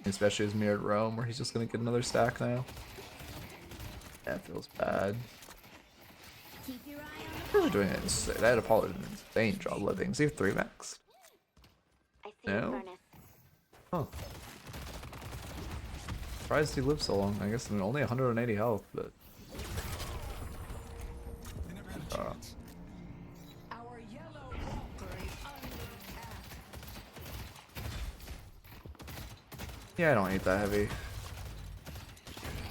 Especially his mirrored roam, where he's just going to get another stack now. Yeah, it feels bad. They're doing it. They had Apollo did an insane job living. Is he 3 max? No? Huh. Surprised he lived so long. I guess only 180 health, but... Yeah, I don't hate that heavy.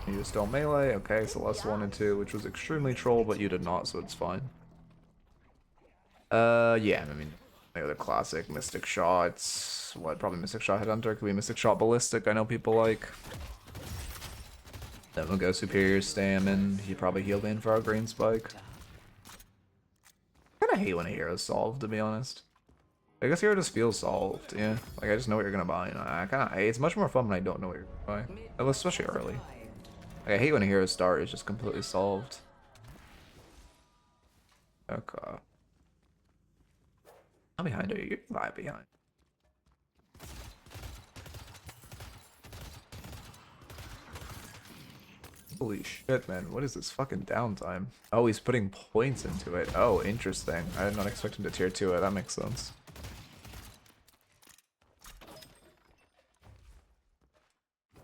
You just don't melee. Okay, so less 1 and 2, which was extremely troll, but you did not, so it's fine. Yeah, I mean, maybe the classic Mystic Shots. What, probably Mystic Shot Headhunter? Could be Mystic Shot Ballistic, I know people like. Then we'll go Superior Stamina. He probably healed in for our Green Spike. I kinda hate when a hero's solved, to be honest. I guess hero just feels solved, yeah. Like, I just know what you're gonna buy, and I kinda hate. It's much more fun when I don't know what you're gonna buy. Especially early. Like, I hate when a hero's start is just completely solved. Okay. I'm behind her. You're 5 behind. Holy shit, man. What is this fucking downtime? Oh, he's putting points into it. Oh, interesting. I did not expect him to tier 2 it. That makes sense.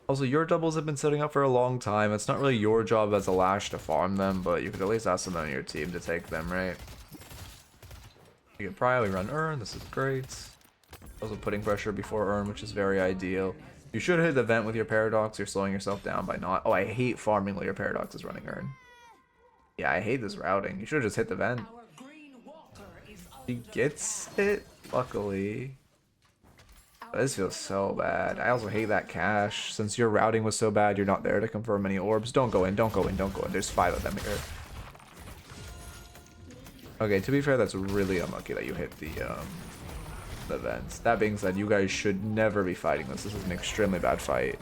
Also, your doubles have been setting up for a long time. It's not really your job as a Lash to farm them, but you could at least ask someone on your team to take them, right? You get Pry, we run Urn. This is great. Also putting pressure before Urn, which is very ideal. You should hit the vent with your Paradox. You're slowing yourself down by not. Oh, I hate farming while your Paradox is running Urn. Yeah, I hate this routing. You should have just hit the vent. He gets it, luckily. This feels so bad. I also hate that cache. Since your routing was so bad, you're not there to confirm any orbs. Don't go in, don't go in, don't go in. There's 5 of them here. Okay, to be fair, that's really unlucky that you hit the vents. That being said, you guys should never be fighting this. This is an extremely bad fight.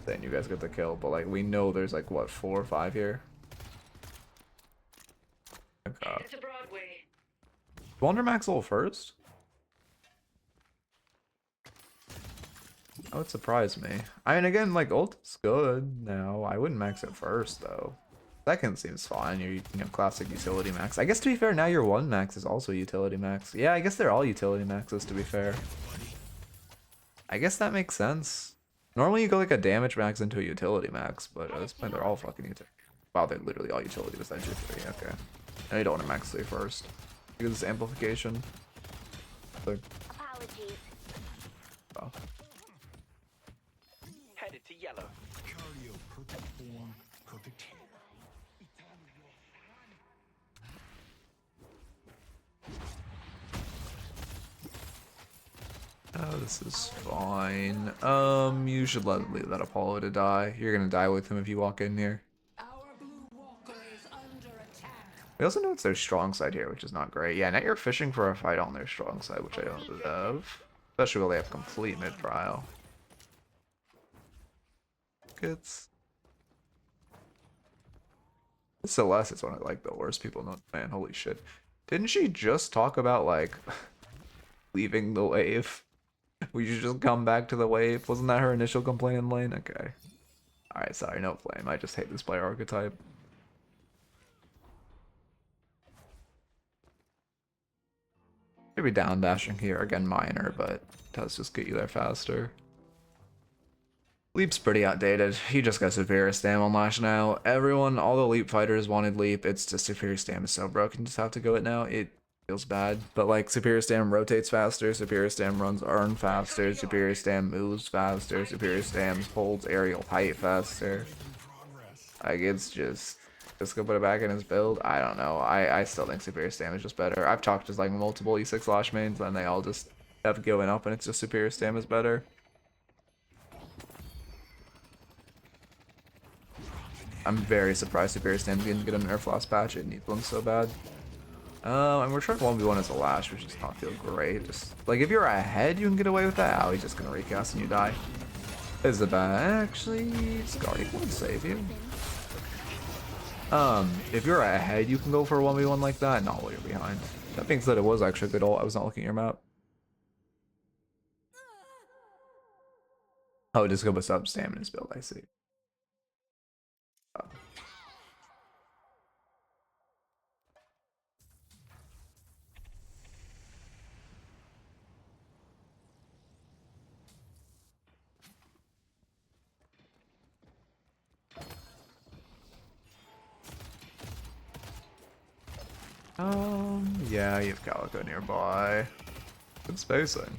Then you guys get the kill, but like we know there's like what, 4 or 5 here. Okay. Into Broadway. Wonder Max ult first? That would surprise me. I mean, again, like ult is good now. I wouldn't max it first though. Second seems fine. You're, classic utility max. I guess to be fair, now your 1 max is also utility max. Yeah, I guess they're all utility maxes to be fair. I guess that makes sense. Normally you go like a damage max into a utility max, but at this point they're all fucking utility. Wow, they're literally all utility besides your 3. Okay. Now you don't want to max 3 first. Because this amplification. So, Apologies. oh. Headed to yellow. Cardio, perfect form, perfect hair. Oh, this is fine. You should leave that Apollo to die. You're gonna die with him if you walk in here. We also know it's their strong side here, which is not great. Yeah, now you're fishing for a fight on their strong side, which I don't love. Especially when they have complete mid-trial. It's... Celeste is one of like the worst people known. Man, holy shit. Didn't she just talk about like leaving the wave? We should just come back to the wave. Wasn't that her initial complaint in lane? Okay. Alright, sorry, no flame. I just hate this player archetype. Maybe down dashing here, again minor, but does just get you there faster. Leap's pretty outdated. You just got superior stam on Lash now. Everyone, all the Leap fighters wanted Leap. It's just superior stam is so broken. You just have to go it now. It feels bad. But like superior stam rotates faster, superior stam runs Urn faster, superior stam moves faster, superior stam holds aerial height faster. Like it's just go put it back in his build. I don't know. I still think superior stam is just better. I've talked to like multiple E6 Lash mains and they all just have given up and it's just superior stam is better. I'm very surprised Superior Stam didn't get a nerf last patch. It needs one so bad. And we're trying to 1v1 as a Lash, which does not feel great. Just like if you're ahead, you can get away with that. Oh, he's just gonna recast and you die. This is a bad. Actually, Scardy won't save you. If you're ahead, you can go for a 1v1 like that. Not while you're behind. That being said, it was actually a good ult. I was not looking at your map. Oh, just go with sub stamina's build. I see. Yeah, you have Calico nearby. Good spacing.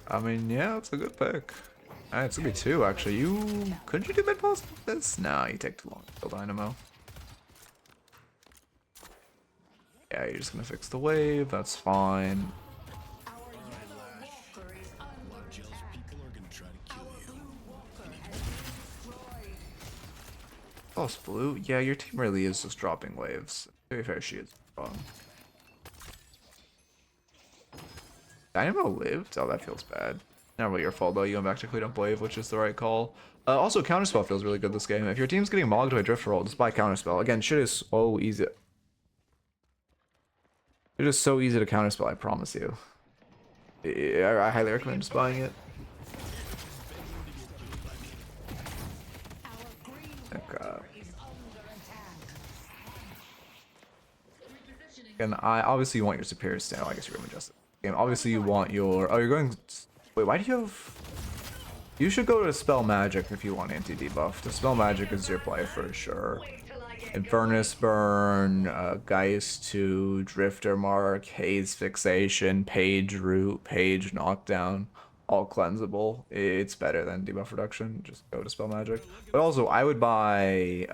I mean, yeah, it's a good pick. It's gonna be 2 actually. Couldn't you do mid pulse with this? No, you take too long to kill Dynamo. Yeah, you're just gonna fix the wave, that's fine. False blue? Yeah, your team really is just dropping waves. To be fair, she is wrong. Dynamo lived? Oh, that feels bad. Not really your fault though, you went back to clean up wave, which is the right call. Also, counterspell feels really good this game. If your team's getting mogged by drift roll, just buy counterspell. Again, shit is so easy. It is so easy to counterspell, I promise you. I highly recommend just buying it. And obviously you want your superior stand. I guess you're going to adjust it. Game. Obviously you want your. Oh, you're going. Wait, why do you have? You should go to Dispel Magic if you want anti-debuff. Dispel Magic is your play for sure. Infernus Burn, Geist 2, Drifter Mark, Haze Fixation, Page Root, Page Knockdown, all cleansable. It's better than debuff reduction. Just go to Dispel Magic. But also, I would buy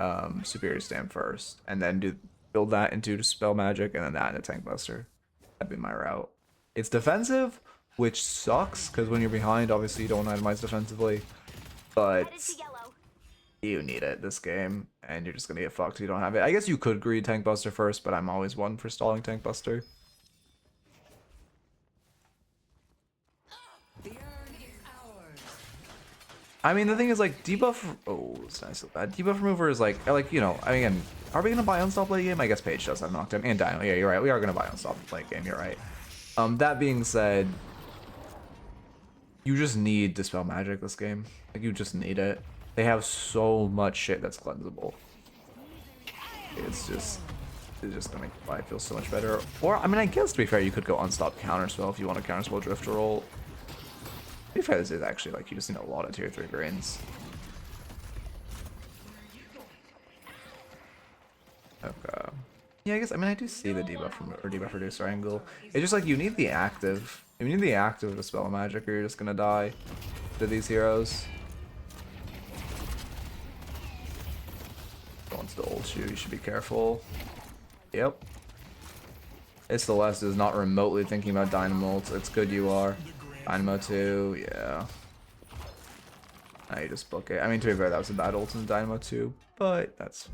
Superior Stand first, and then build that into Dispel Magic, and then that into Tank Buster. That'd be my route. It's defensive, which sucks, because when you're behind, obviously you don't itemize defensively. But you need it this game, and you're just gonna get fucked if you don't have it. I guess you could greed Tank Buster first, but I'm always one for stalling Tank Buster. I mean, the thing is, like, debuff. Oh, it's nice. Debuff remover is like, you know. I mean, again, are we gonna buy Unstop late game? I guess Page does have knockdown and Dino. Yeah, you're right. We are gonna buy Unstop late game. You're right. That being said, you just need Dispel Magic this game. Like, you just need it. They have so much shit that's cleansable. It's just gonna make the fight feel so much better. Or, I mean, I guess to be fair, you could go Unstop Counterspell if you want to Counterspell Drifter roll. To be fair, this is actually like you just need a lot of tier 3 grains. Okay. Yeah, I guess I mean I do see the debuff or debuff reducer angle. It's just like you need the active. You need the active to spell magic, or you're just gonna die to these heroes. Wants to ult you. You should be careful. Yep. It's the Celeste is not remotely thinking about Dynamo ults. It's good you are. Dynamo 2, yeah. Now you just book it. I mean, to be fair, that was a bad ult in Dynamo 2, but that's...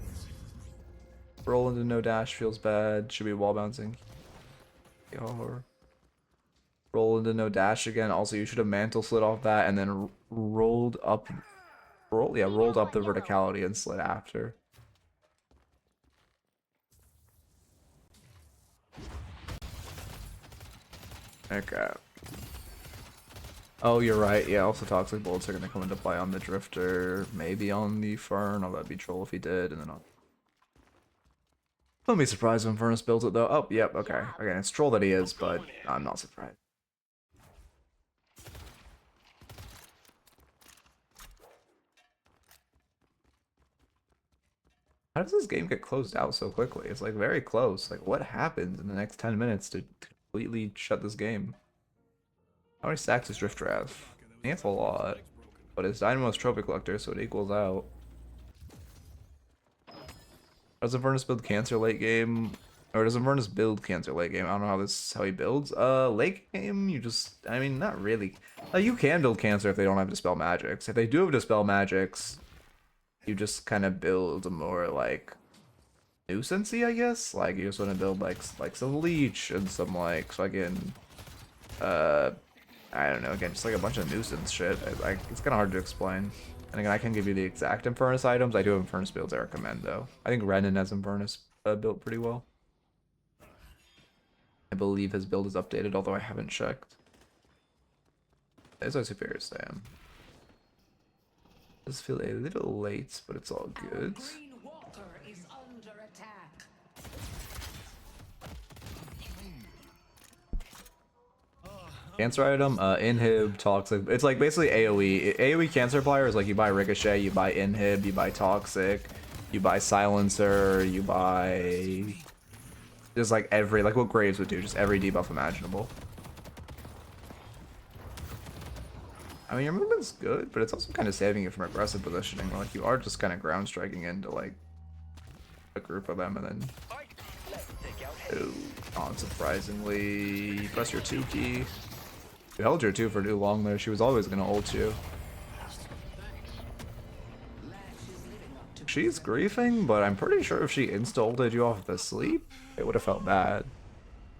Roll into no dash feels bad. Should be wall bouncing. Yar. Roll into no dash again. Also, you should have mantle slid off that and then rolled up... rolled up the verticality and slid after. Okay. Oh, you're right. Yeah, also Toxic Bolts are going to come into play on the Drifter. Maybe on the Fern. Oh, that'd be troll if he did. And then I'll... Don't be surprised when Furnace builds it, though. Oh, yep, okay. Again, it's troll that he is, but I'm not surprised. How does this game get closed out so quickly? It's, like, very close. Like, what happens in the next 10 minutes to completely shut this game? How many stacks does Drifter have? I think it's a lot. But it's Dynamo's Trophy Collector, so it equals out. Does Avernus build Cancer late game? Or does Avernus build Cancer late game? I don't know how he builds. Late game, you just... I mean, not really. You can build Cancer if they don't have Dispel Magics. If they do have Dispel Magics, you just kind of build a more, like... nuisance-y, I guess? Like, you just want to build, like some Leech and some, like, fucking... I don't know, again, just like a bunch of nuisance shit. It's kind of hard to explain. And again, I can give you the exact Infernus items. I do have Infernus builds I recommend, though. I think Renan has Infernus built pretty well. I believe his build is updated, although I haven't checked. There's our Superior Stand. Does feel a little late, but it's all good. Cancer item, inhib, toxic. It's like basically AoE. AoE cancer player is like you buy Ricochet, you buy inhib, you buy toxic, you buy silencer, you buy just like every, like what Graves would do, just every debuff imaginable. I mean, your movement's good, but it's also kind of saving you from aggressive positioning. Like you are just kind of ground striking into like a group of them and then. Ooh, unsurprisingly, press your 2 key. You held your 2 for too long there. She was always gonna ult you. She's griefing, but I'm pretty sure if she insta-ulted you off the sleep, it would have felt bad.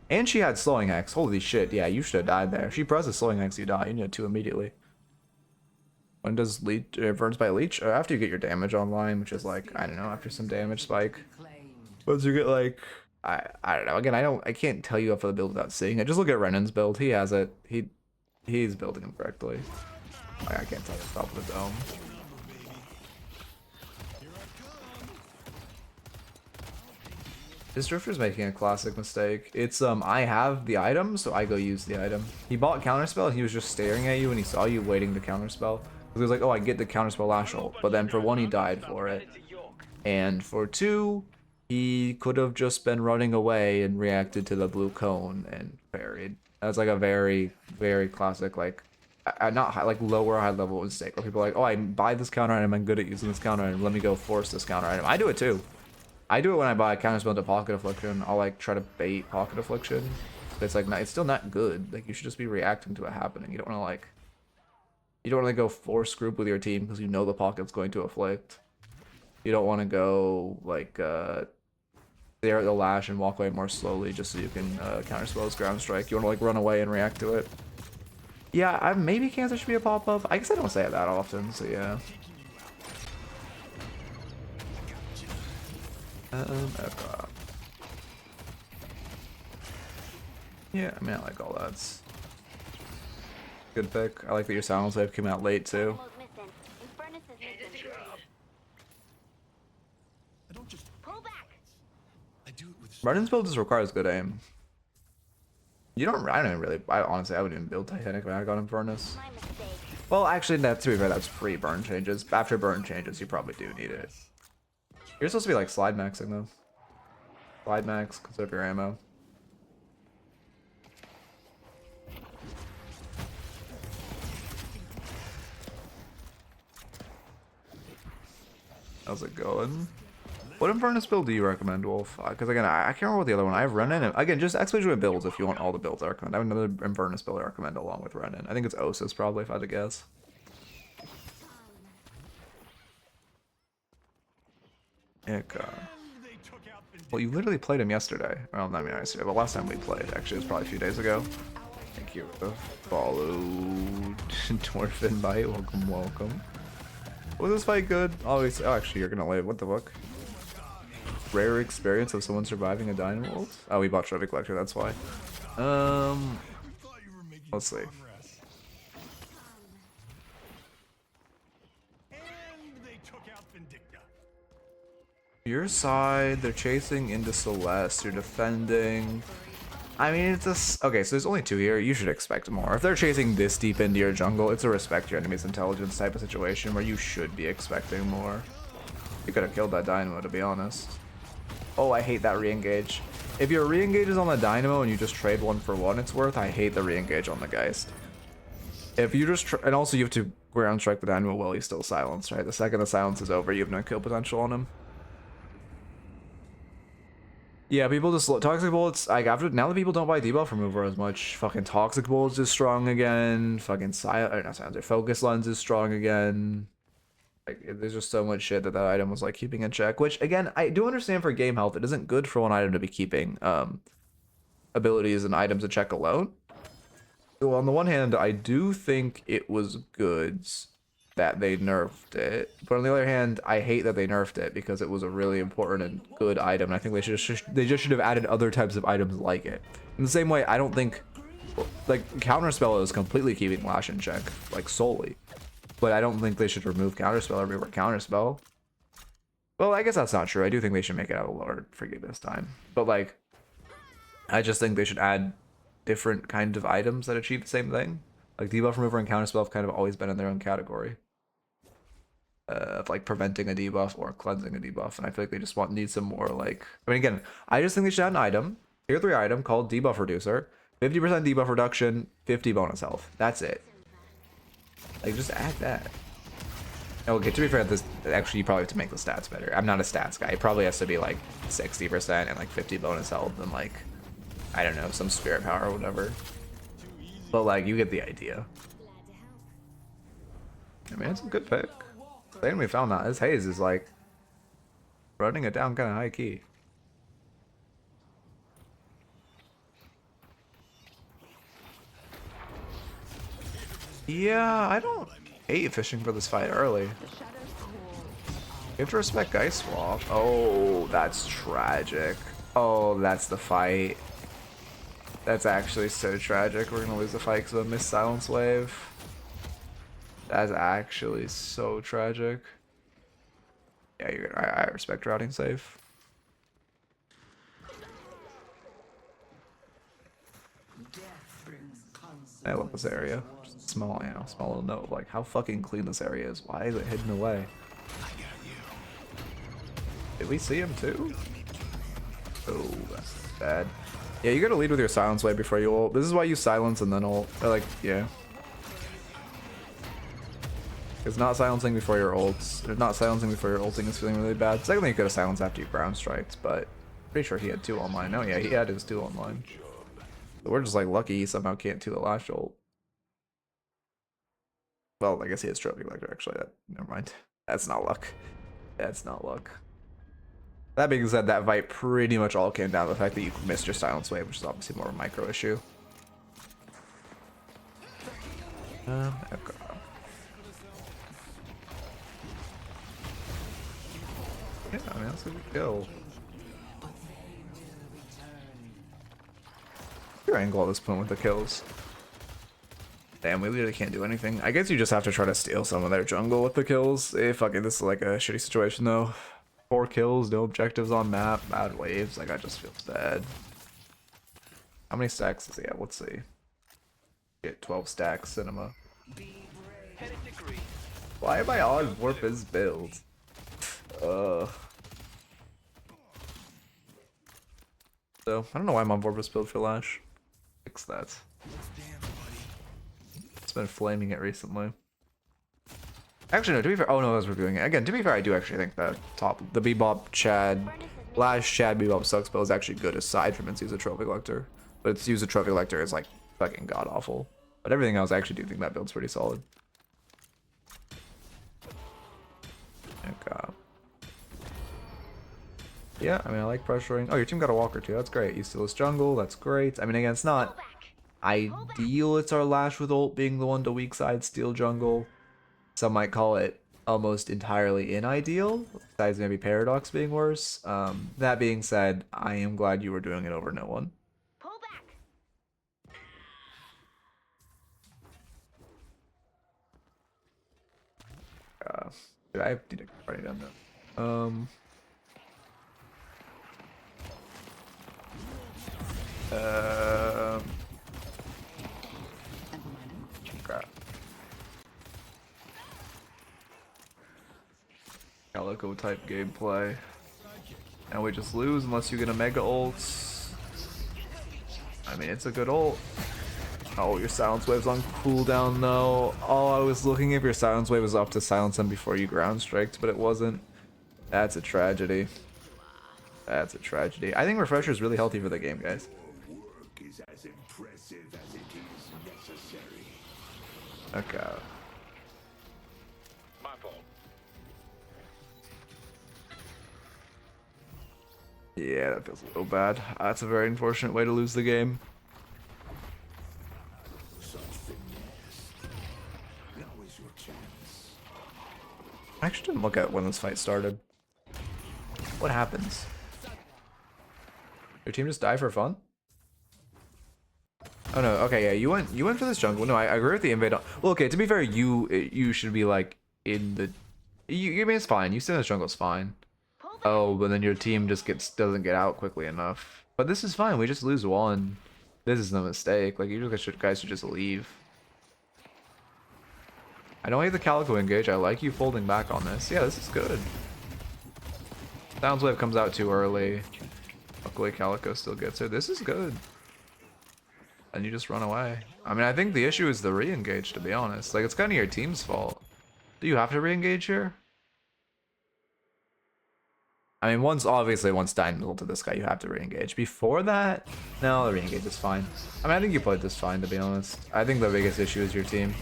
And she had slowing hex. Holy shit, yeah, you should have died there. If she presses slowing hex, you die. You need 2 immediately. When does leech burns by leech? After you get your damage online, which is like, I don't know, after some damage spike. Once you get like, I don't know. Again, I can't tell you up for the build without seeing it. Just look at Renan's build. He has it. He's building him correctly. I can't tell you top of the dome. This Drifter's making a classic mistake. It's I have the item, so I go use the item. He bought counterspell and he was just staring at you and he saw you waiting to counterspell. He was like, oh, I get the counterspell Lash ult. But then for one, he died for it. And for two, he could have just been running away and reacted to the blue cone and parried. That's like a very, very classic, like, not high, like lower high level mistake where people are like, oh, I buy this counter item, I'm good at using this counter item, let me go force this counter item. I do it too. I do it when I buy a counterspell into Pocket Affliction. I'll like try to bait Pocket Affliction. But it's like, it's still not good. Like, you should just be reacting to it happening. You don't want to like, you don't want to go force group with your team because you know the pocket's going to afflict. You don't want to go like stare at the Lash and walk away more slowly just so you can counterspell his ground strike. You want to like run away and react to it. Yeah, maybe Cancer should be a pop-up. I guess I don't say it that often, so yeah. Okay. Yeah, I mean, I like all that. Good pick. I like that your Silence Wave came out late too. Martin's build just requires good aim. You don't. I don't even really. Honestly, I wouldn't even build Titanic when I got Infernus. Well, actually, to be fair, that's pre burn changes. After burn changes, you probably do need it. You're supposed to be like slide maxing though. Slide max, conserve your ammo. How's it going? What Infernus build do you recommend, Wolf? Because again, I can't remember what the other one. I have Renin. And, again, just Expedition builds if you want all the builds I recommend. I have another Infernus build I recommend along with Renin. I think it's Osis probably, if I had to guess. Well, you literally played him yesterday. Well, not yesterday, but last time we played. Actually, it was probably a few days ago. Thank you. Follow Dwarfin Bite. Welcome, welcome. Was this fight good? Always. Oh, actually, you're gonna live. What the fuck? Rare experience of someone surviving a dynamo ult? Oh, we bought Shredder Collector, that's why. Let's see. Your side, they're chasing into Celeste, you're defending. I mean, it's just okay, so there's only two here, you should expect more. If they're chasing this deep into your jungle, it's a respect your enemy's intelligence type of situation where you should be expecting more. You could have killed that dynamo, to be honest. Oh, I hate that re-engage. If your re-engage is on the dynamo and you just trade 1-for-1 it's worth, I hate the re-engage on the Geist. If you just and also you have to ground strike the dynamo while he's still silenced, right? The second the silence is over, you have no kill potential on him. Yeah, people just Toxic Bullets, like after now that people don't buy debuff remover as much, fucking Toxic Bullets is strong again, fucking Focus Lens is strong again. Like, there's just so much shit that item was like keeping in check, which again, I do understand for game health, it isn't good for one item to be keeping abilities and items in check alone. So on the one hand, I do think it was good that they nerfed it, but on the other hand, I hate that they nerfed it because it was a really important and good item, and I think they just should have added other types of items like it. In the same way, I don't think like Counterspell is completely keeping Lash in check, like solely. But I don't think they should remove Counterspell or rework Counterspell. Well, I guess that's not true. I do think they should make it have a lower forgiveness time. But like, I just think they should add different kinds of items that achieve the same thing. Like debuff remover and Counterspell have kind of always been in their own category. Of like preventing a debuff or cleansing a debuff. And I feel like they just need some more like, I mean, again, I just think they should add an item, tier 3 item called Debuff Reducer. 50% debuff reduction, 50 bonus health. That's it. Like, just add that. Okay, to be fair, this actually you probably have to make the stats better. I'm not a stats guy. It probably has to be like 60% and like 50 bonus health and like, I don't know, some spirit power or whatever. But like, you get the idea. I mean, it's a good pick. Then we found out his haze is like running it down kind of high key. Yeah, I don't hate fishing for this fight early. You have to respect Geist Swap. Oh, that's tragic. Oh, that's the fight. That's actually so tragic. We're gonna lose the fight because of a missed Silence Wave. That's actually so tragic. Yeah, I respect routing safe. I love this area. Just small, you know, small little note of like how fucking clean this area is. Why is it hidden away? Did we see him too? Oh, that's bad. Yeah, you gotta lead with your silence wave before you ult. This is why you silence and then ult. Or like, yeah. It's not silencing before your ults. If not silencing before your ulting is feeling really bad. Secondly, you could have silenced after you ground strikes, but pretty sure he had 2 online. Oh yeah, he had his 2 online. So we're just like lucky he somehow can't 2 the Lash ult. Well, I guess he has Trophy Collector actually. Never mind. That's not luck. That's not luck. That being said, that fight pretty much all came down to the fact that you missed your silence wave, which is obviously more of a micro issue. Okay. Yeah, I mean, that's a good kill. Your angle at this point with the kills. Damn, we literally can't do anything. I guess you just have to try to steal some of their jungle with the kills. Fucking, this is like a shitty situation though. 4 kills, no objectives on map, bad waves. Like, I just feel bad. How many stacks does he have? Let's see. Get 12 stacks, Cinema. Why am I on warp his build? So, I don't know why I'm on warp his build for Lash. Fix that. It's been flaming it recently. Actually, no, to be fair, oh no, I was reviewing it. Again, to be fair, I do actually think that the Bebop, Chad, Lash, Chad, Bebop Sucks build is actually good aside from its use of Trophy Collector. But its use of Trophy Collector is like fucking god awful. But everything else, I actually do think that build's pretty solid. Okay. Yeah, I mean, I like pressuring. Oh, your team got a walker too. That's great. You steal his jungle. That's great. I mean, again, it's not ideal. It's our Lash with ult being the one to weak side steal jungle. Some might call it almost entirely unideal, besides maybe Paradox being worse. That being said, I am glad you were doing it over no one. Pull back. Dude, I need to write it down though. Crap. Calico type gameplay. And we just lose unless you get a mega ult. I mean, it's a good ult. Oh, your silence wave's on cooldown though. Oh, I was looking if your silence wave was up to silence them before you ground striked, but it wasn't. That's a tragedy. That's a tragedy. I think Refresher is really healthy for the game, guys. Okay. My fault. Yeah, that feels a little bad. That's a very unfortunate way to lose the game. I actually didn't look at when this fight started. What happens? Your team just die for fun? Oh no, okay, yeah, you went for this jungle. No, I agree with the invade. Well, okay, to be fair, you should be like in the. I mean, it's fine. You stay in this jungle, it's fine. Oh, but then your team just doesn't get out quickly enough. But this is fine. We just lose 1. This is no mistake. Like, you guys should just leave. I don't like the Calico engage. I like you folding back on this. Yeah, this is good. Sounds Wave comes out too early. Luckily, Calico still gets her. This is good. And you just run away. I mean, I think the issue is the re-engage, to be honest. Like, it's kind of your team's fault. Do you have to re-engage here? I mean, once Dynamical to this guy, you have to re-engage. Before that, no, the re-engage is fine. I mean, I think you played this fine, to be honest. I think the biggest issue is your team.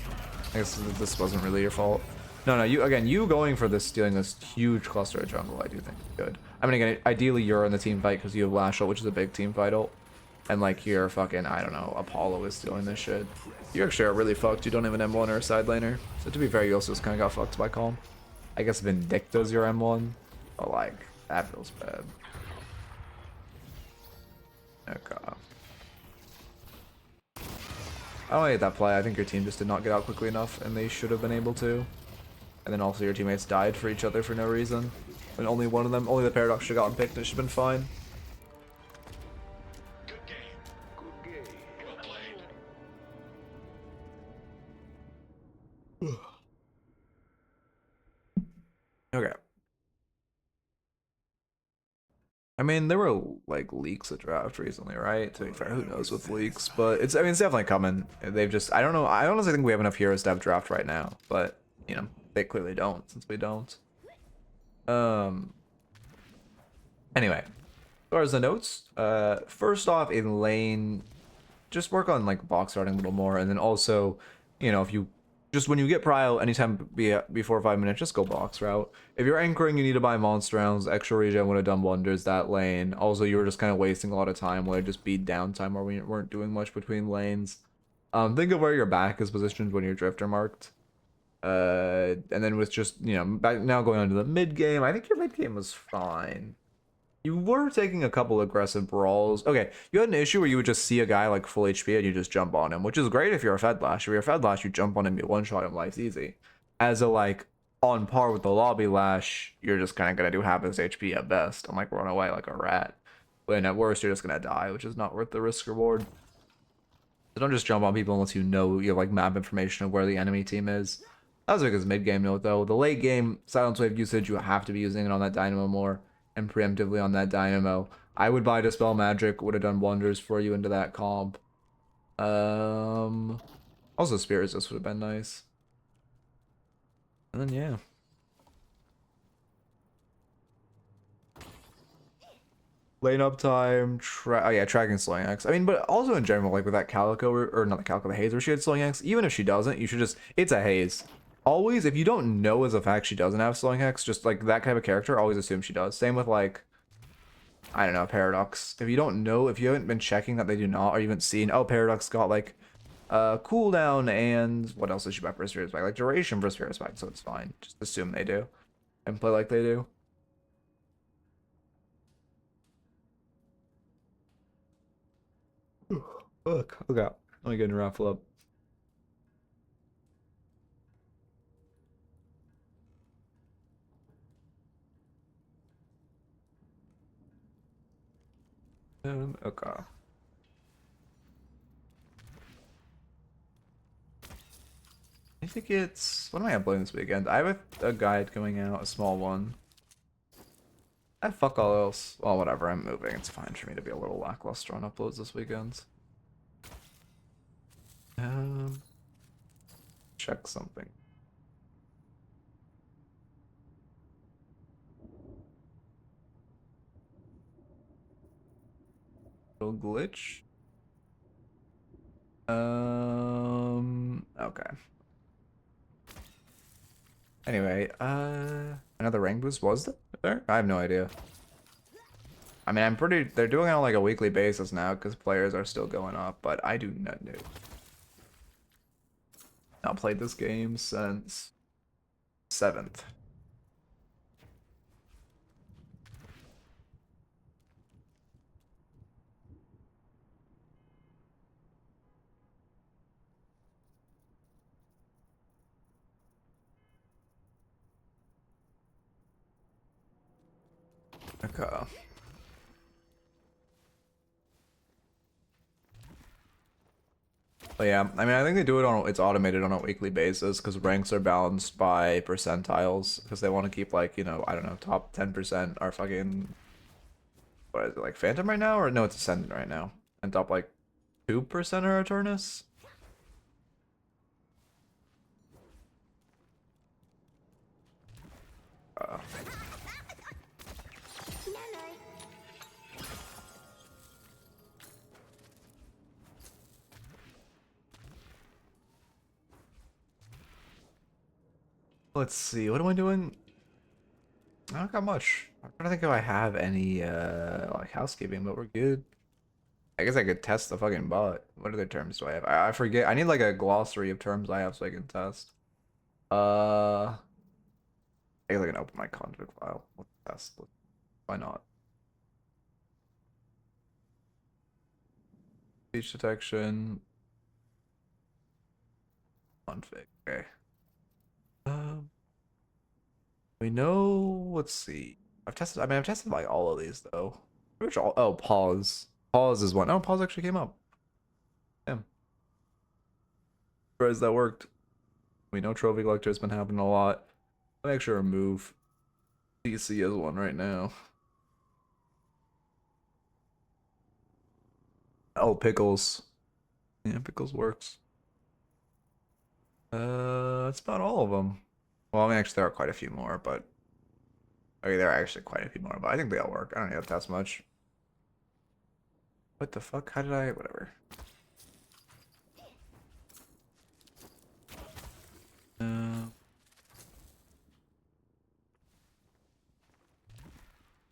I guess this wasn't really your fault. No, you going for this, stealing this huge cluster of jungle, I do think is good. I mean, again, ideally you're in the team fight because you have Lash ult, which is a big team fight ult. And like your fucking, I don't know, Apollo is stealing this shit. You actually are really fucked. You don't have an M1 or a side laner. So to be fair, you also just kind of got fucked by Calm. I guess Vindicta's your M1. But like, that feels bad. Okay. I don't hate that play. I think your team just did not get out quickly enough, and they should have been able to. And then also your teammates died for each other for no reason. And only one of them, only the Paradox should have gotten picked, and it should have been fine. Good game. Good game. I mean, there were like leaks of draft recently, right? To be fair, who knows with leaks, but it's, I mean, it's definitely coming. They've just, I don't know. I honestly think we have enough heroes to have draft right now, but you know, they clearly don't since we don't. Anyway, as far as the notes, first off, in lane, just work on like box routing a little more, and then also, you know, if you just when you get prio, anytime before 5 minutes, just go box route. If you're anchoring, you need to buy monster rounds. Extra regen would have done wonders that lane. Also, you were just kind of wasting a lot of time where it just be downtime where we weren't doing much between lanes. Think of where your back is positioned when you're drifter marked. And then with just, you know, back now going on to the mid game, I think your mid game was fine. You were taking a couple aggressive brawls. Okay, you had an issue where you would just see a guy like full HP and you just jump on him, which is great if you're a Fed Lash. If you're a Fed Lash, you jump on him, you one-shot him, life's easy. As a like on par with the lobby Lash, you're just kind of gonna do half his HP at best and like run away like a rat. But at worst, you're just gonna die, which is not worth the risk reward. So don't just jump on people unless you know you have like map information of where the enemy team is. That was like his mid game note though. The late game silence wave usage, you have to be using it on that dynamo more and preemptively on that dynamo. I would buy Dispel Magic, would have done wonders for you into that comp. Also Spear Resist would have been nice. And then yeah. Lane uptime, oh yeah, tracking slowing X. I mean, but also in general, like with that Calico, or not the Calico, the Haze where she had slowing X, even if she doesn't, you should just, it's a Haze. Always, if you don't know as a fact she doesn't have slowing X, just like that kind of a character, always assume she does. Same with like, I don't know, Paradox. If you don't know, if you haven't been checking that they do not, or you haven't seen, oh, Paradox got like cooldown and what else does she buy for Spirit Spike? Like duration for Spirit Spike, so it's fine. Just assume they do and play like they do. Look out. Let me get a raffle up. Okay. I think it's, what am I uploading this weekend? I have a guide going out, a small one. Fuck all else. Well, whatever, I'm moving. It's fine for me to be a little lackluster on uploads this weekend. Check something. Little glitch. Okay. Anyway, another rank boost was there? I have no idea. I mean, I'm pretty, they're doing it on like a weekly basis now because players are still going up, but I do not know. Not played this game since 7th. Okay. But yeah, I mean, I think they do it on, it's automated on a weekly basis because ranks are balanced by percentiles because they want to keep like, you know, I don't know, top 10% are fucking, what is it, like Phantom right now? Or no, it's Ascendant right now. And top like 2% are Eternus? Let's see, what am I doing? I don't got much. I'm trying to think if I have any like housekeeping, but we're good. I guess I could test the fucking bot. What other terms do I have? I forget. I need like a glossary of terms I have so I can test. I guess I can open my config file. Let's test. Why not? Speech detection. Config. Okay. We know. Let's see. I've tested. I mean, I've tested like all of these though. Which all? Oh, pause. Pause is one. Oh, pause actually came up. Damn. Surprised that worked. We know trophy collector has been happening a lot. Let me actually remove DC as one right now. Oh, pickles. Yeah, pickles works. That's about all of them. Well, I mean, actually, there are quite a few more, but okay, there are actually quite a few more, but I think they all work. I don't need that much. What the fuck? How did I? Whatever. Uh,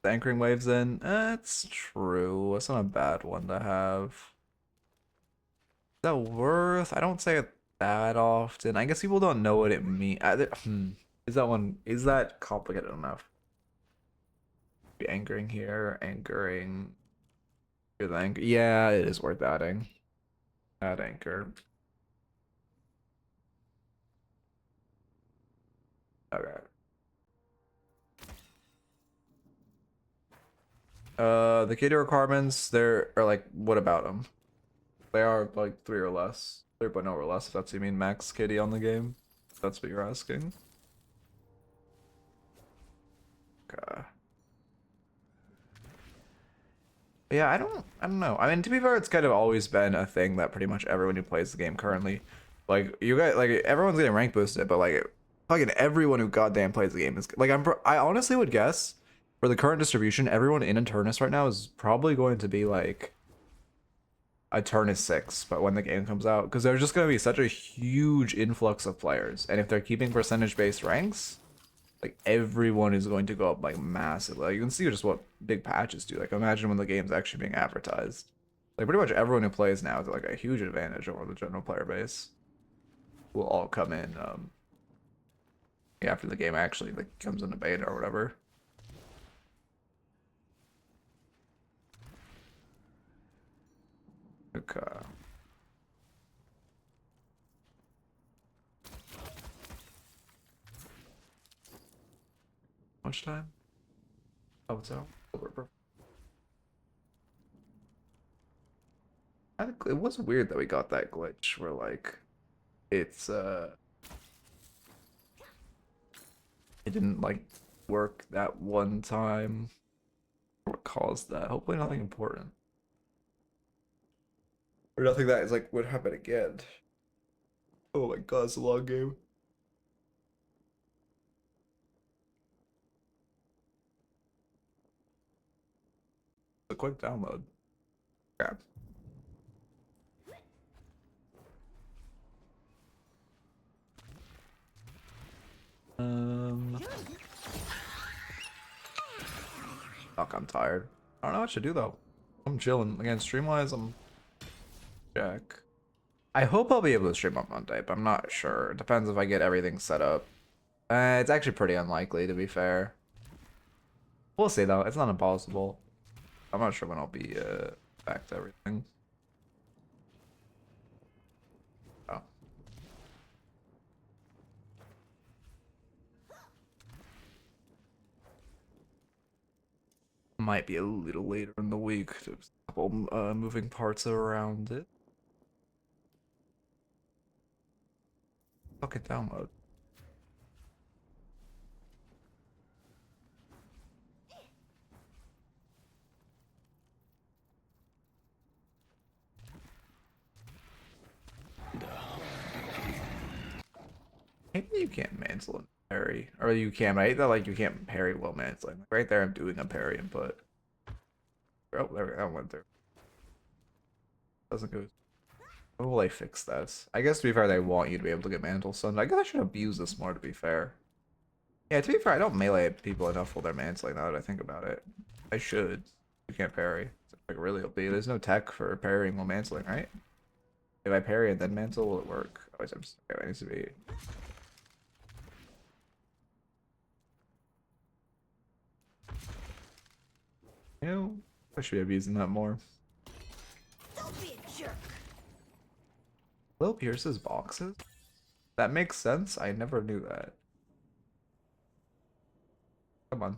the anchoring waves in. That's true. It's not a bad one to have. Is that worth? I don't say it that often. I guess people don't know what it means. Is that one? Is that complicated enough? Be anchoring here, anchoring. Good anchor. Yeah, it is worth adding. Add anchor. Okay. The KD requirements, they're are like, what about them? They are like 3 or less. 3.0 or less, if that's what you mean max KD on the game. If that's what you're asking. Okay. Yeah, I don't know. I mean, to be fair, it's kind of always been a thing that pretty much everyone who plays the game currently, like you guys, like everyone's getting rank boosted, but like fucking everyone who goddamn plays the game is like I honestly would guess for the current distribution, everyone in Eternus right now is probably going to be like Eternus 6, but when the game comes out, because there's just going to be such a huge influx of players, and if they're keeping percentage-based ranks, like everyone is going to go up like massively. Like, you can see just what big patches do. Like imagine when the game's actually being advertised. Like pretty much everyone who plays now is like a huge advantage over the general player base. Will all come in after the game actually like comes into beta or whatever. Okay. Much time? Oh, it's out. I think it was weird that we got that glitch where like it's it didn't like work that one time. What caused that? Hopefully nothing important. Or nothing that is like would happen again. Oh my god, it's a long game. A quick download. Crap. Fuck, I'm tired. I don't know what to do though. I'm chilling. Again, stream-wise, I'm Jack. I hope I'll be able to stream on Monday, but I'm not sure. It depends if I get everything set up. It's actually pretty unlikely, to be fair. We'll see though. It's not impossible. I'm not sure when I'll be back to everything. Oh. Might be a little later in the week. There's a couple moving parts around it. Fucking download. Maybe you can't mantle and parry. Or you can, but I hate that like you can't parry while mantling. Like, right there I'm doing a parry input. Oh, there we go. That went through. Doesn't go. When will they fix this? I guess to be fair, they want you to be able to get mantle stunned. I guess I should abuse this more to be fair. Yeah, to be fair, I don't melee people enough while they're mantling now that I think about it. I should. You can't parry. It's like really OP. There's no tech for parrying while mantling, right? If I parry and then mantle, will it work? Oh, I'm just, okay, it needs to be. You know, I should be abusing that more. Don't be a jerk. Will Pierce's boxes? That makes sense. I never knew that. Come on.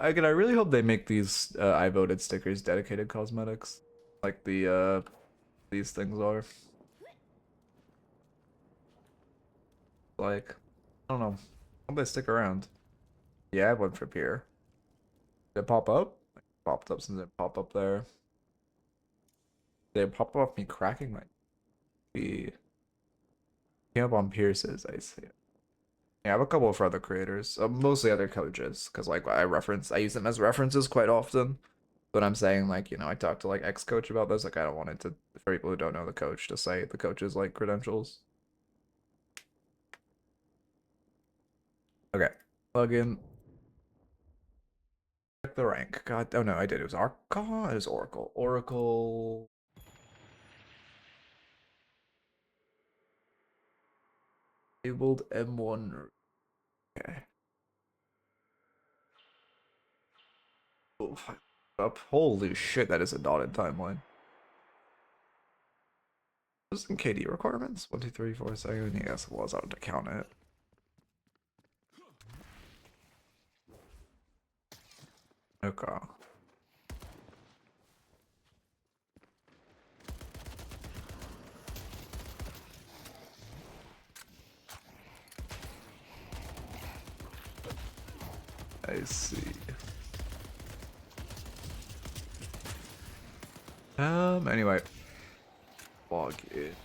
I really hope they make these I voted stickers dedicated cosmetics. like these things are. Like, I don't know. Hope they stick around. Yeah, I went for Pier. Did it pop up? It popped up since it popped up there. Did it pop up me cracking my be came up on Pierce's, I see. Yeah, I have a couple of other creators, mostly other coaches, because like I use them as references quite often. But I'm saying, like, you know, I talked to like ex-coach about this. Like, I don't want it to, for people who don't know the coach, to say the coach's like credentials. Okay, plug in. Check the rank. God, oh no, I did. It was Archon. It was Oracle. Oracle. Enabled M1. Okay. Oh, up. Holy shit, that is a dotted timeline. Those in KD requirements? 1, 2, 3, 4 seconds. Yes, it was. I would count it. Okay. I see. Anyway. Log in.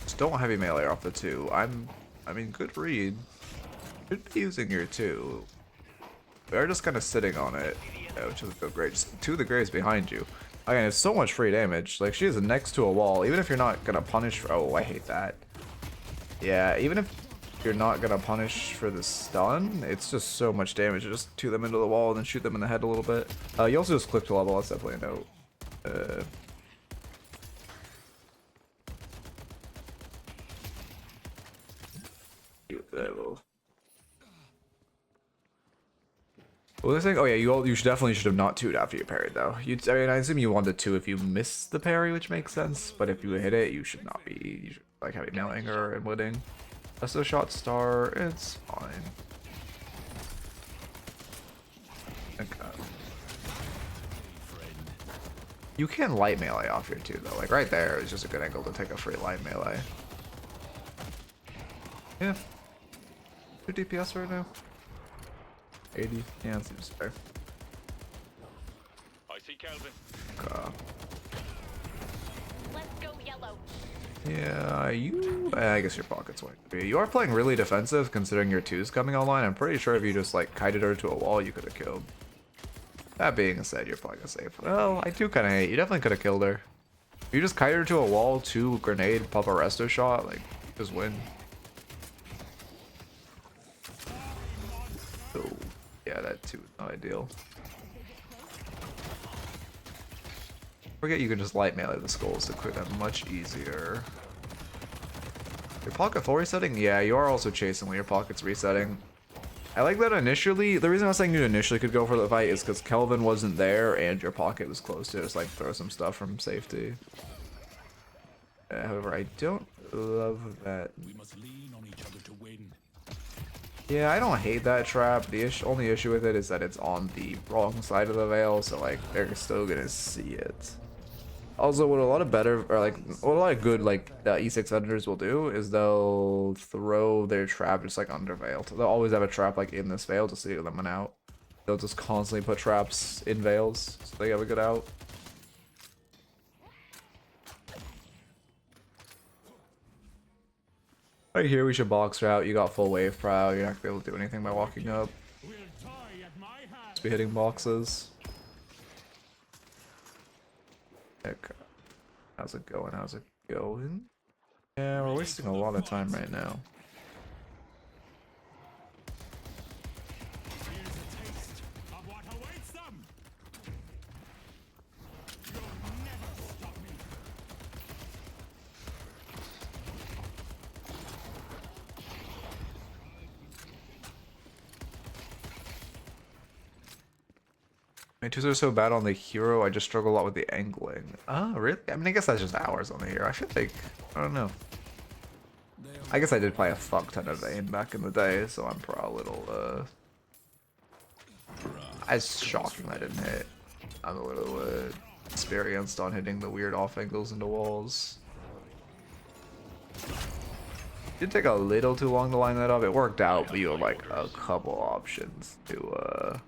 Just don't heavy melee off the 2. I mean, good read. Should be using your 2. They're just kind of sitting on it, which doesn't feel great. Just 2 of the graves behind you. Again, it's so much free damage. Like, she is next to a wall. Even if you're not gonna punish. Oh, I hate that. Yeah, even if you're not gonna punish for the stun, it's just so much damage. Just 2 them into the wall and then shoot them in the head a little bit. You also just click to level. That's definitely a note. Level. What was I saying? Oh yeah, you should definitely have not 2'd after you parried though. I mean, I assume you wanted to if you missed the parry, which makes sense. But if you hit it, you should not be. You should like heavy mailing her and winning. That's a shot star. It's fine. Okay. You can light melee off here too, though. Like right there is just a good angle to take a free light melee. Yeah. 2 DPS right now. 80. Yeah, that seems fair. I see Calvin. Okay. Let's go yellow. Yeah, I guess your pocket's white. You are playing really defensive considering your 2's coming online. I'm pretty sure if you just like kited her to a wall, you could have killed. That being said, you're playing safe. Well, I do kind of hate. You definitely could have killed her. If you just kited her to a wall, 2 grenade, pop a resto shot, like, just win. So, yeah, that 2 is not ideal. Forget you can just light melee the skulls to clear them much easier. Your pocket full resetting? Yeah, you are also chasing when your pocket's resetting. I like that initially. The reason I was saying you initially could go for the fight is because Kelvin wasn't there and your pocket was close to just like throw some stuff from safety. However, I don't love that. We must lean on each other to win. Yeah, I don't hate that trap. The only issue with it is that it's on the wrong side of the veil, so like they're still gonna see it. Also, what a lot of good like E6 editors will do is they'll throw their trap just like under veil. They'll always have a trap like in this veil to see them out. They'll just constantly put traps in veils so they have a good out. Right here, we should box route. You got full wave prow. You're not gonna be able to do anything by walking up. Just be hitting boxes. Okay. How's it going? How's it going? Yeah, we're wasting a lot of time right now. My 2s are so bad on the hero, I just struggle a lot with the angling. Oh, really? I mean, I guess that's just hours on the hero. I feel like, I don't know. I guess I did play a fuck ton of aim back in the day, so I'm probably a little, it's shocking that I didn't hit. I'm a little experienced on hitting the weird off angles into walls. Did take a little too long to line that up. It worked out, but you had like a couple options to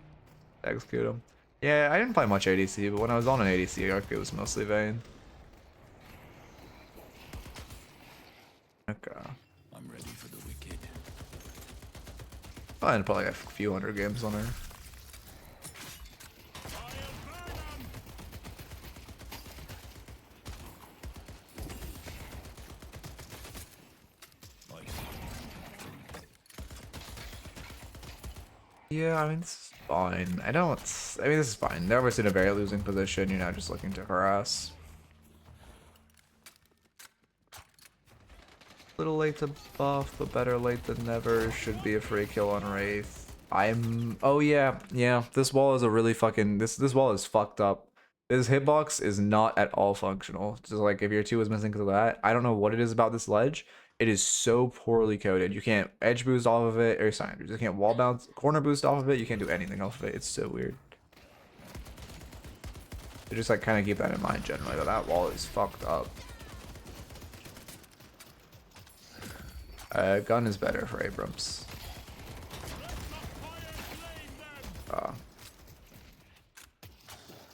execute them. Yeah, I didn't play much ADC, but when I was on an ADC arc, it was mostly Vayne. Okay. I'm ready for the wicked. I had probably a few hundred games on her. Yeah, I mean, this is fine. I mean, this is fine. They're always in a very losing position. You're not just looking to harass. Little late to buff, but better late than never. Should be a free kill on Wraith. Oh yeah, this wall is a really fucking, this wall is fucked up. This hitbox is not at all functional. Just like if your 2 is missing because of that. I don't know what it is about this ledge. It is so poorly coded. You can't edge boost off of it, or sorry, you can't wall bounce, corner boost off of it. You can't do anything off of it. It's so weird. So just like kind of keep that in mind generally, that wall is fucked up. Gun is better for Abrams.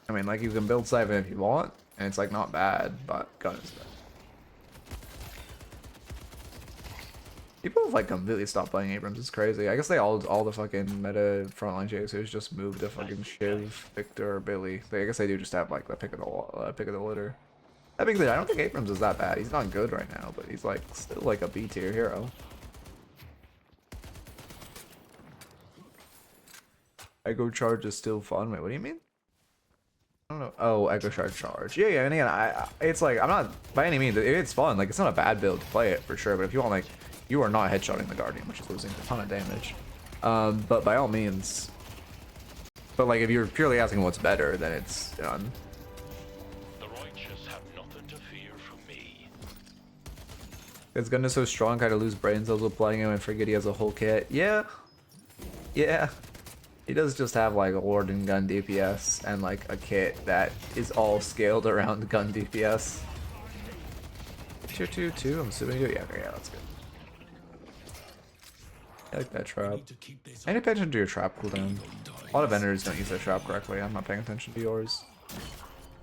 I mean, like, you can build Siphon if you want, and it's like not bad, but gun is better. People have like completely stopped playing Abrams. It's crazy. I guess they all the fucking meta frontline chasers just moved to fucking Shiv, Victor, or Billy. I guess they do just have like the pick of the litter. That being said, I don't think Abrams is that bad. He's not good right now, but he's like still like a B tier hero. Echo Charge is still fun. Wait, what do you mean? I don't know. Oh, Echo Charge. Yeah. And again, it's like, I'm not by any means. It's fun. Like, it's not a bad build to play it for sure. But if you want, like, you are not headshotting the Guardian, which is losing a ton of damage. But by all means. But like, if you're purely asking what's better, then it's done. The righteous have nothing to fear from me. His gun is so strong, kind of lose brain cells with playing him and forget he has a whole kit. Yeah. He does just have like a ward and gun DPS and like a kit that is all scaled around gun DPS. Tier 2, I'm assuming you do. Yeah, that's good. I like that trap. Pay attention to your trap cooldown. A lot of vendors don't use their trap correctly. I'm not paying attention to yours.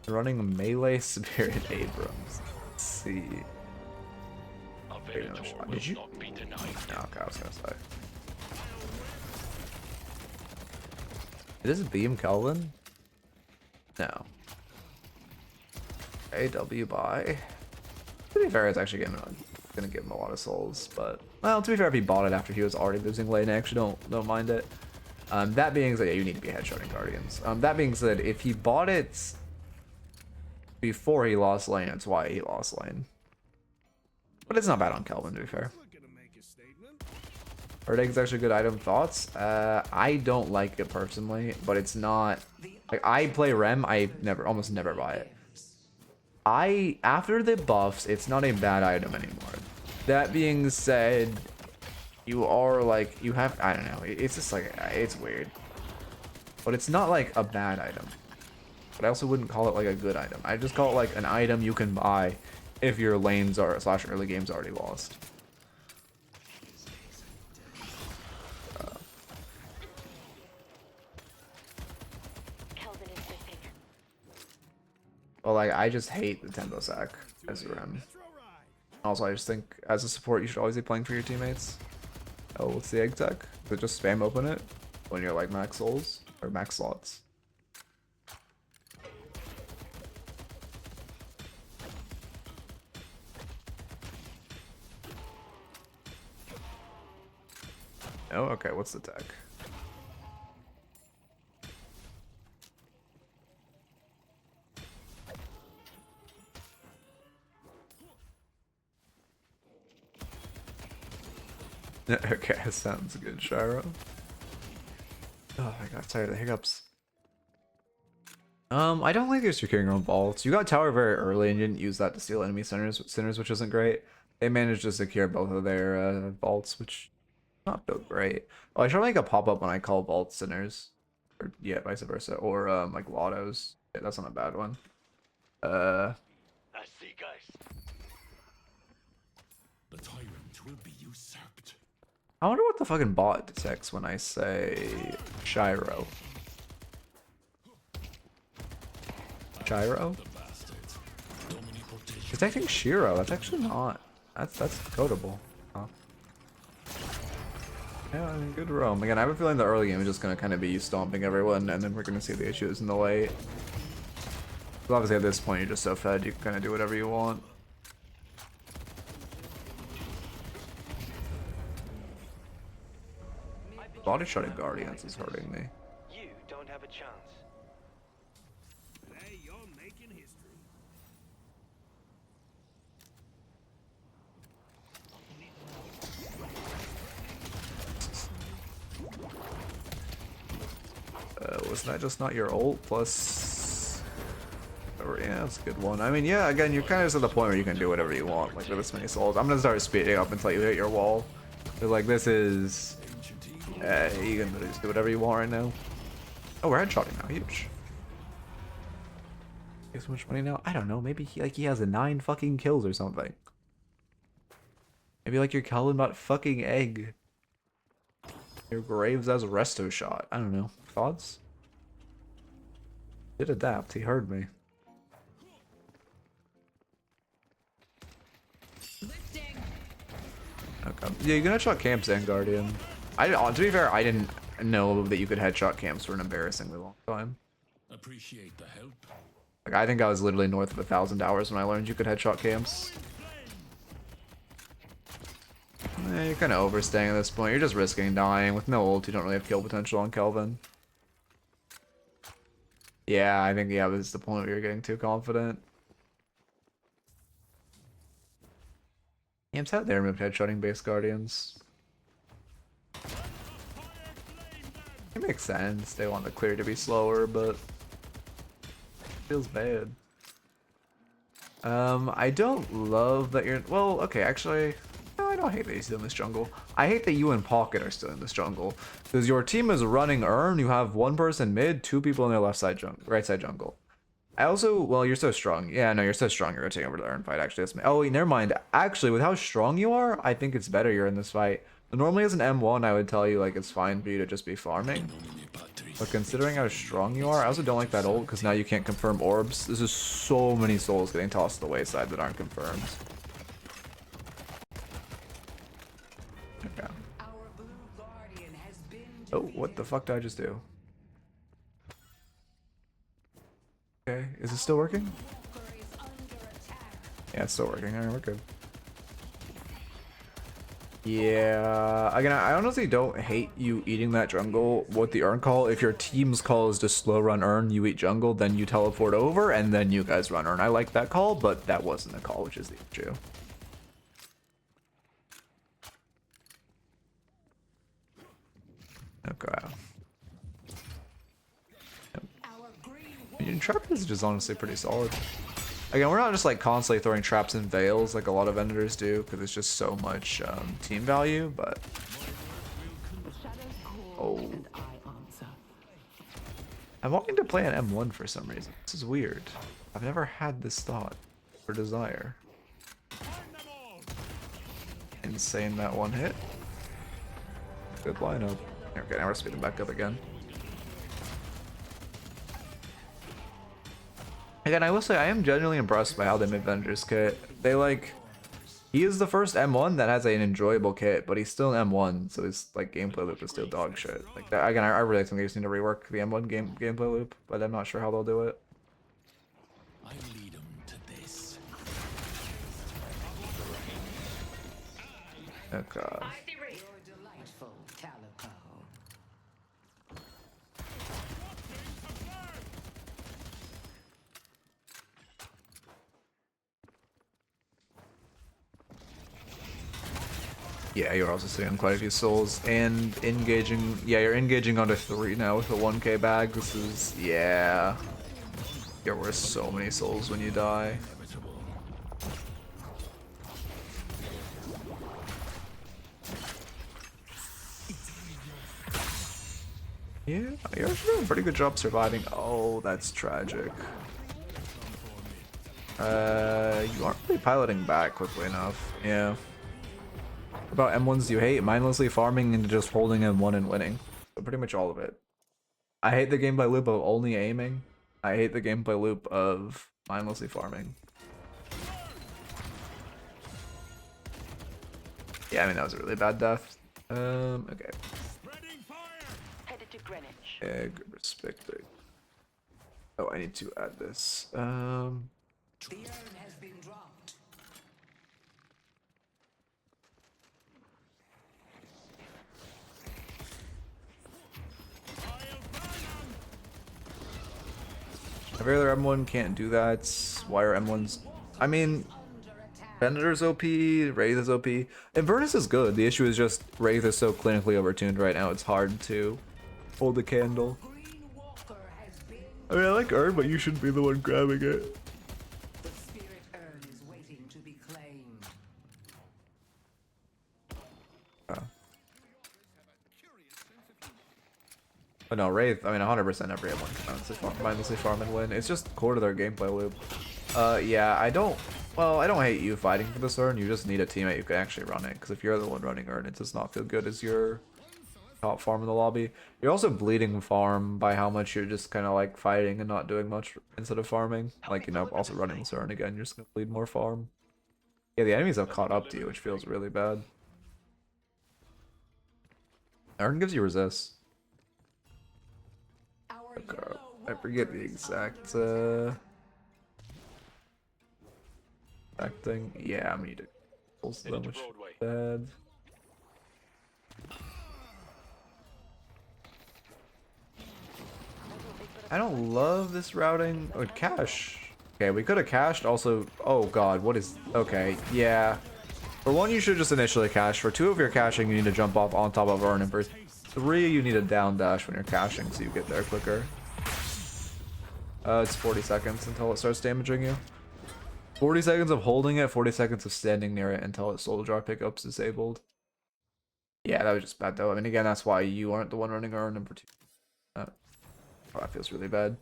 Running melee Spirit Abrams. Let's see. A Venator will Did you? not be denied. No, okay, I was gonna say. Is this Beam Kelvin? No. AW by. To be fair, it's actually gonna give him a lot of souls, but well, to be fair, if he bought it after he was already losing lane, I actually don't mind it. That being said, yeah, you need to be headshotting Guardians. That being said, if he bought it before he lost lane, that's why he lost lane. But it's not bad on Kelvin, to be fair. Bird Egg's actually a good item. Thoughts? I don't like it personally, but it's not like I play Rem. I almost never buy it. After the buffs, it's not a bad item anymore. That being said, you are like I don't know. It's just like it's weird, but it's not like a bad item. But I also wouldn't call it like a good item. I just call it like an item you can buy if your lanes are / early game's already lost. Well, like, I just hate the tempo sack as a Rem. Also, I just think as a support, you should always be playing for your teammates. Oh, what's the egg tech? So just spam open it when you're like max souls or max slots. Oh, okay, what's the tech? Okay, sounds good, Shiro. Oh my god, sorry, the hiccups. I don't like you're securing your own vaults. You got tower very early and you didn't use that to steal enemy centers, which isn't great. They managed to secure both of their vaults, which not so great. Oh, I should make a pop-up when I call vault centers. Or yeah, vice versa. Or like Lotto's. Yeah, that's not a bad one. I see, guys. The tyrant will be usurped. I wonder what the fucking bot detects when I say Gyro. Gyro? Detecting Shiro. That's actually not. That's codable. Huh. Yeah, I mean, good roam. Again, I have a feeling the early game is just gonna kind of be you stomping everyone, and then we're gonna see the issues in the late. But obviously, at this point, you're just so fed, you can kind of do whatever you want. Body shotting Guardians is hurting me. You don't have a chance. Hey, you're making history. Was that just not your ult plus? Or, yeah, that's a good one. I mean, yeah, again, you're kind of at the point where you can do whatever you want, like with this many souls. I'm gonna start speeding up until you hit your wall. Cause like this is, you can just do whatever you want right now. Oh, we're headshotting now, huge. He has so much money now. I don't know. Maybe he has a 9 fucking kills or something. Maybe like your Kalinbot fucking egg. Your Graves as a resto shot. I don't know. Thoughts? Did adapt. He heard me. Okay. Yeah, you can headshot camps and Guardian. To be fair, I didn't know that you could headshot camps for an embarrassingly long time. Appreciate the help. Like, I think I was literally north of 1,000 hours when I learned you could headshot camps. You're kind of overstaying at this point. You're just risking dying. With no ult, you don't really have kill potential on Kelvin. Yeah, I think, yeah, this is the point where you're getting too confident. Camps out there removed headshotting base Guardians. It makes sense. They want the clear to be slower, but feels bad. I don't love that you're. Well, okay, actually, no, I don't hate that you're still in this jungle. I hate that you and Pocket are still in this jungle because your team is running Urn. You have one person mid, 2 people in their left side jungle, right side jungle. I also, well, you're so strong. Yeah, no, you're so strong. You're gonna take over the Urn fight. Actually, that's me. Oh, wait, never mind. Actually, with how strong you are, I think it's better you're in this fight. Normally, as an M1, I would tell you like it's fine for you to just be farming. But considering how strong you are, I also don't like that ult because now you can't confirm orbs. There's just so many souls getting tossed to the wayside that aren't confirmed. Okay. Oh, what the fuck did I just do? Okay, is it still working? Yeah, it's still working. Alright, we're good. Yeah, again, I honestly don't hate you eating that jungle with the Urn call. If your team's call is to slow run Urn, you eat jungle, then you teleport over, and then you guys run Urn. I like that call, but that wasn't a call, which is the issue. Okay. Yep. Trap is just honestly pretty solid. Again, we're not just like constantly throwing traps and veils like a lot of vendors do, because it's just so much team value, but... Oh. I'm wanting to play an M1 for some reason. This is weird. I've never had this thought or desire. Insane that one hit. Good lineup. Okay, now we're speeding back up again. Again, I will say I am genuinely impressed by how they made Venator's kit. They like, he is the first M1 that has an enjoyable kit, but he's still an M1, so his like gameplay loop is still dog shit. Like that, again, I really think they just need to rework the M1 gameplay loop, but I'm not sure how they'll do it. I lead them to this. Okay. Yeah, you're also sitting on quite a few souls and engaging. Yeah, you're engaging onto 3 now with the 1k bag. This is, yeah. You're worth so many souls when you die. Yeah, you're actually doing a pretty good job surviving. Oh, that's tragic. You aren't really piloting back quickly enough. Yeah. What about M1s do you hate? Mindlessly farming and just holding M1 and winning. So pretty much all of it. I hate the gameplay loop of only aiming. I hate the gameplay loop of mindlessly farming. Yeah, I mean, that was a really bad death. Okay. Headed to Greenwich. Egg respected. Oh, I need to add this. The urn has been dropped. Every other M1 can't do that. Why are M1s? I mean, Venator's OP, Wraith is OP. Inverness is good. The issue is just Wraith is so clinically overtuned right now. It's hard to hold the candle. Green Walker has been. I mean, I like Urn, but you shouldn't be the one grabbing it. The spirit urn is waiting to be claimed. But no, Wraith, I mean, 100% every M1 can mindlessly farm and win. It's just core to their gameplay loop. Yeah, I don't hate you fighting for this Urn. You just need a teammate who can actually run it. Because if you're the one running Urn, it does not feel good as your top farm in the lobby. You're also bleeding farm by how much you're just kind of like fighting and not doing much instead of farming. Like, you know, also running this Urn again, you're just going to bleed more farm. Yeah, the enemies have caught up to you, which feels really bad. Urn gives you resist. Okay, I forget the exact thing. Yeah, I'm gonna need to pull so much bad. I don't love this routing. Oh, cache. Okay, we could have cached also. Oh god, what is... Okay, yeah. For one, you should just initially cache. For two, if you're caching, you need to jump off on top of Urn. And for three, you need a down dash when you're caching so you get there quicker. It's 40 seconds until it starts damaging you. 40 seconds of holding it, 40 seconds of standing near it until its soul jar pickup's disabled. Yeah, that was just bad though. I mean, again, that's why you aren't the one running Urn number 2. Oh, that feels really bad.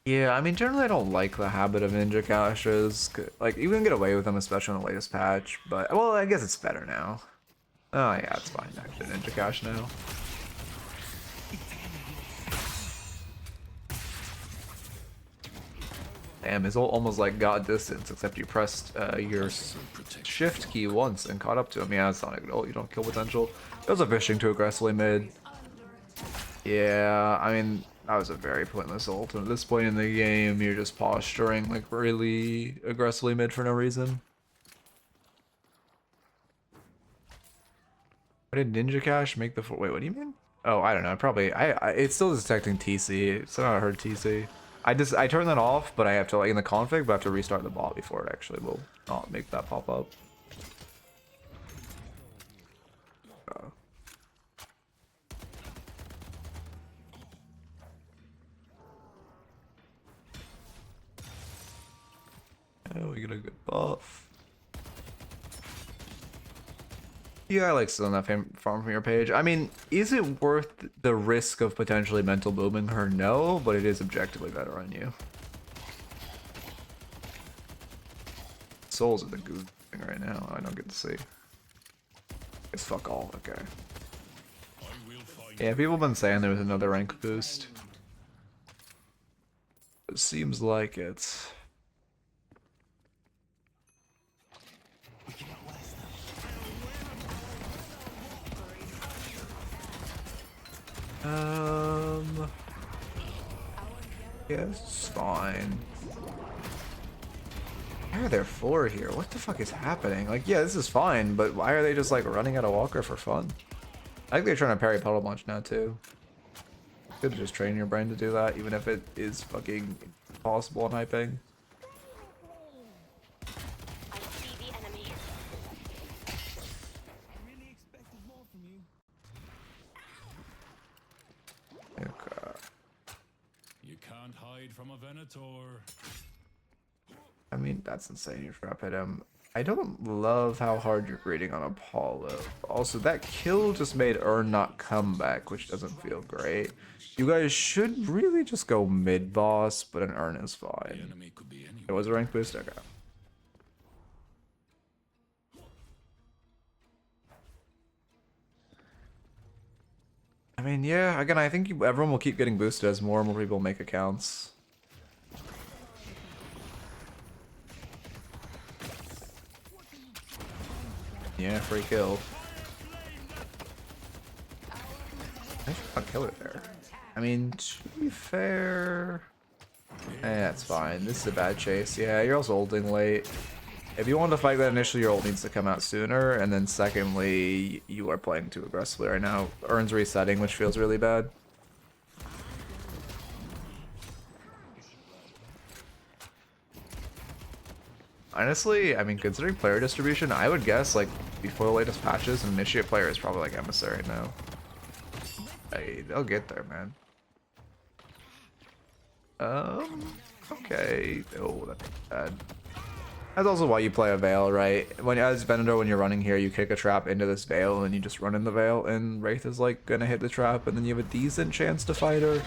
Yeah, I mean, generally I don't like the habit of ninja caches. Like, you can get away with them, especially in the latest patch, but, well, I guess it's better now. Oh, yeah, it's fine, actually, ninja cache now. Damn, his ult almost, like, got distance, except you pressed your shift key once and caught up to him. Yeah, it's not a good ult, you don't kill potential. It was a fishing too aggressively mid. Yeah, I mean... That was a very pointless ult. At this point in the game, you're just posturing like really aggressively mid for no reason. Why did Ninja Cache make the... Wait, what do you mean? Oh, I don't know. Probably... it's still detecting TC. It's not heard TC. I turned that off, but I have to, like, in the config, but I have to restart the bot before it actually will not make that pop up. Oh, we get a good buff. Yeah, I like stealing that farm from your page. I mean, is it worth the risk of potentially mental booming her? No, but it is objectively better on you. Souls are the good thing right now. I don't get to see. It's fuck all. Okay. Yeah, people have been saying there was another rank boost. It seems like it. Yeah, it's fine. Why are there 4 here? What the fuck is happening? Like, yeah, this is fine, but why are they just like running out of Walker for fun? I think they're trying to parry Puddle Munch now too. Good to just train your brain to do that, even if it is fucking impossible on hyping. I see the from a Venator. I mean, that's insane. You trap hit him. I don't love how hard you're grading on Apollo. Also, that kill just made Urn not come back, which doesn't feel great. You guys should really just go mid-boss, but an Urn is The fine. enemy could be It was a rank boost? Okay. I mean, yeah, again, I think everyone will keep getting boosted as more and more people make accounts. Yeah, free kill. I should not kill it there. I mean, to be fair... that's fine. This is a bad chase. Yeah, you're also ulting late. If you want to fight that initially, your ult needs to come out sooner. And then secondly, you are playing too aggressively right now. Urn's resetting, which feels really bad. Honestly, I mean, considering player distribution, I would guess, like, before the latest patches, an initiate player is probably, like, Emissary now. Hey, they'll get there, man. Okay. Oh, that's bad. That's also why you play a Veil, right? When as Venator, when you're running here, you kick a trap into this Veil, and you just run in the Veil, and Wraith is, like, gonna hit the trap, and then you have a decent chance to fight her.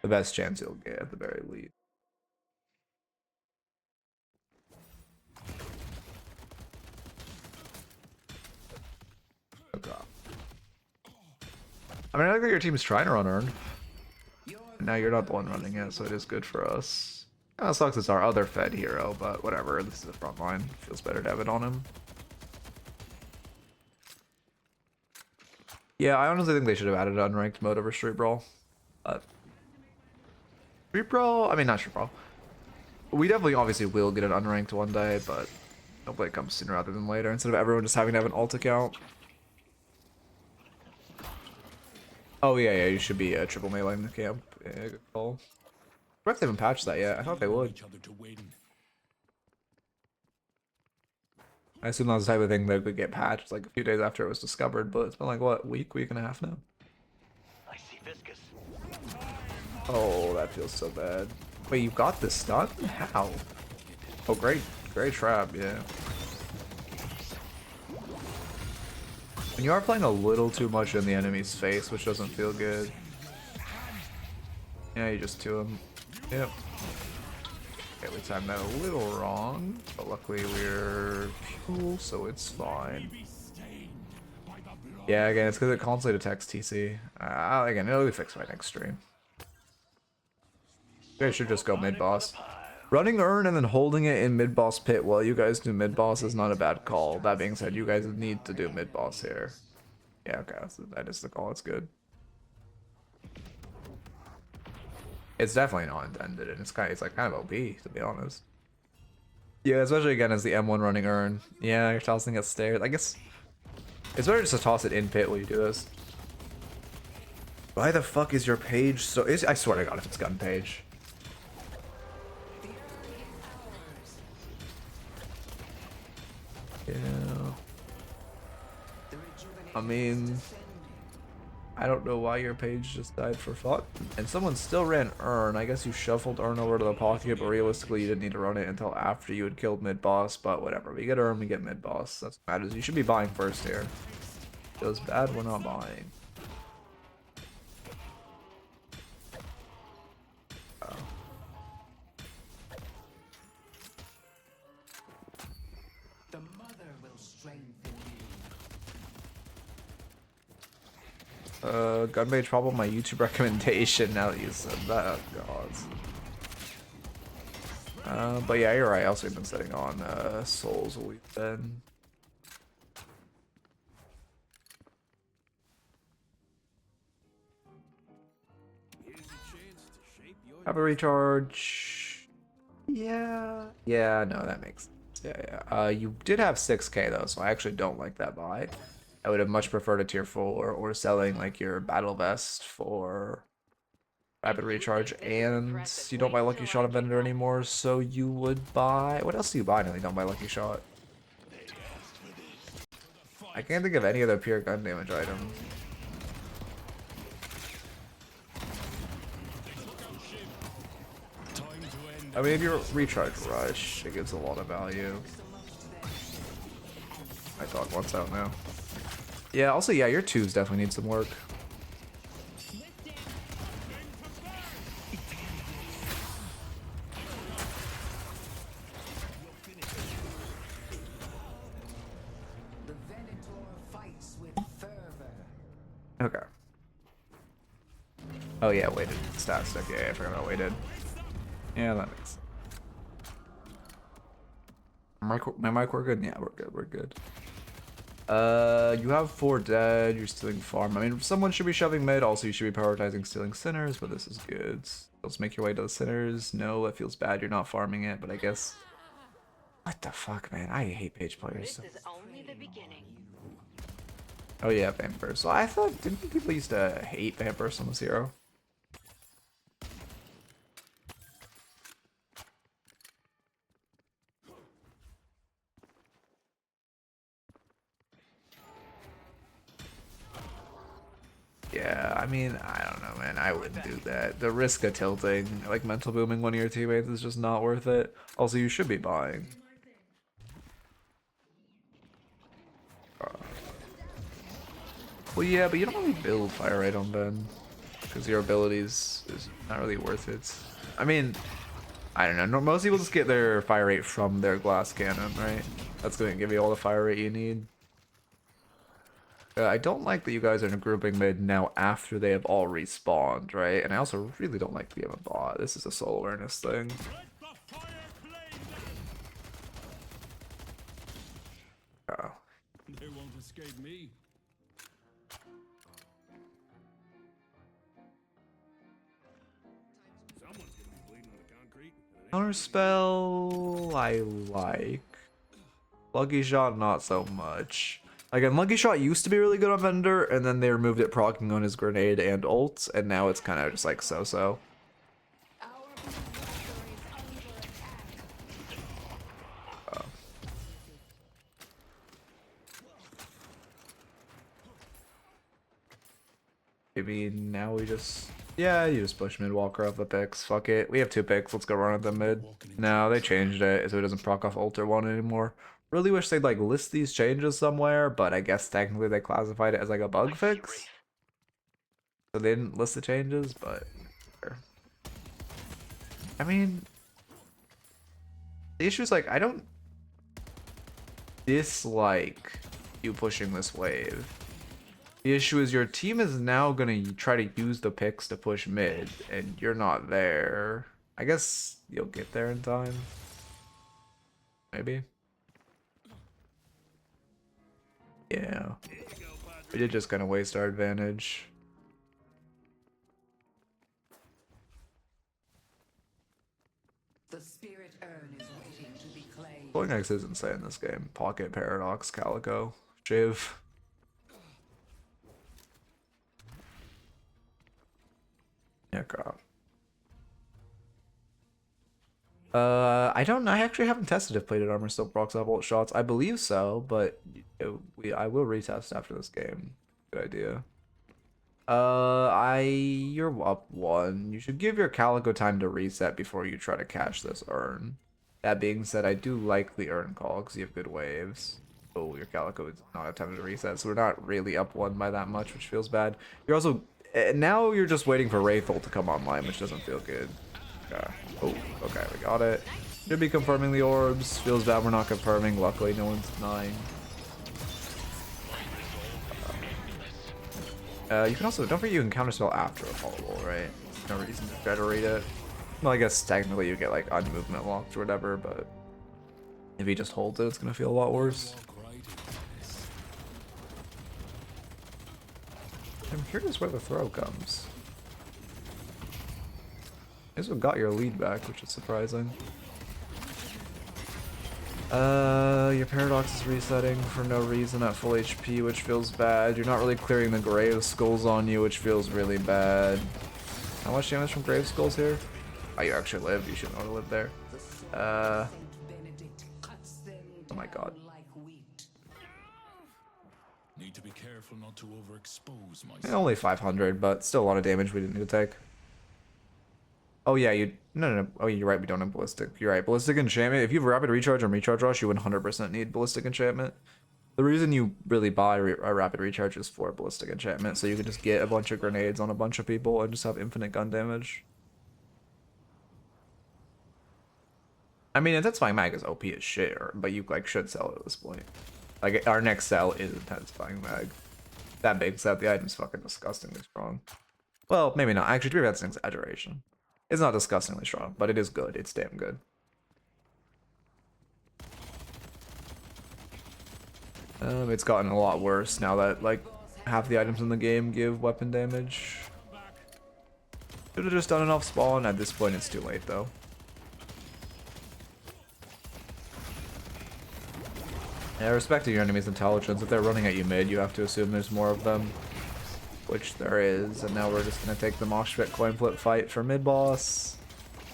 The best chance you'll get, at the very least. Oh god. I mean, I like that your team is trying to run Urn. Now you're not the one running it, so it is good for us. Kind of sucks it's our other Fed hero, but whatever. This is a front line. Feels better to have it on him. Yeah, I honestly think they should have added unranked mode over Street Brawl. Street Brawl? I mean, not Street Brawl. We definitely obviously will get an unranked one day, but hopefully it comes sooner rather than later, instead of everyone just having to have an alt account. Oh yeah, you should be a triple melee in the camp. Yeah, good call. I wonder if they haven't patched that yet. I thought they would. I assume that was the type of thing that would get patched like a few days after it was discovered, but it's been like, what, week and a half now? I see Viscous. Oh, that feels so bad. Wait, you got this stun? How? Oh, great trap, yeah. And you are playing a little too much in the enemy's face, which doesn't feel good. Yeah, you just 2 him. Yep. Okay, we timed that a little wrong, but luckily we're cool, so it's fine. Yeah, again, it's because it constantly detects TC. Again, it'll be fixed by next stream. You guys should just go mid-boss. Running Urn and then holding it in mid-boss pit while you guys do mid-boss is not a bad call. That being said, you guys need to do mid-boss here. Yeah, okay, so that is the call. It's good. It's definitely not intended, and it's like kind of OP, to be honest. Yeah, especially again as the M1 running Urn. Yeah, you're tossing it stairs. I guess it's better just to toss it in pit while you do this. Why the fuck is your page so... I swear to god if it's gun page. Yeah. I mean... I don't know why your page just died for fun. And someone still ran Urn. I guess you shuffled Urn over to the pocket, but realistically you didn't need to run it until after you had killed mid-boss. But whatever, we get Urn, we get mid-boss. That's what matters. You should be buying first here. Feels bad, we're not buying. Oh. The mother will strengthen you. Gunmage probably my YouTube recommendation now that you said that. God. But yeah, you're right. I also been sitting on Souls a week then. Have a recharge. Yeah. Yeah, no, that makes sense. Yeah. You did have 6k though, so I actually don't like that buy. I would have much preferred a tier 4 or selling like your battle vest for rapid recharge, and you don't buy Lucky Shot on Venator anymore, so you would buy... What else do you buy now you don't buy Lucky Shot? I can't think of any other pure gun damage item. I mean, if you're recharge rush, it gives a lot of value. My dog wants out now. Yeah, also, yeah, your twos definitely need some work. The Venator fights with fervor. Okay. Oh yeah, weighted stat stick. Yeah, I forgot about weighted. Yeah, that makes sense. My mic, we're good? Yeah, we're good, we're good. You have 4 dead, you're stealing farm. I mean, someone should be shoving mid, also you should be prioritizing stealing sinners, but this is good. Let's make your way to the sinners. No, it feels bad, you're not farming it, but I guess... What the fuck, man? I hate page players. This is only the beginning. Oh yeah, Vampire. So I thought, didn't people used to hate Vampire on this hero? Yeah, I mean, I don't know, man. I wouldn't do that. The risk of tilting, like mental booming one of your teammates is just not worth it. Also, you should be buying. Well, yeah, but you don't really build fire rate on Ben because your abilities is not really worth it. I mean, I don't know. Most people just get their fire rate from their glass cannon, right? That's going to give you all the fire rate you need. I don't like that you guys are grouping mid now after they have all respawned, right? And I also really don't like that you have a bot. This is a soul awareness thing. Oh. They won't escape me. Counter spell I like. Lucky shot not so much. Again, Lucky Shot used to be really good on Venator, and then they removed it proccing on his grenade and ult, and now it's kind of just like so-so. Maybe now we just... Yeah, you just push mid, walker off the picks. Fuck it. We have 2 picks. Let's go run at them mid. No, they changed it so it doesn't proc off ult or 1 anymore. Really wish they'd like list these changes somewhere, but I guess technically they classified it as like a bug fix. So they didn't list the changes, but... I mean... The issue is like, I don't dislike you pushing this wave. The issue is your team is now gonna try to use the picks to push mid, and you're not there. I guess you'll get there in time. Maybe. Yeah. We did just kind of waste our advantage. The spirit urn is waiting to be claimed. Going X is insane in this game. Pocket, Paradox, Calico, Shiv. Yeah, crap. I actually haven't tested if plated armor still procs up ult shots. I believe so, but I will retest after this game. Good idea. You're up 1. You should give your Calico time to reset before you try to catch this urn. That being said, I do like the urn call because you have good waves. Oh, your Calico is not have time to reset, so we're not really up 1 by that much, which feels bad. You're also now you're just waiting for Wraith ult to come online, which doesn't feel good. Okay. Oh, okay, we got it. Should be confirming the orbs. Feels bad we're not confirming. Luckily, no one's denying. You can also, don't forget you can counterspell after a follow, right? No reason to generate it. Well, I guess technically you get like unmovement locked or whatever, but if he just holds it, it's gonna feel a lot worse. I'm curious where the throw comes. This one got your lead back, which is surprising. Your Paradox is resetting for no reason at full HP, which feels bad. You're not really clearing the Grave Skulls on you, which feels really bad. How much damage from Grave Skulls here? Oh, you actually lived. You shouldn't want to live there. Oh my god. Need to be careful not to overexpose myself. Only 500, but still a lot of damage we didn't need to take. Oh yeah, you No. Oh, you're right. We don't have ballistic. You're right. Ballistic enchantment. If you have rapid recharge and recharge rush, you 100% need ballistic enchantment. The reason you really buy a rapid recharge is for ballistic enchantment, so you can just get a bunch of grenades on a bunch of people and just have infinite gun damage. I mean, Intensifying Mag is OP as shit, but you like should sell it at this point. Like our next sell is Intensifying Mag. That being said, the item's fucking disgustingly strong. Well, maybe not. Actually, to be that's an exaggeration. It's not disgustingly strong, but it is good. It's damn good. It's gotten a lot worse now that like half the items in the game give weapon damage. Should have just done enough spawn. At this point, it's too late though. Yeah, respect to your enemy's intelligence. If they're running at you mid, you have to assume there's more of them, which there is. And now we're just gonna take the Moshpit coin flip fight for mid boss,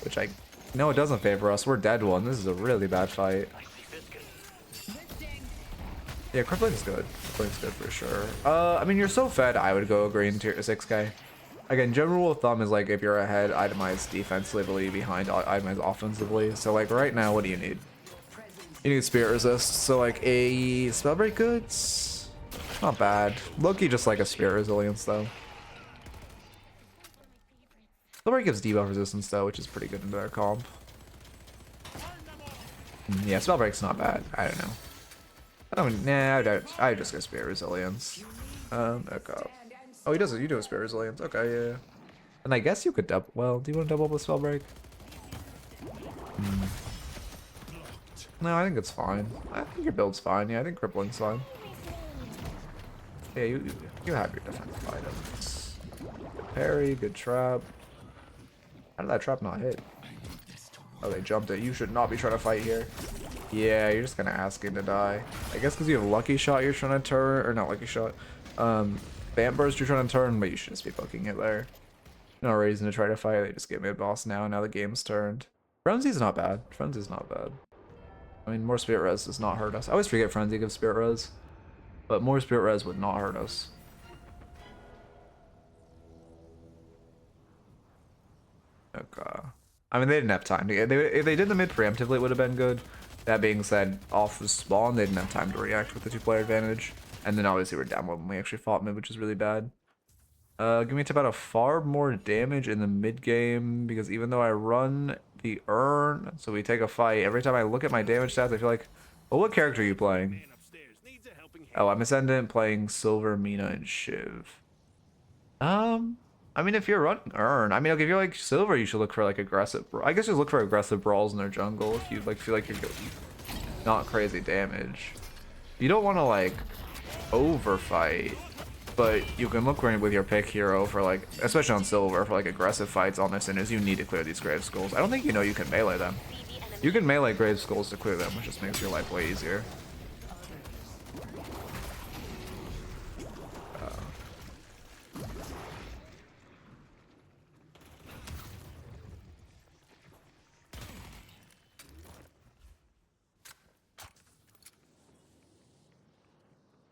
which I know it doesn't favor us. We're dead one. This is a really bad fight. Yeah, crippling's good. Crippling's good for sure. I mean, you're so fed. I would go green tier 6k. Again, general rule of thumb is like if you're ahead, itemize defensively, behind, itemize offensively. So like right now, what do you need? You need spirit resist. So like a spellbreak goods, not bad. Loki just like a spirit resilience though. Spellbreak gives debuff resistance though, which is pretty good in their comp. Yeah, spellbreak's not bad. I don't know. I just get spirit resilience. Okay. Oh, he does it. You do a spirit resilience. Okay, yeah. And I guess you could double. Well, do you want to double with spellbreak? No, I think it's fine. I think your build's fine. Yeah, I think crippling's fine. Yeah, you have your defensive items. Good parry, good trap. How did that trap not hit? Oh, they jumped it. You should not be trying to fight here. Yeah, you're just gonna ask him to die. I guess because you have lucky shot you're trying to turn, or not lucky shot. Vamp burst you're trying to turn, but you should just be booking it there. No reason to try to fight. They just get mid boss now. Now the game's turned. Frenzy's not bad. Frenzy's not bad. I mean, more spirit res does not hurt us. I always forget Frenzy gives spirit res, but more spirit res would not hurt us. Okay. I mean, they didn't have time to get. If they did the mid preemptively, it would have been good. That being said, off the spawn, they didn't have time to react with the 2-player advantage. And then obviously we're down when we actually fought mid, which is really bad. Give me a tip out of far more damage in the mid game, because even though I run the urn, so we take a fight, every time I look at my damage stats, I feel like, well, what character are you playing? Oh, I'm Ascendant playing Silver, Mina, and Shiv. I mean, if you're running urn, I mean, like, if you're like Silver, you should look for like aggressive. I guess just look for aggressive brawls in their jungle if you like feel like you're not crazy damage. You don't want to like overfight, but you can look with your pick hero for like, especially on Silver, for like aggressive fights on their sinners. You need to clear these grave skulls. I don't think you know you can melee them. You can melee grave skulls to clear them, which just makes your life way easier.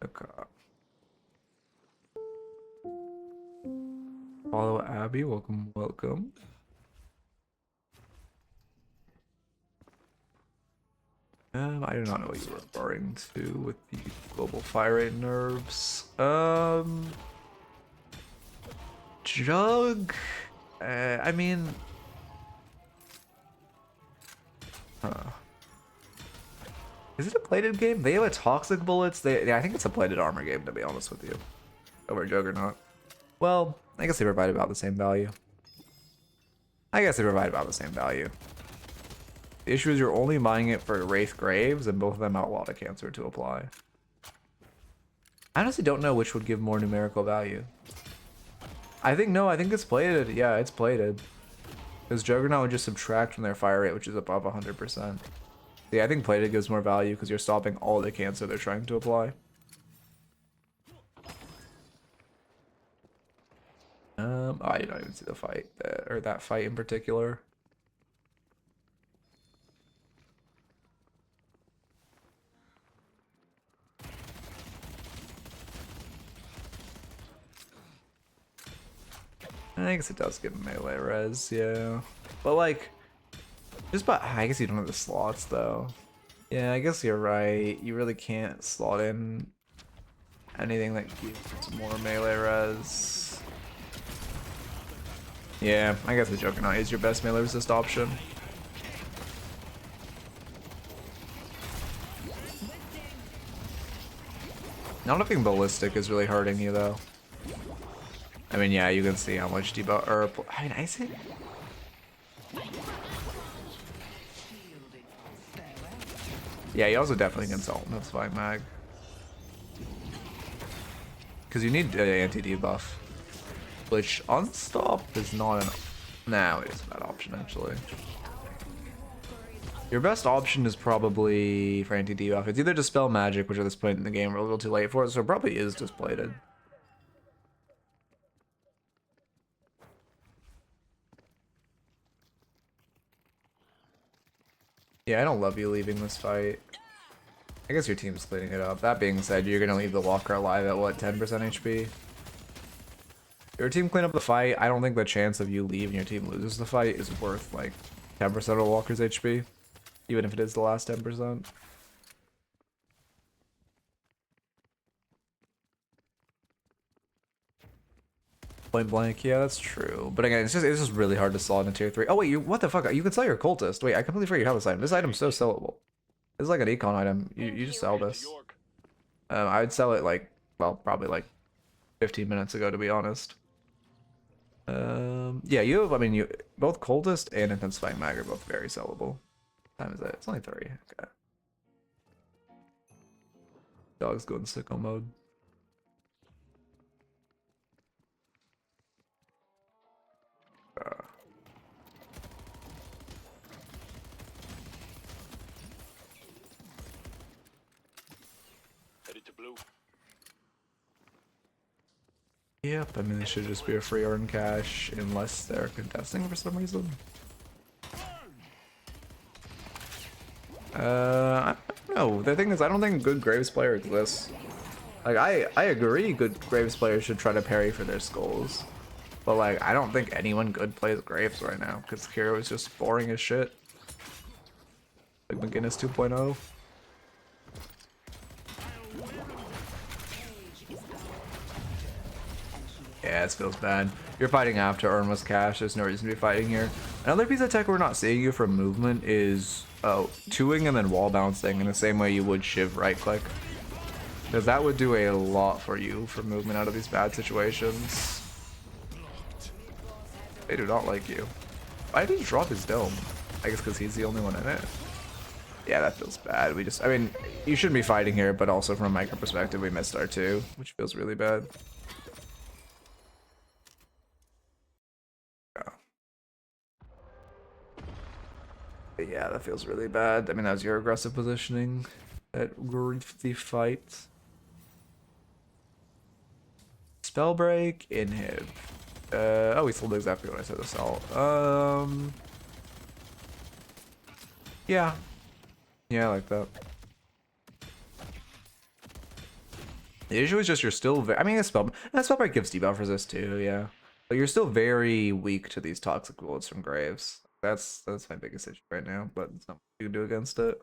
Okay. Follow Abby, welcome. I do not know what you're referring to with the global fire rate nerves. Jug? I mean... Is it a plated game? They have a toxic bullets. Yeah, I think it's a plated armor game, to be honest with you. Over Juggernaut. Well, I guess they provide about the same value. The issue is you're only buying it for Wraith Graves, and both of them outlaw the cancer to apply. I honestly don't know which would give more numerical value. I think it's plated. Yeah, it's plated. Because Juggernaut would just subtract from their fire rate, which is above 100%. Yeah, I think plated gives more value because you're stopping all the cancer they're trying to apply. I don't even see the fight or that fight in particular. I guess it does give melee res, yeah. But like, Just but I guess you don't have the slots though. Yeah, I guess you're right. You really can't slot in anything that gives more melee res. Yeah, I guess the Juggernaut is your best melee resist option. Not having ballistic is really hurting you though. I mean, yeah, you can see how much debuff or I mean, I see. Yeah, you also definitely can salt. That's fine, mag. Because you need anti-debuff, which unstop is not an. Nah, it is a bad option actually. Your best option is probably for anti-debuff. It's either Dispel Magic, which at this point in the game we're a little too late for it, so it probably is Displated. Yeah, I don't love you leaving this fight. I guess your team's cleaning it up. That being said, you're gonna leave the walker alive at what, 10% HP? Your team clean up the fight. I don't think the chance of you leaving your team loses the fight is worth like 10% of the walker's HP, even if it is the last 10%. Point blank, yeah, that's true. But again, it's just really hard to slot in a tier 3. Oh wait, what the fuck? You can sell your cultist. Wait, I completely forgot you have this item. This item's so sellable. It's like an econ item. You just sell this. I'd sell it like, well, probably like 15 minutes ago, to be honest. Yeah, you have, I mean, you both cultist and intensifying mag are both very sellable. What time is that? It's only 3. Okay. Dog's going sicko mode. Headed to blue. Yep, I mean, this should just be a free earn cash unless they're contesting for some reason. I don't know. The thing is, I don't think a good Graves player exists. Like, I agree good Graves players should try to parry for their skulls. But, like, I don't think anyone good plays Graves right now, because Hero is just boring as shit. Like McGinnis 2.0. Yeah, this feels bad. You're fighting after Irma's cash. There's no reason to be fighting here. Another piece of tech we're not seeing you from movement is 2ing and then wall bouncing in the same way you would Shiv right click. Because that would do a lot for you for movement out of these bad situations. They do not like you. Why did he drop his dome? I guess because he's the only one in it. Yeah, that feels bad. I mean, you shouldn't be fighting here, but also from a micro perspective, we missed our 2, which feels really bad. Yeah, that feels really bad. I mean, that was your aggressive positioning that griefed the fight. Spell break, inhib. Oh, we sold exactly what I said to sell. Yeah. Yeah, I like that. The issue is just you're still very, I mean, that spell break gives debuff resist too, yeah. But you're still very weak to these toxic bullets from Graves. That's my biggest issue right now, but there's nothing you can do against it.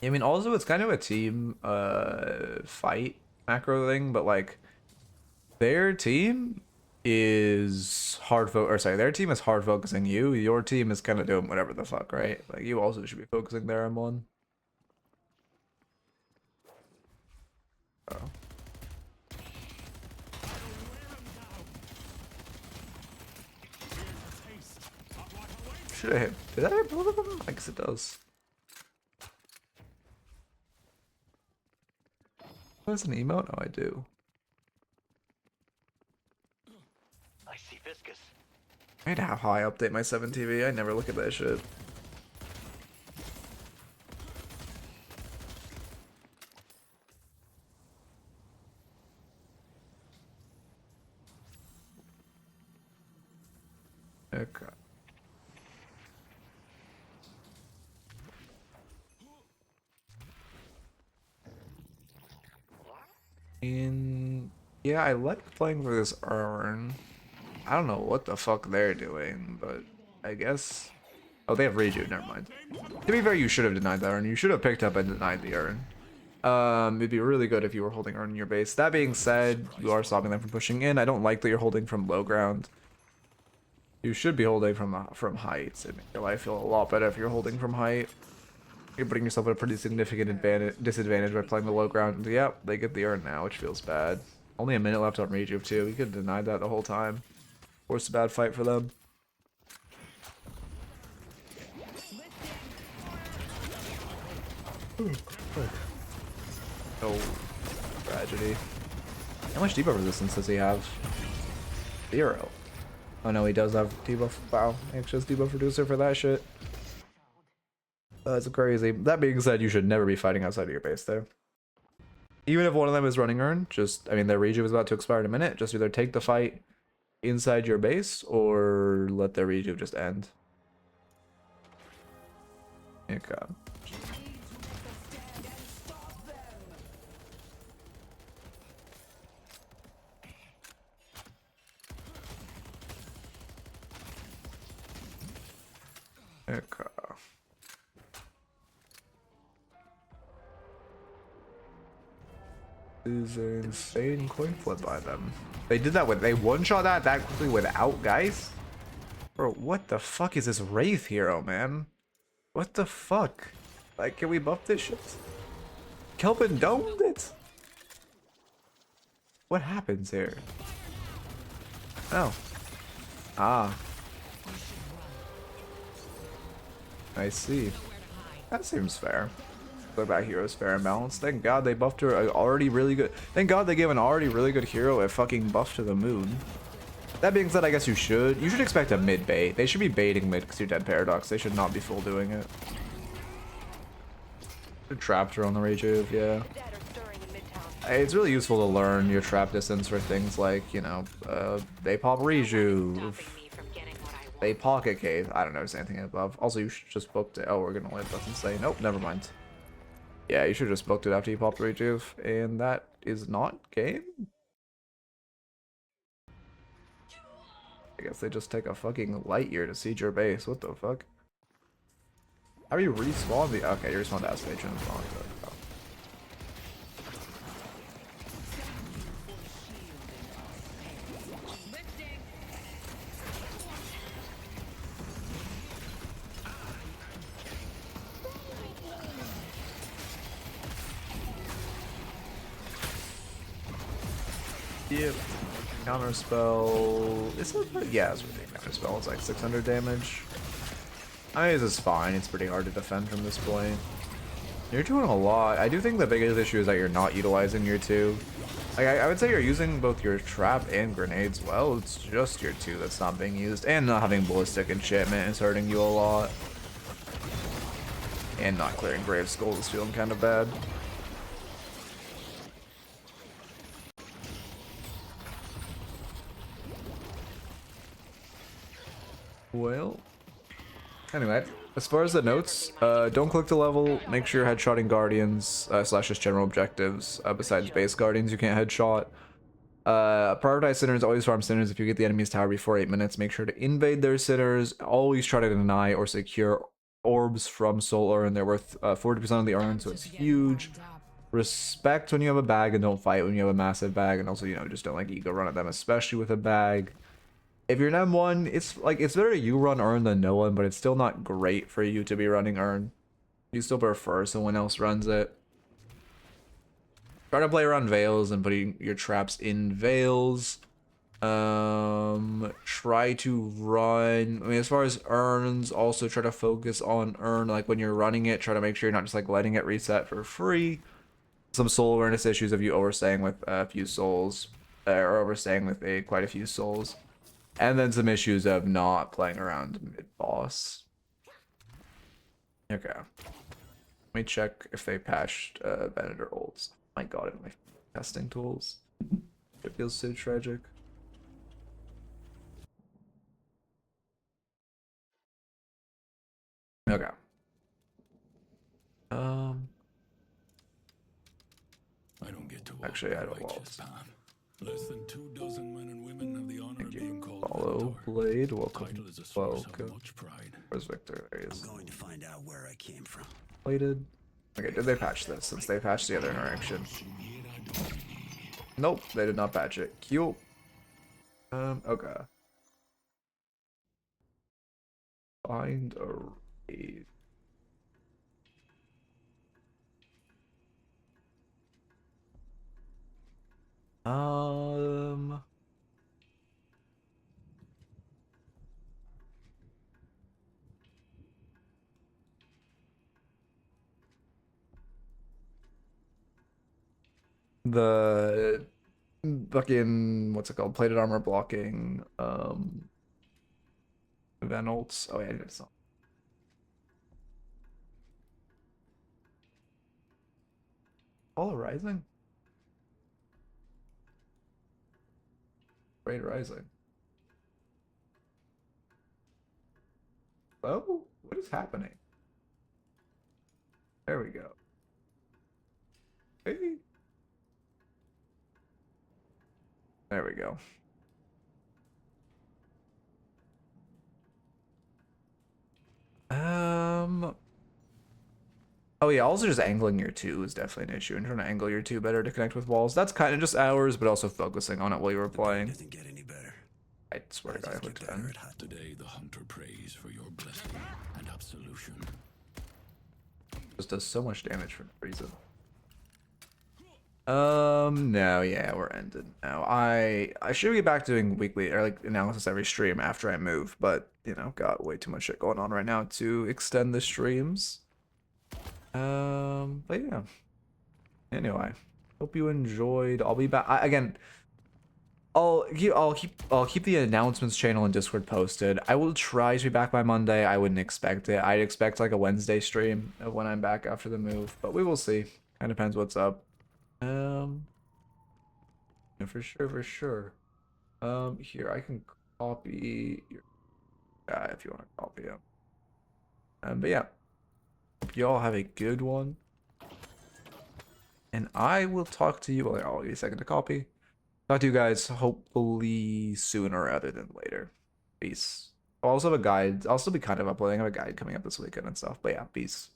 I mean, also it's kind of a team fight macro thing, but like their team is their team is hard focusing you. Your team is kind of doing whatever the fuck, right? Like you also should be focusing their M1. Oh. Should I hit? Did I hit both of them? I guess it does. There's an emote? Oh, I do. I see Viscous. I had to have high update my 7 TV. I never look at that shit. Okay. Yeah, I like playing for this urn. I don't know what the fuck they're doing, but I guess. Oh, they have rejuve. Never mind. To be fair, you should have denied that urn. You should have picked up and denied the urn. It'd be really good if you were holding urn in your base. That being said, you are stopping them from pushing in. I don't like that you're holding from low ground. You should be holding from heights. It'd make your life feel a lot better if you're holding from height. You're putting yourself at a pretty significant disadvantage by playing the low ground. Yep, they get the urn now, which feels bad. Only a minute left on rejuve too. We could have denied that the whole time. Forced a bad fight for them. Oh, tragedy. How much debuff resistance does he have? 0. Oh no, he does have debuff. Wow, anxious debuff reducer for that shit. That's crazy. That being said, you should never be fighting outside of your base there. Even if one of them is running urn, just, I mean, their rejuve is about to expire in a minute. Just either take the fight inside your base or let their rejuve just end. Okay. Okay. Is an insane coin flip by them. They did that with, they one-shot that quickly without Geist? Bro, what the fuck is this Wraith hero, man? What the fuck? Like, can we buff this shit? Kelvin domed it? What happens here? Oh. Ah. I see. That seems fair. Play back heroes fair and balanced. Thank God they buffed her already really good. Thank God they gave an already really good hero a fucking buff to the moon. That being said, I guess you should expect a mid bait. They should be baiting mid because you're dead paradox. They should not be full doing it. Trapped her on the rejuve, yeah. It's really useful to learn your trap distance for things like, you know, they pop rejuve. They pocket cave. I don't notice anything above. Also, you should just booked it. Oh, we're gonna live. That's insane. Nope, never mind. Yeah, you should just booked it after you popped rejuve, and that is not game. I guess they just take a fucking light year to siege your base. What the fuck? How do you respawn the? Okay, you respawn to Ass Patron. Yep. Counter spell. Is it? Yeah, it's really counter spell. It's like 600 damage. I mean, this is fine. It's pretty hard to defend from this point. You're doing a lot. I do think the biggest issue is that you're not utilizing your 2. Like, I would say you're using both your trap and grenades well. It's just your 2 that's not being used. And not having ballistic enchantment is hurting you a lot. And not clearing Grave Skulls is feeling kind of bad. Well, anyway, as far as the notes, don't click the level. Make sure you're headshotting guardians / just general objectives. Besides base guardians, you can't headshot. Prioritize sinners. Always farm sinners. If you get the enemy's tower before 8 minutes, make sure to invade their sinners. Always try to deny or secure orbs from soul urn. They're worth 40% of the urn, so it's huge. Respect when you have a bag and don't fight when you have a massive bag. And also, you know, just don't like ego run at them, especially with a bag. If you're an M1, it's better you run urn than no one, but it's still not great for you to be running urn. You still prefer someone else runs it. Try to play around veils and putting your traps in veils. Try to run, I mean, as far as urns, also try to focus on urn. Like when you're running it, try to make sure you're not just like letting it reset for free. Some soul awareness issues of you overstaying with a few souls, or overstaying with quite a few souls. And then some issues of not playing around mid-boss. Okay. Let me check if they patched Venator ults. Oh my god, in my testing tools. It feels so tragic. Okay. I don't get to walk Actually, the I don't righteous waltz. path. Less than 24 men and women have the honor of being called Follow Venator. Blade. Welcome. Title is a source of Welcome. much pride. Where's Victor? There he I'm is. going to find out where I came from. Plated. Okay, did they patch this? Since they patched the other interaction. Nope, they did not patch it. Cute. Okay. Find a raid. Um. The fucking what's it called? Plated armor blocking. Venolts. Oh yeah, it's not. All Rising. Raid Rising. Oh, what is happening? There we go. Hey. There we go. Oh yeah, also just angling your two is definitely an issue. And trying to angle your two better to connect with walls. That's kind of just hours, but also focusing on it while you were The pain playing. doesn't get any better. I swear to God, I just clicked get better 10. at hot. Today, the hunter prays for your blessing and absolution. Just does so much damage for no reason. No, yeah, we're ended now. I should be back doing weekly or like analysis every stream after I move, but you know, got way too much shit going on right now to extend the streams. But yeah. Anyway, hope you enjoyed. I'll be back again. I'll keep the announcements channel and Discord posted. I will try to be back by Monday. I wouldn't expect it. I'd expect like a Wednesday stream of when I'm back after the move, but we will see. Kind of depends what's up. Yeah, for sure, for sure. Here I can copy your guy if you want to copy him. But yeah, hope you all have a good one, and I will talk to you. Well, I'll give you a second to copy. Talk to you guys hopefully sooner rather than later. Peace. I'll also have a guide. I'll still be kind of uploading. I have a guide coming up this weekend and stuff. But yeah, peace.